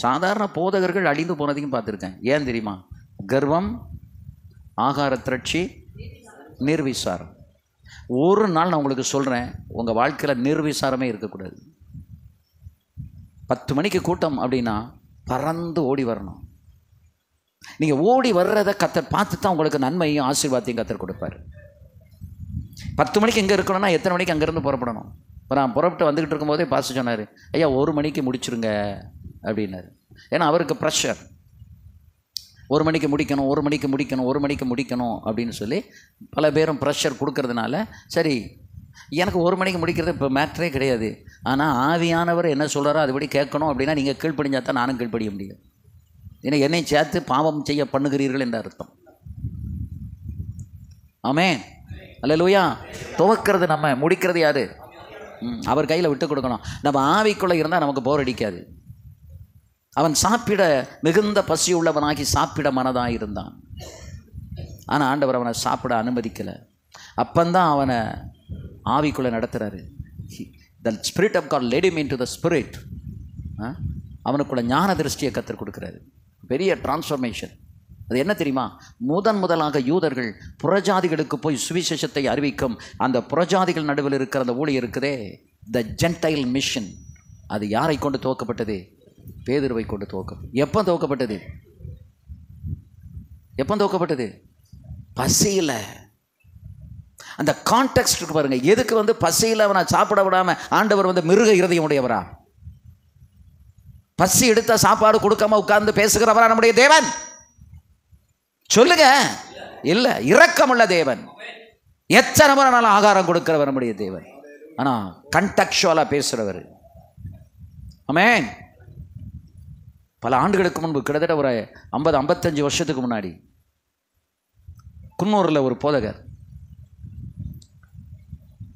சாதாரண போதகர்கள் அழிந்து போனதையும் பார்த்துருக்கேன். ஏன் தெரியுமா? கர்வம், ஆகார திரட்சி, நிர்விசாரம். ஒரு நாள் நான் உங்களுக்கு சொல்கிறேன், உங்கள் வாழ்க்கையில் நிர்விசாரமே இருக்கக்கூடாது. 10 மணிக்கு கூட்டம் அப்படின்னா பறந்து ஓடி வரணும். நீங்கள் ஓடி வர்றதை கர்த்தர் பார்த்து தான் உங்களுக்கு நன்மையும் ஆசீர்வாதத்தையும் கர்த்தர் கொடுப்பார். 10 மணிக்கு எங்கே இருக்கணும்னா எத்தனை மணிக்கு அங்கேருந்து புறப்படணும்? இப்போ நான் புறப்பட்டு வந்துக்கிட்டு இருக்கும்போதே பாஸ்டர் சொன்னார், ஐயா 1 மணிக்கு முடிச்சிருங்க அப்படின்னாரு. ஏன்னா அவருக்கு ப்ரெஷர், 1 மணிக்கு முடிக்கணும், 1 மணிக்கு முடிக்கணும், 1 மணிக்கு முடிக்கணும் அப்படின்னு சொல்லி பல பேரும் ப்ரெஷர் கொடுக்கறதுனால, சரி எனக்கு 1 மணிக்கு முடிக்கிறது இப்போ மேட்ரே கிடையாது. ஆனால் ஆவியானவர் என்ன சொல்கிறாரோ அதுபடி கேட்கணும் அப்படின்னா நீங்கள் கீழ்ப்படிஞ்சா தான் நானும் கீழ்ப்படிய முடியும். ஏன்னா என்னை சேர்த்து பாவம் செய்ய பண்ணுகிறீர்கள் என்ற அர்த்தம். ஆமென், அல்லேலூயா. துவக்கிறது நம்ம, முடிக்கிறது யாரு? அவர் கையில் விட்டு கொடுக்கணும். நம்ம ஆவிக்குள்ளே இருந்தால் நமக்கு போர் அடிக்காது. அவன் சாப்பிட மிகுந்த பசி உள்ளவனாகி சாப்பிட மனதாக இருந்தான். ஆனால் ஆண்டவர் அவனை சாப்பிட அனுமதிக்கலை. அப்பந்தான் அவனை ஆவிக்குள்ளே நடத்துகிறாரு. The spirit of God led him into the spirit. அவனுக்குள்ள ஞான திருஷ்டியை கற்றுக் கொடுக்குறாரு. பெரிய டிரான்ஸ்ஃபர்மேஷன். அது என்ன தெரியுமா? முதலாக யூதர்கள் புறஜாதிகளுக்கு போய் சுவிசேஷத்தை அறிவிக்கும் அந்த புறஜாதிகள் நடுவில் இருக்கிற அந்த ஊழியர் இருக்குதே, த ஜென்டைல் மிஷன், அது யாரை கொண்டு துவக்கப்பட்டது? பேதுருவை கொண்டு துவக்கப்பட்டது. எப்போ துவக்கப்பட்டது? எப்போ துவக்கப்பட்டது? பசியில். அந்த கான்டெக்ஸ்ட் இருக்கு பாருங்க. எதுக்கு பசியில் அவனை சாப்பிட விடாமல் ஆண்டவர் மிருக இருதயம் உடையவரா? பசி எடுத்த சாப்பாடு கொடுக்காம உட்கார்ந்து பேசுகிறவரா நம்முடைய தேவன்? சொல்லுங்க. இல்லை, இரக்கமுள்ள தேவன். எத்தனை முறை நாள் ஆகாரம் கொடுக்கிறவர் நம்முடைய தேவன். ஆனால் கண்டெக்சுவலாக பேசுகிறவர். ஆமென். பல ஆண்டுகளுக்கு முன்பு, கிட்டத்தட்ட ஒரு 50-55 வருஷத்துக்கு முன்னாடி, குன்னூரில் ஒரு போதகர்,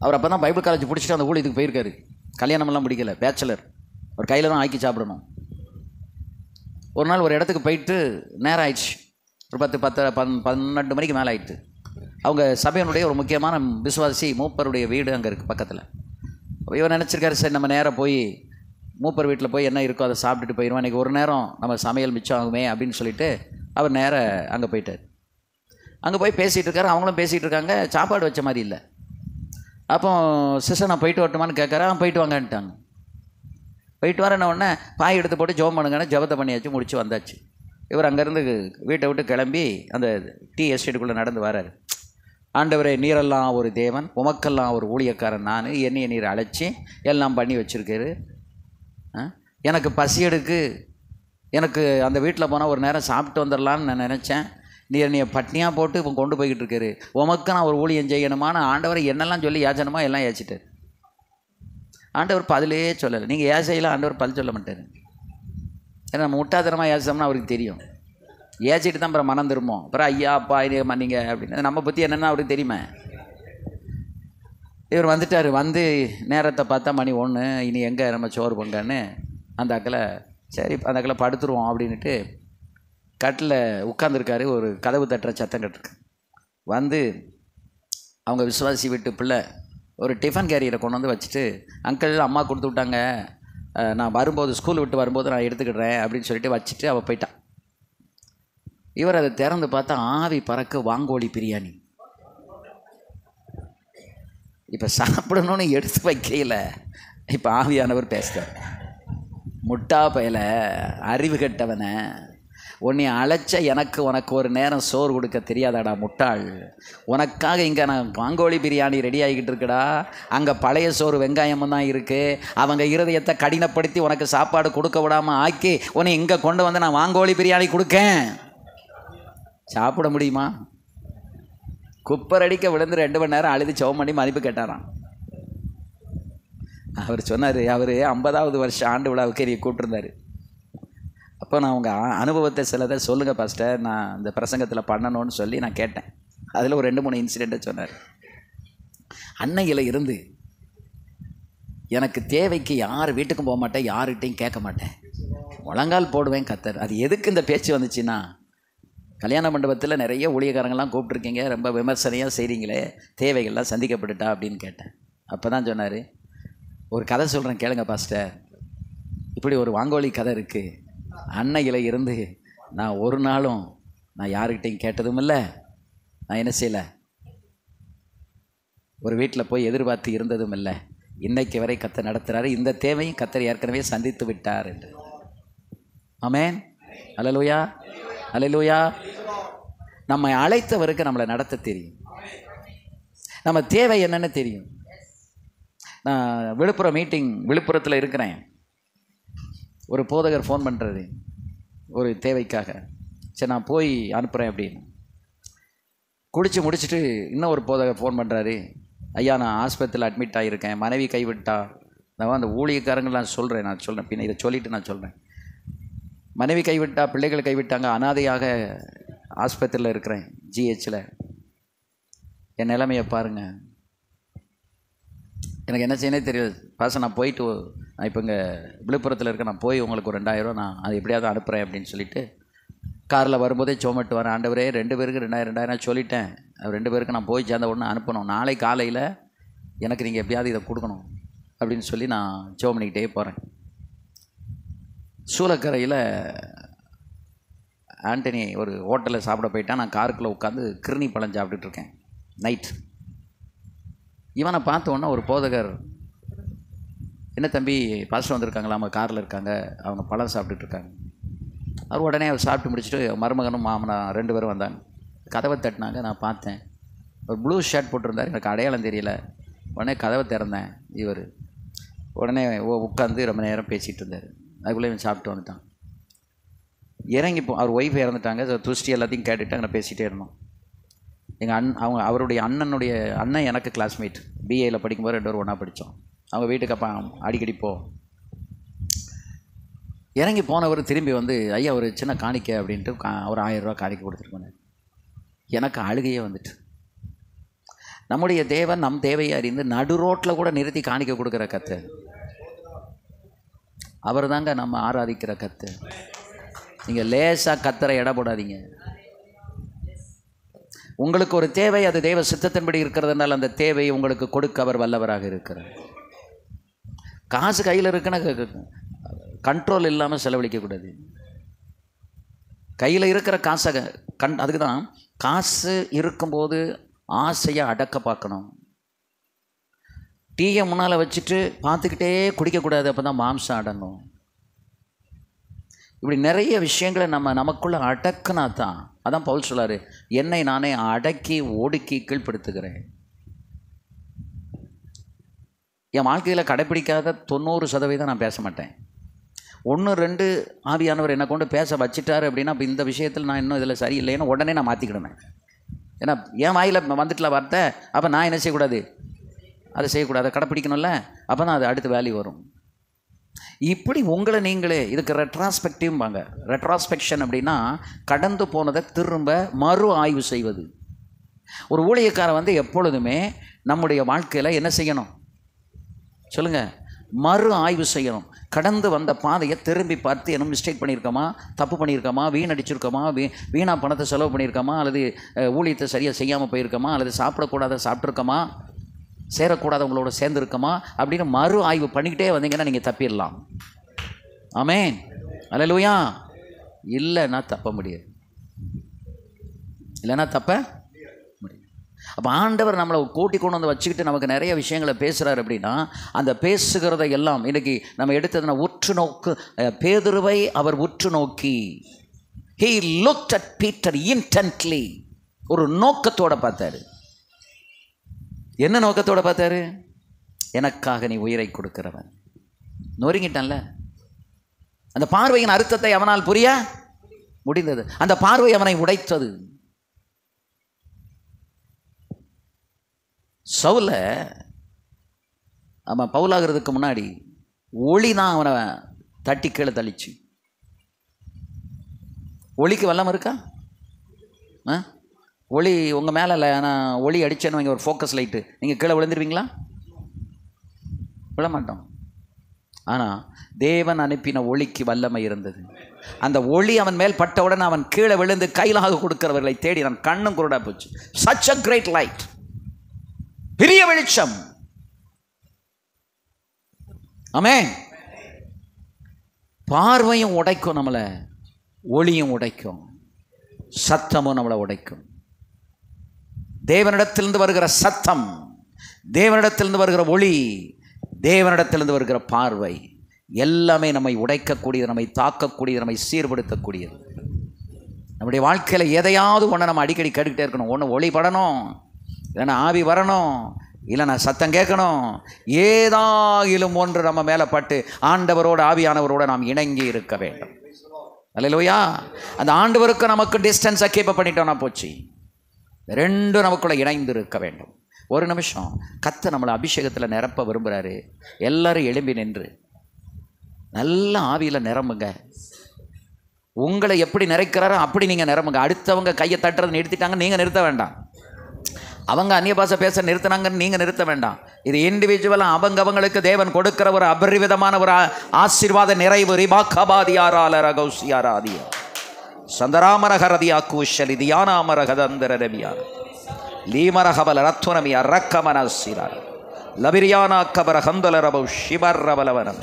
அவர் அப்போ தான் பைபிள் காலேஜ் பிடிச்சிட்டு அந்த ஊழியத்துக்கு போயிருக்காரு. கல்யாணமெல்லாம் பிடிக்கல, பேச்சுலர். அவர் கையில் தான் ஆக்கி சாப்பிடணும். ஒரு நாள் ஒரு இடத்துக்கு போயிட்டு நேரம் ஆயிடுச்சு. ஒரு 10-12 மணிக்கு மேலே ஆயிடுச்சு. அவங்க சபையினுடைய ஒரு முக்கியமான விசுவாசி மூப்பருடைய வீடு அங்கே இருக்குது பக்கத்தில். இவர் நினச்சிருக்காரு, சரி நம்ம நேராக போய் மூப்பர் வீட்டில் போய் என்ன இருக்கோ அதை சாப்பிட்டுட்டு போயிடுவோம், இன்றைக்கி ஒரு நேரம் நம்ம சமையல் மிச்சம் ஆகுமே அப்படின்னு சொல்லிட்டு அவர் நேராக அங்கே போயிட்டார். அங்கே போய் பேசிகிட்டு இருக்காரு. அவங்களும் பேசிகிட்டு இருக்காங்க. சாப்பாடு வச்ச மாதிரி இல்லை. அப்போ சிஸ்டர் நான் போயிட்டு வரட்டுமான்னு கேட்குறேன். போயிட்டு வாங்கன்ட்டாங்க. போயிட்டு வரேன்ன உடனே பாய் எடுத்து போட்டு ஜெபம் பண்ணுங்கன்னு ஜெபத்தை பண்ணியாச்சு, முடிச்சு வந்தாச்சு. இவர் அங்கேருந்து வீட்டை விட்டு கிளம்பி அந்த டீ எஸ்டேட்டுக்குள்ளே நடந்து வராரு. ஆண்டவரே, நீரெல்லாம் ஒரு தேவன், உமக்கெல்லாம் ஒரு ஊழியக்காரன் நான், என்னைய நீர் அழைச்சி எல்லாம் பண்ணி வச்சுருக்காரு. எனக்கு பசி எடுக்கு, எனக்கு அந்த வீட்டில் போனால் ஒரு நேரம் சாப்பிட்டு வந்துடலான்னு நான் நினச்சேன். நீ என்னைய பட்னியாக போட்டு இப்போ கொண்டு போய்கிட்டு இருக்காரு. உமக்கு நான் ஒரு ஊழியம் செய்யணுமான ஆண்டவரை என்னெல்லாம் சொல்லி யாச்சனமா எல்லாம் ஏச்சிட்டார். ஆண்டவர் பதிலே சொல்லலை. நீங்கள் ஏசையில் ஆண்டவர் பதில் சொல்ல மாட்டார். ஏன்னா நம்ம முட்டாத்தனமாக ஏசோம்னா அவருக்கு தெரியும். ஏச்சிட்டு தான் அப்புறம் மனம் திரும்பும். அப்புறம் ஐயா அப்பா இதே மன்னிங்க அப்படின்னு நம்ம பற்றி என்னென்னா அவருக்கு தெரியுமே. இவர் வந்துட்டார். வந்து நேரத்தை பார்த்தா மணி 1. இனி எங்கே நம்ம சோறு பங்கன்னு அந்த அக்கில், சரி அந்த அக்கில் படுத்துருவோம் அப்படின்ட்டு கட்டில் உட்காந்துருக்காரு. ஒரு கதவு தட்டுற சத்தம் கட்டுருக்கு. வந்து அவங்க விசுவாசி வீட்டு பிள்ளை ஒரு டிஃபன் கேரியரை கொண்டு வந்து வச்சுட்டு, அங்கிள் அம்மா கொடுத்து விட்டாங்க, நான் வரும்போது ஸ்கூல் விட்டு வரும்போது நான் எடுத்துக்கிடுறேன் அப்படின்னு சொல்லிட்டு வச்சுட்டு அவள் போயிட்டான். இவர் அதை திறந்து பார்த்தா ஆவி பறக்க வாங்கோழி பிரியாணி. இப்போ சாப்பிடணும்னு எடுத்து வைக்கையில் இப்போ ஆவியானவர் பேசுகிறார். முட்டா பயல, அறிவு கெட்டவனை, உன்னை அழைச்ச எனக்கு உனக்கு ஒரு நேரம் சோறு கொடுக்க தெரியாதாடா முட்டாள். உனக்காக இங்கே நான் வாங்கோழி பிரியாணி ரெடி ஆகிக்கிட்டு இருக்குடா. அங்கே பழைய சோறு வெங்காயமும் தான் இருக்குது. அவங்க இருதயத்தை கடினப்படுத்தி உனக்கு சாப்பாடு கொடுக்க விடாமல் ஆக்கி உன்னை இங்கே கொண்டு வந்து நான் வாங்கோழி பிரியாணி கொடுக்கேன். சாப்பிட முடியுமா? குப்பர் அடிக்க விழுந்து 2 மணி நேரம் அழுது செவம் பண்ணி மதிப்பு கேட்டாராம். அவர் சொன்னார், அவர் 50வது வருஷம் ஆண்டு விழாவுக்கு என்னை கூப்பிட்டுருந்தார். அப்போ நான் உங்கள் அனுபவத்தை சிலதை சொல்லுங்கள் பாஸ்டர், நான் இந்த பிரசங்கத்தில் பண்ணணும்னு சொல்லி நான் கேட்டேன். அதில் ஒரு 2-3 இன்சிடெண்ட்டை சொன்னார். அன்னையில் இருந்து எனக்கு தேவைக்கு யார் வீட்டுக்கும் போக மாட்டேன், யார்கிட்டையும் கேட்க மாட்டேன், முழங்கால் போடுவேன் கத்தர். அது எதுக்கு இந்த பேச்சு வந்துச்சுன்னா, கல்யாண மண்டபத்தில் நிறைய ஊழியக்காரங்கள்லாம் கூப்பிட்ருக்கீங்க, ரொம்ப விமர்சனையாக செய்கிறீங்களே, தேவைகள்லாம் சந்திக்கப்பட்டுட்டா அப்படின்னு கேட்டேன். அப்போ தான் சொன்னார், ஒரு கதை சொல்கிறேன் கேளுங்க பாஸ்டர். இப்படி ஒரு வாங்கோலி கதை இருக்குது. அன்னையில் இருந்து நான் ஒரு நாளும் நான் யாருக்கிட்டையும் கேட்டதும் இல்லை, நான் என்ன செய்யலை, ஒரு வீட்டில் போய் எதிர்பார்த்து இருந்ததும் இல்லை. இன்னைக்கு வரை கத்தர் நடத்துகிறாரு. இந்த தேவையும் கத்தர் ஏற்கனவே சந்தித்து விட்டார் என்று. ஆமென், அல்லேலூயா, அல்லேலூயா. நம்மை அழைத்தவருக்கு நம்மளை நடத்த தெரியும். நம்ம தேவை என்னன்னு தெரியும். நான் விழுப்புரத்தில் இருக்கிறேன். ஒரு போதகர் ஃபோன் பண்ணுறாரு ஒரு தேவைக்காக. சரி நான் போய் அனுப்புகிறேன் அப்படின்னு. முடிச்சுட்டு இன்னும் ஒரு போதகர் ஃபோன் பண்ணுறாரு. ஐயா நான் ஆஸ்பத்திரியில் அட்மிட் ஆகியிருக்கேன், மனைவி கைவிட்டா. நான் அந்த ஊழியக்காரங்களாம் சொல்கிறேன் பின்ன இதை சொல்லிவிட்டு நான் சொல்கிறேன். மனைவி கைவிட்டா, பிள்ளைகள் கைவிட்டாங்க, அனாதையாக ஆஸ்பத்திரியில் இருக்கிறேன், ஜிஹெச்சில். என் நிலைமையை பாருங்கள். எனக்கு என்ன செய்யனே தெரியாது. நான் போயிட்டு நான் இப்போ இங்கே விழுப்புரத்தில் இருக்கேன், நான் போய் உங்களுக்கு ஒரு 2000 நான் அது எப்படியாவது அனுப்புகிறேன் அப்படின்னு சொல்லிட்டு காரில் வரும்போதே சோமட்டு வரேன். ஆண்டவரே 2 பேருக்கு 2000 சொல்லிட்டேன். 2 பேருக்கு நான் போய் சேர்ந்த உடனே அனுப்பணும். நாளை காலையில் எனக்கு நீங்கள் எப்படியாவது இதை கொடுக்கணும் அப்படின்னு சொல்லி நான் ஜெபம் பண்ணிக்கிட்டே போகிறேன். சூளக்கரையில் ஆண்டனி ஒரு ஹோட்டலில் சாப்பிட போயிட்டான். நான் காருக்குள்ளே உட்காந்து கிருணி பழம் சாப்பிட்டுட்ருக்கேன் நைட். இவனை பார்த்த உடனே ஒரு போதகர், என்ன தம்பி பாஸ்டர் வந்திருக்காங்களா, அவங்க காரில் இருக்காங்க, அவங்க பழம் சாப்பிட்டுட்ருக்காங்க. அவர் உடனே அவர் சாப்பிட்டு முடிச்சுட்டு மருமகனும் மாமனார் 2 பேரும் வந்தாங்க. கதவை தட்டினாங்க. நான் பார்த்தேன். ஒரு ப்ளூ ஷர்ட் போட்டிருந்தார், எனக்கு அடையாளம் தெரியல. உடனே கதவை திறந்தேன். இவர் உடனே உட்காந்து ரொம்ப நேரம் பேசிகிட்டு இருந்தார். அதுக்குள்ளே இவன் சாப்பிட்டு வந்துட்டான். இறங்கி அவர் ஒய்ஃப் இறந்துட்டாங்க. துஷ்டி எல்லாத்தையும் கேட்டுட்டு அங்கே பேசிகிட்டே இருந்தோம். எங்கள் அவருடைய அண்ணன் எனக்கு கிளாஸ்மேட். பிஏயில் படிக்கும்போது 2 பேரும் ஒன்றா படித்தோம். அவங்க வீட்டுக்கு அப்போ அடிக்கடி இறங்கி போனவர் திரும்பி வந்து, ஐயா ஒரு சின்ன காணிக்கை அப்படின்ட்டு ஒரு 1000 ரூபா காணிக்கை கொடுத்துருக்கோங்க. எனக்கு அழுகையே வந்துட்டு. நம்முடைய தேவன் நம் தேவையை அறிந்து நடு ரோட்டில் கூட நிறுத்தி காணிக்கை கொடுக்குற கத்து. அவர் தாங்க நம்ம ஆராதிக்கிற கத்து. நீங்கள் லேசாக கத்தரை இட போடாதீங்க. உங்களுக்கு ஒரு தேவை, அது தேவ சித்தத்தின்படி இருக்கிறதுனால அந்த தேவையை உங்களுக்கு கொடுக்க அவர் வல்லவராக இருக்கிறார். காசு கையில் இருக்குன்னா கண்ட்ரோல் இல்லாமல் செலவழிக்கக்கூடாது. கையில் இருக்கிற காசை அதுக்கு தான் காசு இருக்கும்போது ஆசையை அடக்க பார்க்கணும். டீயை முன்னால் வச்சுட்டு பார்த்துக்கிட்டே குடிக்கக்கூடாது, அப்போ தான் மாம்சம் அடங்கும். இப்படி நிறைய விஷயங்களை நமக்குள்ளே அடக்குனா தான். அதான் பவுல் சொல்லாரு, என்னை நானே அடக்கி ஒடுக்கி கீழ்ப்படுத்துகிறேன். என் வாழ்க்கையில் கடைப்பிடிக்காத 90% நான் பேச மாட்டேன். 1-2 ஆவியானவர் என்னை கொண்டு பேச வச்சுட்டாரு அப்படின்னா, அப்போ இந்த விஷயத்தில் நான் இன்னும் இதில் சரியில்லைன்னு உடனே நான் மாற்றிக்கிடுவேன். ஏன்னா என் வாயில் வந்துட்டுல வார்த்தை, அப்போ நான் என்ன செய்யக்கூடாது, அதை செய்யக்கூடாது, அதை கடைப்பிடிக்கணும்ல. அப்போ தான் அது அடுத்த வேல்யூ வரும். இப்படி உங்களை நீங்களே இதுக்கு ரெட்ராஸ்பெக்டிவ்பாங்க. ரெட்ராஸ்பெக்ஷன் அப்படின்னா கடந்து போனதை திரும்ப மறு ஆய்வு செய்வது. ஒரு ஊழியக்காரன் எப்பொழுதுமே நம்முடைய வாழ்க்கையில் என்ன செய்யணும் சொல்லுங்கள், மறு ஆய்வு செய்யணும். கடந்து வந்த பாதையை திரும்பி பார்த்து என்ன மிஸ்டேக் பண்ணியிருக்கோமா, தப்பு பண்ணியிருக்கோமா, வீணடிச்சிருக்கோமா, வீணாக பணத்தை செலவு பண்ணியிருக்கோமா, அல்லது ஊழியத்தை சரியாக செய்யாமல் போயிருக்கோமா, அல்லது சாப்பிடக்கூடாத சாப்பிட்ருக்கோமா, சேரக்கூடாதவங்களோட சேர்ந்துருக்கோமா அப்படின்னு மறு ஆய்வு பண்ணிக்கிட்டே வந்தீங்கன்னா நீங்கள் தப்பிடலாம். ஆமேன், அல்லேலூயா. இல்லைன்னா தப்ப முடியாது. இல்லைன்னா தப்ப முடியாது. அப்போ ஆண்டவர் நம்மளை கூட்டி கொண்டு வந்து வச்சுக்கிட்டு நமக்கு நிறைய விஷயங்களை பேசுகிறார் அப்படின்னா, அந்த பேசுகிறத எல்லாம் இன்றைக்கி நம்ம எடுத்ததுன்னா உற்று நோக்கு. பேதுருவை அவர் உற்று நோக்கி, he looked at Peter intently, ஒரு நோக்கத்தோடு பார்த்தாரு. என்ன நோக்கத்தோடு பார்த்தாரு? எனக்காக நீ உயிரை கொடுக்கிறவன். நொறுங்கிட்டான்ல. அந்த பார்வையின் அர்த்தத்தை அவனால் புரிய முடிந்தது. அந்த பார்வை அவனை உடைத்தது. சவுல அவன் பவுலாகிறதுக்கு முன்னாடி ஒளி தான் அவனை தட்டி கீழே தள்ளிச்சு. ஒளிக்கு வல்லம் இருக்கா? ஒளி உங்கள் மேலே இல்லை, ஆனால் ஒளி அடிச்சேன்னு வைங்க, ஒரு ஃபோக்கஸ் லைட்டு, நீங்கள் கீழே விழுந்துருவீங்களா? விழ மாட்டோம். ஆனால் தேவன் அனுப்பின ஒளிக்கு வல்லமை இருந்தது. அந்த ஒளி அவன் மேல் பட்டவுடன் அவன் கீழே விழுந்து கையிலாக கொடுக்கிறவர்களை தேடி நான் கண்ணும் குருடா போச்சு. such a great light, பெரிய வெளிச்சம். ஆமென். பார்வையும் உடைக்கும் நம்மளை, ஒளியும் உடைக்கும், சத்தமும் நம்மளை உடைக்கும். தேவனிடத்திலிருந்து வருகிற சத்தம், தேவனிடத்திலிருந்து வருகிற ஒளி, தேவனிடத்திலிருந்து வருகிற பார்வை எல்லாமே நம்மை உடைக்கக்கூடியது, நம்மை தாக்கக்கூடியது, நம்மை சீர்படுத்தக்கூடியது. நம்முடைய வாழ்க்கையில் எதையாவது ஒன்று நம்ம அடிக்கடி கேட்டுக்கிட்டே இருக்கணும். ஒன்று ஒளி படணும், இல்லைன்னா ஆவி வரணும், இல்லை நான் சத்தம் கேட்கணும், ஏதாயிலும் ஒன்று நம்ம மேலே பட்டு ஆண்டவரோட ஆவியானவரோட நாம் இணங்கி இருக்க வேண்டும். அல்லேலூயா. அந்த ஆண்டவருக்கு நமக்கு டிஸ்டன்ஸை கீப் பண்ணிட்டோம்னா போச்சு. ரெண்டும் நமக்குள்ள இணைந்து இருக்க வேண்டும். ஒரு நிமிஷம், கர்த்தர் நம்மளை அபிஷேகத்தில் நிரப்ப விரும்புகிறாரு. எல்லாரும் எழும்பி நின்று நல்ல ஆவியில் நிரம்புங்க. உங்களை எப்படி நிறைக்கிறாரோ அப்படி நீங்கள் நிரம்புங்க. அடுத்தவங்க கையை தட்டுறது நிறுத்திட்டாங்க, நீங்கள் நிறுத்த வேண்டாம். அவங்க அந்நிய பாஷை பேச நிறுத்தினாங்கன்னு நீங்கள் நிறுத்த வேண்டாம். இது இண்டிவிஜுவலாக அவங்களுக்கு தேவன் கொடுக்கிற ஒரு அபரிவிதமான ஒரு ஆசீர்வாத நிறைவு. ரிபாக்கபாதியாராலரகௌசியாராதிய சந்தராமரகரதியா கூஷலி தியானாமரகதந்தரரவியா லீமரகபல ரத்வனமியா ரக்கமனசிரார் லபிரியானா கபர ஹந்தலரபௌ ஷிபர்ரபலவனம்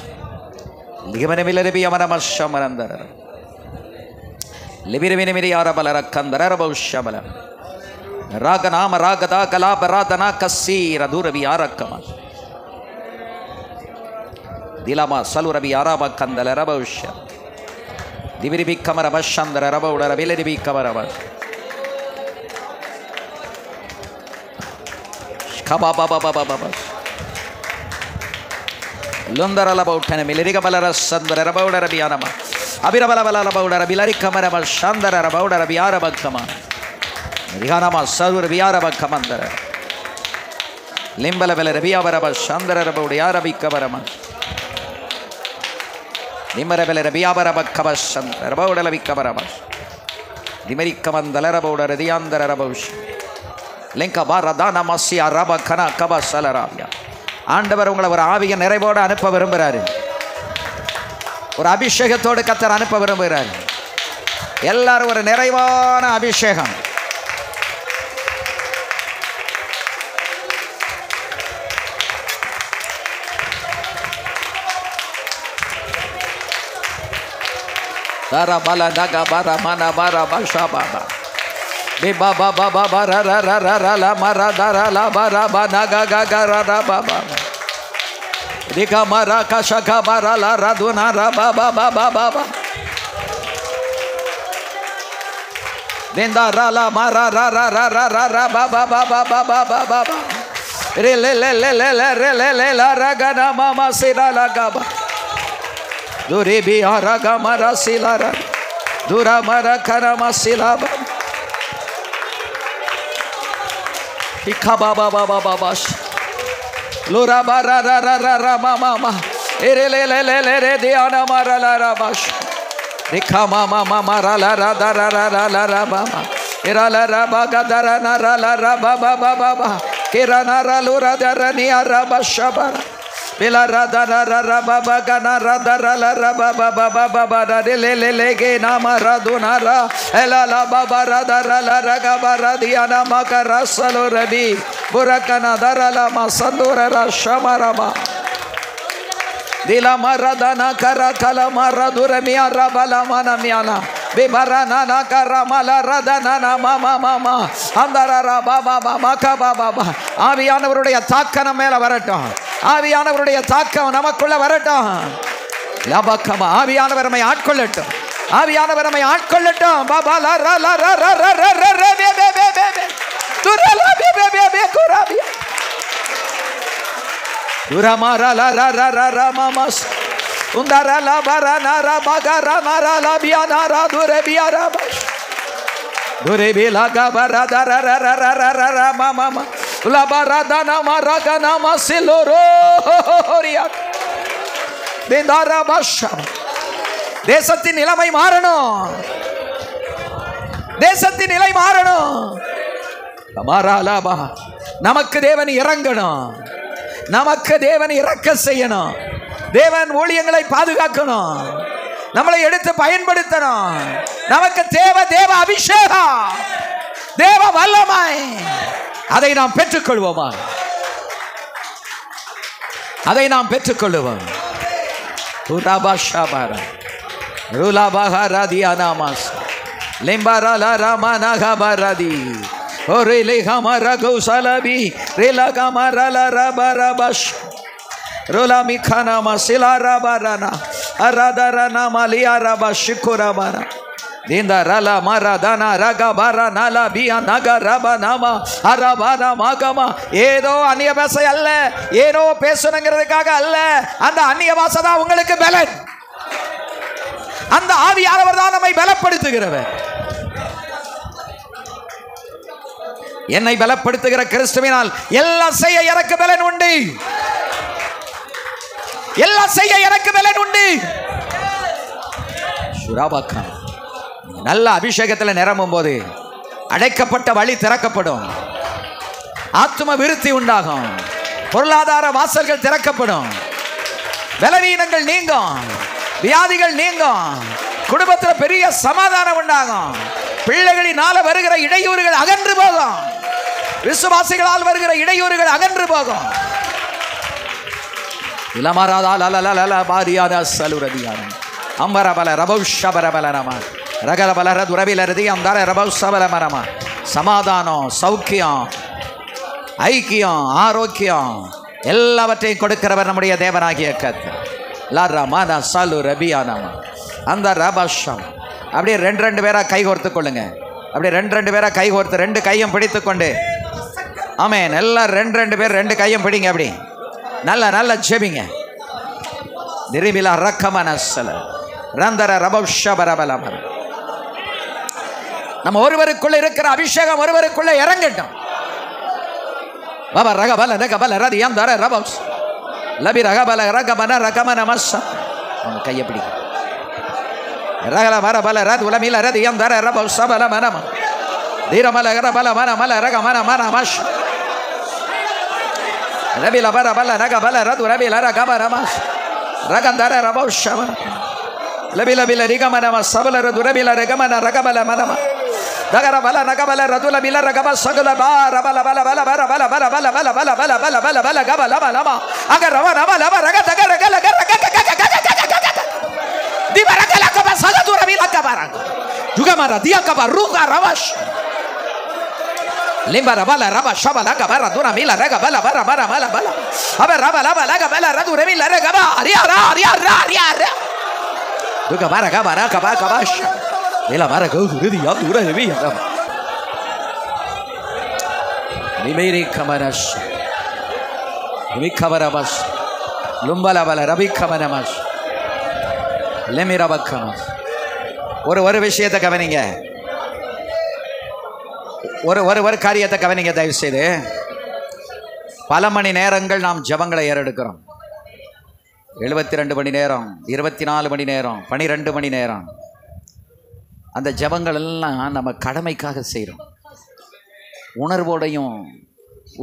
லிகமனமிலரபியமனமஷமனந்தர லிபிரவினமிரியாரபலரக்கந்தரபௌஷமலம் ராகநாம ராகதா கலாபராதனா கசீர தூரவி ஆரக்கம திலமா சலுரவி ஆராப கந்தல ரபௌஷ திவிரிபி கமர பஷந்தர ரபௌடர விலரிபி கமரப கபாபாபாபாபாபா லுந்தர லபௌட்டன மிலரிக பலர சந்தர ரபௌடர பியானம அபிரபலபல ரபௌடர விலரி கமரப சந்தர ரபௌடர பியாரபக்கம ரிகானமா சர்வ வியாரபக்கமந்தர லிம்பலபல ரபியாபரப சந்தர ரபௌட யாரபிக்கபரம நிமரபல ரபியாபரபக்கப சந்தர ரபௌடல விக்கபரம திமரிக்கமந்தல ரபௌட ரதியாந்தர ரபௌஷ லிங்க பாரதான மஸ்யா ரப கன கப சலராவியா. ஆண்டவர் உங்களை ஒரு ஆவிய நிறைவோடு அனுப்ப விரும்புகிறாரு. ஒரு அபிஷேகத்தோடு கர்த்தர் அனுப்ப விரும்புகிறார். எல்லாரும் ஒரு நிறைவான அபிஷேகம். Dara bala daga bara mana bara basha baba be baba baba bara ra ra ra ra la mara dara la bara bana ga ga ga ra ra baba dika mara kasha ka bara la ra duna ra baba baba baba denda ra la mara ra ra ra ra ra ra baba baba baba baba re le le le le le le le la ra ga na mama sira la ga ba Duri biara gamara silara, dura mara karama silaba. Ikaba baba baba bash. Lura bara ra ra ra ra mama mama. Ere le le le le re diana mara la ra bash. Ikama mama mara la ra da ra ra ra la ra mama. Ira la ra baga da ra na ra la ra baba baba baba. Kira na ra lura da ra ni ara bashabara. Bila rada rada raba bagana rada rala raba baba baba baba le le le ge nama radunara ela la baba rada rala raga bara diana makara salo rabi burakana darala masandura rashamarama dila maradana kara kala maradura miya rabala mana miyana bibarana na karamala radana na mama mama andara raba baba makaba baba ஆவியானவருடைய தாக்கம் மேல வரட்டும். ஆவியானவருடைய தாக்கம் நமக்குள்ள வரட்டும். லபக்கமா ஆவியானவர் நம்மை ஆட்கொள்ளட்டும். ஆவியானவர் நம்மை ஆட்கொள்ளட்டும். பாபா லா ரா ரா ரா ரா ரா ரா ரா ரா பே பே பே பே பே துரா லா பே பே பே பே குராபி துரா மாரா லா ரா ரா ரா ரா மாமாஸ் உந்தரா லா பரா நா ரா பகரா மாரா லா பியா நா ரா துரே பியா ரா துரே பி லா கா பரா தா ரா ரா ரா ரா ரா ரா ரா மாமா La baradana maragana masiloro horia bendara basha தேசத்தின் நிலைமை மாறணும். தேசத்தின் நிலை மாறணும். கமாராலாபா நமக்கு தேவன் இறங்கணும். நமக்கு தேவன் இறக்க செய்யணும். தேவன் ஊழியங்களை பாதுகாக்கணும். நம்மளை எடுத்து பயன்படுத்தணும். நமக்கு தேவ அபிஷேகம், தேவ வல்லமை. அதை நாம் பெற்றுக்கொள்வோமா? அதை நாம் பெற்றுக்கொள்வோம். உராபாஷாபாரா ருலாபஹாராதியானாமாஸ் லிம்பராலா ராமனகபராதி ஒரிலிகமரகுசலபி ரிலகமரலரபரபஷ் ருலமிகனமசிலாரபரனா அரதரனமலியாரபஷிகுரபரா இந்த ரல மரதன ரகபர நல பிய நகரப நம அரபன மகம. ஏதோ அந்நிய பாஷை அல்ல, ஏதோ பேசணுங்கிறதுக்காக அல்ல. அந்த அந்நிய பாஷை தான் உங்களுக்கு பலன். அந்த ஆவியானவர் தான் நம்மை பலப்படுத்துகிறவர். என்னை பலப்படுத்துகிற கிறிஸ்துவினால் எல்லாம் செய்ய எனக்கு பலன் உண்டு. எல்லாம் செய்ய எனக்கு பலன் உண்டு. நல்ல அபிஷேகத்தில் நிரம்பும் போது அடைக்கப்பட்ட வழி திறக்கப்படும். ஆத்தும விருத்தி உண்டாகும். பொருளாதார வாசல்கள் திறக்கப்படும். பலவீனங்கள் நீங்கும். வியாதிகள் நீங்கும். குடும்பத்தில் பெரிய சமாதானம் உண்டாகும். பிள்ளைகளினால வருகிற இடையூறுகள் அகன்று போகும். விசுவாசிகளால் வருகிற இடையூறுகள் அகன்று போகும். சமாதானம், சௌக்கியம், ஐக்கியம், ஆரோக்கியம் எல்லாவற்றையும் கொடுக்கிறவர் நம்முடைய தேவனாகிய கர்த்தர். அந்த ரபஷம் அப்படியே ரெண்டு பேரா கை கோர்த்து கொள்ளுங்க. அப்படியே ரெண்டு பேரா கை கோர்த்து ரெண்டு கையும் பிடித்து கொண்டு ஆமென். எல்லாம் ரெண்டு பேர் ரெண்டு கையும் பிடிங்க. அப்படி நல்ல ஜெபிங்க. நிரிமிலா ரக்கமனசல ரந்தர ரபஷபரபலமர. நம்ம ஒருவருக்குள்ள இருக்கிற அபிஷேகம் ஒருவருக்குள்ள இறங்கட்டும். பாபா ரகபல ரகபல ரதியம் தர ரபஸ் லபி ரகபல ரகமன ரகமனமஸ். அவங்க கையை பிடிங்க. ரகல வரபல ரத் உலமில ரதியம் தர ரபஸ் சபலமனம தீரமல ரபல மனமல ரகமன மனமஸ் ரபில வரபல ரகபல ரத் ரபில ரகமனமஸ் ரகந்தர ரபஸ் சப லபில பில ரிகமனம சபல ரத் ரபில ரகமன ரகபல மனம தகர பல நகபல ரதுல பில ரகப சகல பார பல பல பல பல பல பல பல பல பல பல பல பல பல கபல பல பல அக ரவ ரவ ரவ ரக தக ரக ரக ரக தி பரக லகப சகது ரபில கபர துகமர திய கப ருக ரவஷ் லிம்பர பல ரவ ஷபல கபர துர மில ரக பல பர பர பல பல அப ரவ ரவ லக பல ரது ரபில ரக ப அரியா ரா அரியா ரா அரியா ரா துகமர கபர கப கபஷ Ela mara go ridi ya dura hevi ya. Nimeri kamaras. Nimi kamaramas. Lumbala bala rabi kamaramas. Lemira bakamas. ஒரு விஷயத்தை கவனிங்க. ஒரு காரியத்தை கவனிங்க தயவு செய்து. பல மணி நேரங்கள் நாம் ஜெபங்களை ஏறெடுக்கிறோம். 72 மணி நேரம், 24 மணி நேரம், 12 மணி நேரம். அந்த ஜெபங்கள் எல்லாம் நம்ம கடமைக்காக செய்கிறோம். உணர்வோடையும்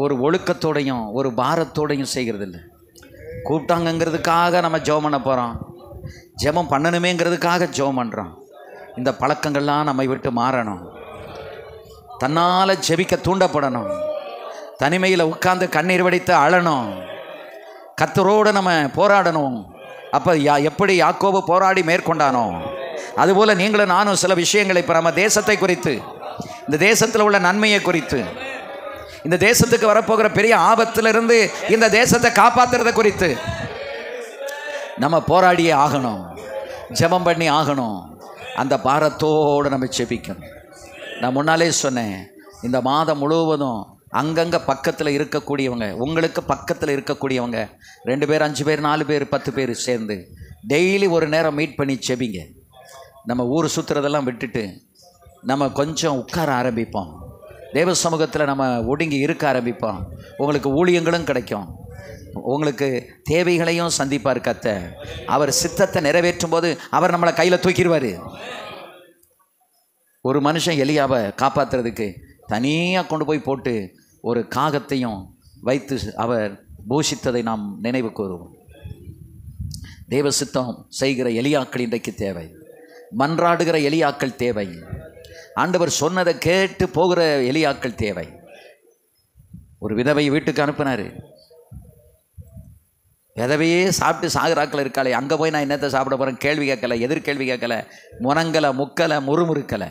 ஒரு ஒழுக்கத்தோடையும் ஒரு பாரத்தோடையும் செய்கிறது இல்லை. கூப்பிட்டாங்கங்கிறதுக்காக நம்ம ஜெபம் பண்ண போகிறோம். ஜெபம் பண்ணணுமேங்கிறதுக்காக ஜெபம் பண்ணுறோம். இந்த பழக்கங்கள்லாம் நம்மை விட்டு மாறணும். தன்னால் ஜெபிக்க தூண்டப்படணும். தனிமையில் உட்கார்ந்து கண்ணீர் வடித்து அழணும். கர்த்தரோடு நம்ம போராடணும். அப்போ எப்படி யாக்கோபு போராடி மேற்கொண்டானோ அதுபோல் நீங்களும் நானும் சில விஷயங்களை இப்போ நம்ம தேசத்தை குறித்து, இந்த தேசத்தில் உள்ள நன்மையை குறித்து, இந்த தேசத்துக்கு வரப்போகிற பெரிய ஆபத்திலிருந்து இந்த தேசத்தை காப்பாற்றுறதை குறித்து நம்ம போராடியே ஆகணும். ஜெபம் பண்ணி ஆகணும். அந்த பாரத்தோடு நம்ம ஜெபிக்கணும். நான் முன்னாலே சொன்னேன், இந்த மாதம் முழுவதும் அங்கங்கே பக்கத்தில் இருக்கக்கூடியவங்க, உங்களுக்கு பக்கத்தில் இருக்கக்கூடியவங்க 2 பேர் 5 பேர் 4 பேர் 10 பேர் சேர்ந்து டெய்லி ஒரு நேரம் மீட் பண்ணி ஜெபிங்க. நம்ம ஊர் சுற்றுறதெல்லாம் விட்டுட்டு நம்ம கொஞ்சம் உட்கார ஆரம்பிப்போம். தேவ சமூகத்தில் நம்ம ஒடுங்கி இருக்க ஆரம்பிப்போம். உங்களுக்கு ஊழியங்களும் கிடைக்கும். உங்களுக்கு தேவைகளையும் சந்திப்பார் கர்த்தர். அவர் சித்தத்தை நிறைவேற்றும் போது அவர் நம்மளை கையில் தூக்கிடுவார். ஒரு மனுஷன் எலியாவை காப்பாற்றுறதுக்கு தனியாக கொண்டு போய் போட்டு ஒரு காகத்தையும் வைத்து அவர் பூஷித்ததை நாம் நினைவு கூறுவோம். தேவ சித்தம் செய்கிற எலியாக்கள் இன்றைக்கு தேவை. மன்றாடுகிற எலியாக்கள் தேவை. ஆண்டவர் சொன்னதை கேட்டு போகிற எலியாக்கள் தேவை. ஒரு விதவை வீட்டுக்கு அனுப்பினார். விதவையே சாப்பிட்டு சாகுறாக்கள் இருக்காளே, அங்கே போய் நான் என்னத்தை சாப்பிட போகிறேன் கேள்வி கேட்கலை, எதிர்கேள்வி கேட்கலை, முனங்கலை முக்கலை முறுமுறுக்கலை.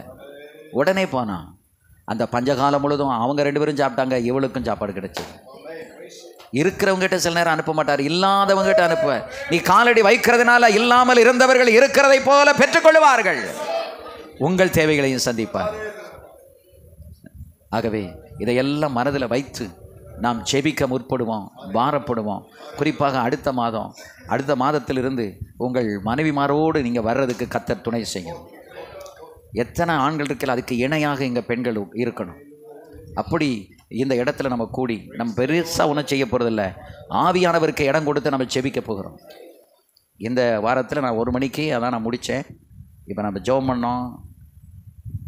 உடனே போனான். அந்த பஞ்சகாலம் முழுதும் அவங்க 2 பேரும் சாப்பிட்டாங்க. இவளுக்கும் சாப்பாடு கிடைச்சது. இருக்கிறவங்ககிட்ட சில நேரம் அனுப்ப மாட்டார், இல்லாதவங்ககிட்ட அனுப்புவார். நீ காலடி வைக்கிறதுனால இல்லாமல் இருந்தவர்கள் இருக்கிறதை போல பெற்றுக்கொள்வார்கள். உங்கள் தேவைகளையும் சந்திப்பார். ஆகவே இதையெல்லாம் மனதில் வைத்து நாம் ஜெபிக்க முற்படுவோம், பாரப்படுவோம். குறிப்பாக அடுத்த மாதத்திலிருந்து உங்கள் மனைவிமாரோடு நீங்கள் வர்றதுக்கு கர்த்தர் துணை செய்யணும். எத்தனை ஆண்கள் இருக்கல, அதுக்கு இணையாக இங்கே பெண்கள் இருக்கணும். அப்படி இந்த இடத்துல நம்ம கூடி நம்ம பெருசாக ஒன்றும் செய்ய போகிறதில்ல, ஆவியானவருக்கு இடம் கொடுத்து நம்ம ஜெபிக்க போகிறோம். இந்த வாரத்தில் நான் 1 மணிக்கு அதான் நான் முடித்தேன். இப்போ நம்ம ஜெபம் பண்ணோம்.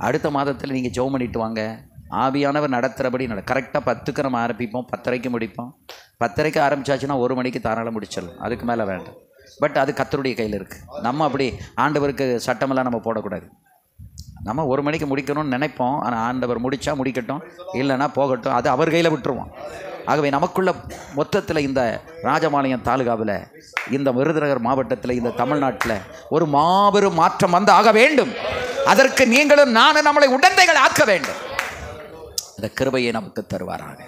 அடுத்த மாதத்தில் நீங்கள் ஜெபம் பண்ணிட்டு வாங்க. ஆவியானவர் நடத்துகிறபடி கரெக்டாக 10க்கு நம்ம ஆரம்பிப்போம், 10:30க்கு முடிப்போம். 10:30க்கு ஆரம்பித்தாச்சுன்னா 1 மணிக்கு தாராளம் முடிச்சிடலாம், அதுக்கு மேலே வேண்டாம். பட் அது கர்த்தருடைய கையில் இருக்குது. நம்ம அப்படி ஆண்டவருக்கு சட்டமெல்லாம் நம்ம போடக்கூடாது. நம்ம 1 மணிக்கு முடிக்கணும்னு நினைப்போம், ஆனால் ஆண்டவர் முடித்தா முடிக்கட்டும், இல்லைன்னா போகட்டும், அது அவர் கையில் விட்டுருவோம். ஆகவே நமக்குள்ள மொத்தத்தில் இந்த ராஜபாளையம் தாலுகாவில், இந்த விருதுநகர் மாவட்டத்தில், இந்த தமிழ்நாட்டில் ஒரு மாபெரும் மாற்றம் வந்து ஆக வேண்டும். அதற்கு நீங்களும் நானும் நம்மளை உடந்தைகள் ஆக்க வேண்டும். அந்த கிருபையை நமக்கு தருவாராக.